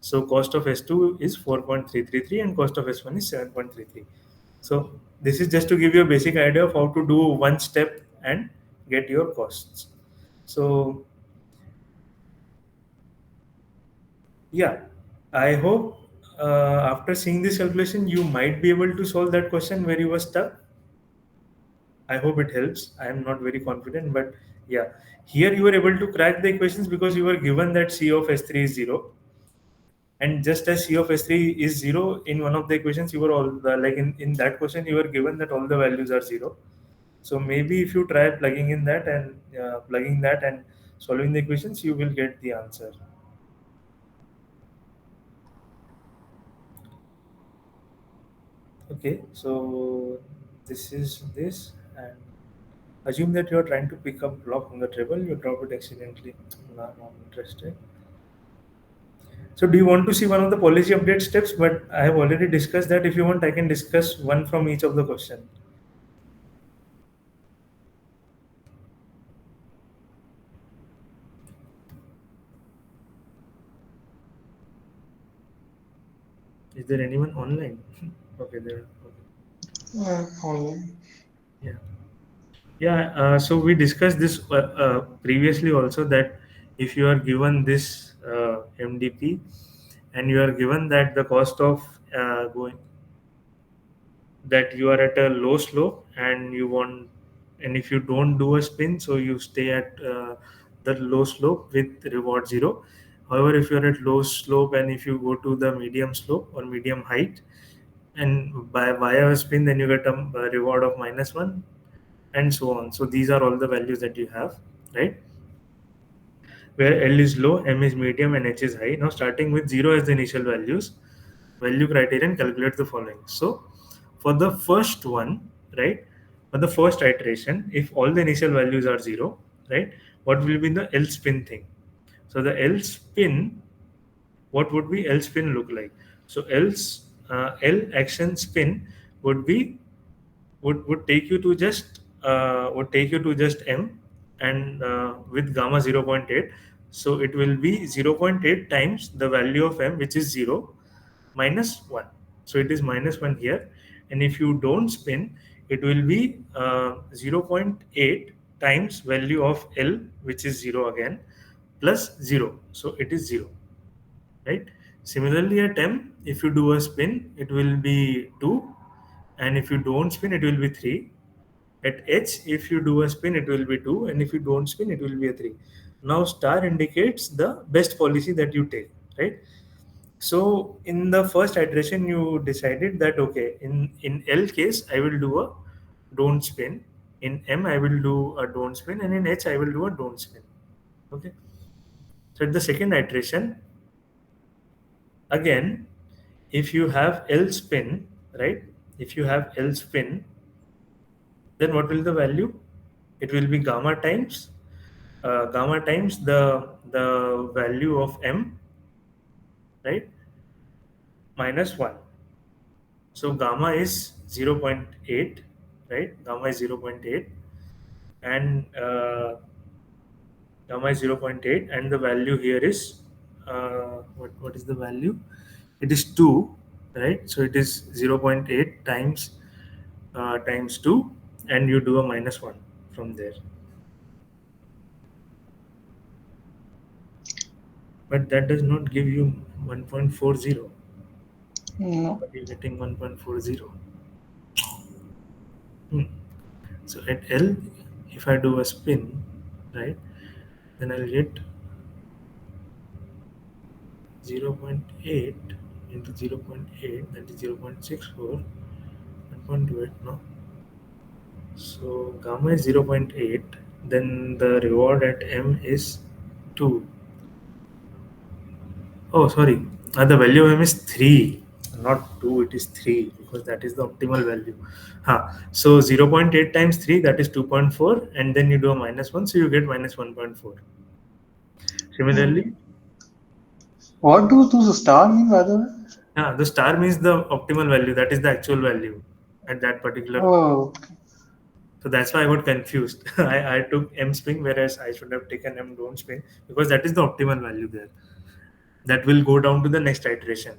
So cost of S2 is 4.333 and cost of S1 is 7.33. So this is just to give you a basic idea of how to do one step and get your costs. So yeah, I hope after seeing this calculation, you might be able to solve that question where you were stuck. I hope it helps. I am not very confident, but yeah, here you were able to crack the equations because you were given that C of S3 is 0. And just as C of S3 is 0, in one of the equations, you were all like in that question, you were given that all the values are 0. So maybe if you try plugging that and solving the equations, you will get the answer. Okay, so this is this, and assume that you are trying to pick up block on the table, you drop it accidentally. No, not interested. So do you want to see one of the policy update steps? But I have already discussed that. If you want, I can discuss one from each of the question. Is there anyone online? Okay, there. Okay. Online. Yeah. Yeah, so we discussed this previously also, that if you are given this MDP and you are given that the cost of going, that you are at a low slope and you want, and if you don't do a spin, so you stay at the low slope with reward 0. However, if you are at low slope and if you go to the medium slope or medium height, and by via a spin, then you get a reward of -1, and so on. So these are all the values that you have, right? Where L is low, M is medium, and H is high. Now, starting with 0 as the initial values, value criterion calculates the following. So, for the first one, right, for the first iteration, if all the initial values are 0, right, what will be the L spin thing? So, the L spin, what would be L spin look like? So, L action spin would be would take you to just M, and with gamma 0.8, so it will be 0.8 times the value of M, which is 0, minus 1. So it is -1 here, and if you don't spin, it will be 0.8 times value of L, which is 0 again, plus 0, so it is 0, right? Similarly, at M, if you do a spin, it will be 2, and if you don't spin, it will be 3. At H, if you do a spin, it will be 2, and if you don't spin, it will be a 3. Now, star indicates the best policy that you take, right? So, in the first iteration, you decided that okay, in L case, I will do a don't spin. In M, I will do a don't spin, and in H, I will do a don't spin. Okay. So, at the second iteration, again, if you have L spin, right? If you have L spin, then what will the value? It will be gamma times the value of M, right, minus 1. So gamma is 0.8, right? Gamma is 0.8, and gamma is 0.8, and the value here is what is the value? It is 2, right? So it is 0.8 times 2, and you do a -1 from there. But that does not give you 1.40. No. But you're getting 1.40. Hmm. So at L, if I do a spin, right, then I'll get 0.8 into 0.8, that is 0.64, 1.28, no? So gamma is 0.8, then the reward at M is 2. Oh, sorry. The value of M is 3, not 2, it is 3, because that is the optimal value. So 0.8 times 3, that is 2.4, and then you do a -1, so you get -1.4. Similarly, What do the star mean, by the way? the star means the optimal value, that is the actual value at that particular. Oh, So that's why I got confused. I took M spin, whereas I should have taken M don't spin, because that is the optimal value there. That will go down to the next iteration,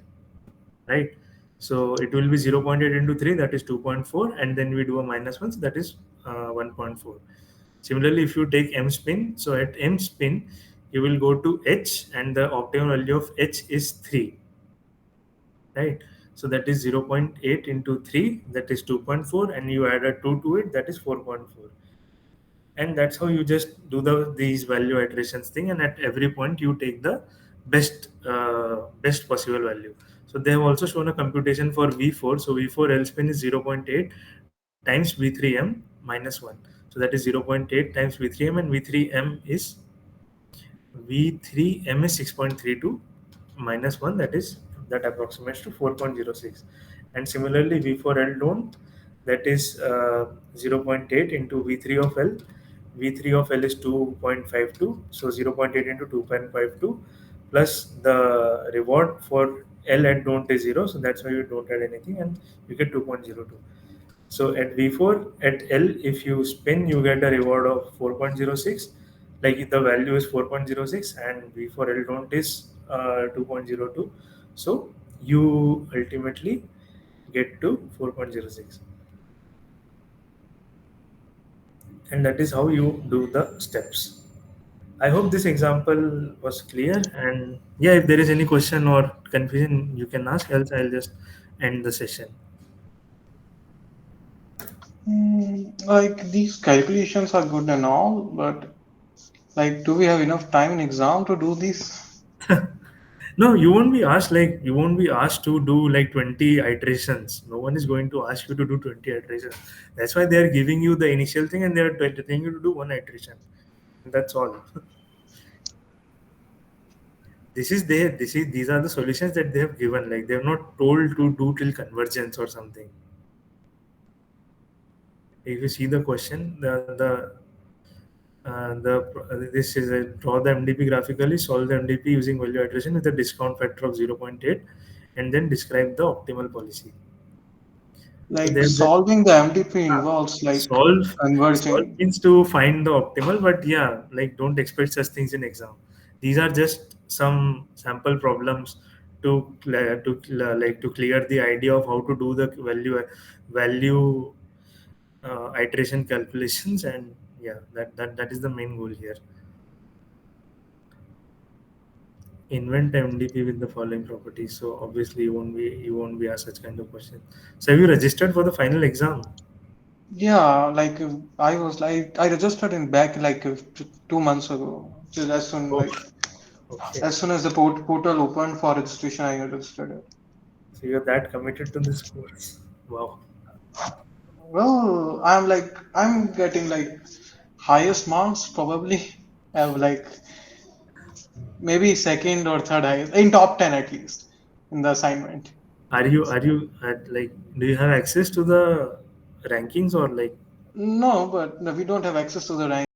right? So it will be 0.8 into 3, that is 2.4, and then we do a -1, so that is 1.4. Similarly, if you take M spin, so at M spin, you will go to H, and the optimal value of H is 3, right? So that is 0.8 into 3, that is 2.4, and you add a 2 to it, that is 4.4. And that's how you just do these value iterations thing, and at every point you take the best possible value. So they have also shown a computation for v4. So v4 L spin is 0.8 times v3m minus 1. So that is 0.8 times v3m, and v3m is V3M is 6.32 minus 1, that approximates to 4.06. And similarly, V4L don't, that is 0.8 into V3 of L. V3 of L is 2.52, so 0.8 into 2.52 plus the reward for L at don't is 0, so that's why you don't add anything, and you get 2.02. So at V4, at L, if you spin, you get a reward of 4.06. Like the value is 4.06, and V4 L don't is 2.02. So you ultimately get to 4.06. And that is how you do the steps. I hope this example was clear. And yeah, if there is any question or confusion, you can ask, else I'll just end the session. like these calculations are good and all, but like, do we have enough time in exam to do this? No, you won't be asked like you won't be asked to do like 20 iterations. No one is going to ask you to do 20 iterations. That's why they are giving you the initial thing and they are telling you to do one iteration. That's all. These are the solutions that they have given. Like they have not told to do till convergence or something. If you see the question, this is a draw the MDP graphically, solve the MDP using value iteration with a discount factor of 0.8, and then describe the optimal policy. So Like there, solving the MDP involves like solve converging. means to find the optimal, but yeah, like don't expect such things in exam. These are just some sample problems to clear the idea of how to do the value iteration calculations, and yeah, that is the main goal here. Invent MDP with the following properties. So obviously you won't be asked such kind of question. So have you registered for the final exam? Yeah, like I was like I registered in back like 2 months ago. So Oh, okay. as soon as the portal opened for registration, I registered it. So you're that committed to this course. Wow. Well, I'm getting like highest marks probably. Have like maybe second or third highest in top 10 at least in the assignment. Are you at like do you have access to the rankings or like No, but no, we don't have access to the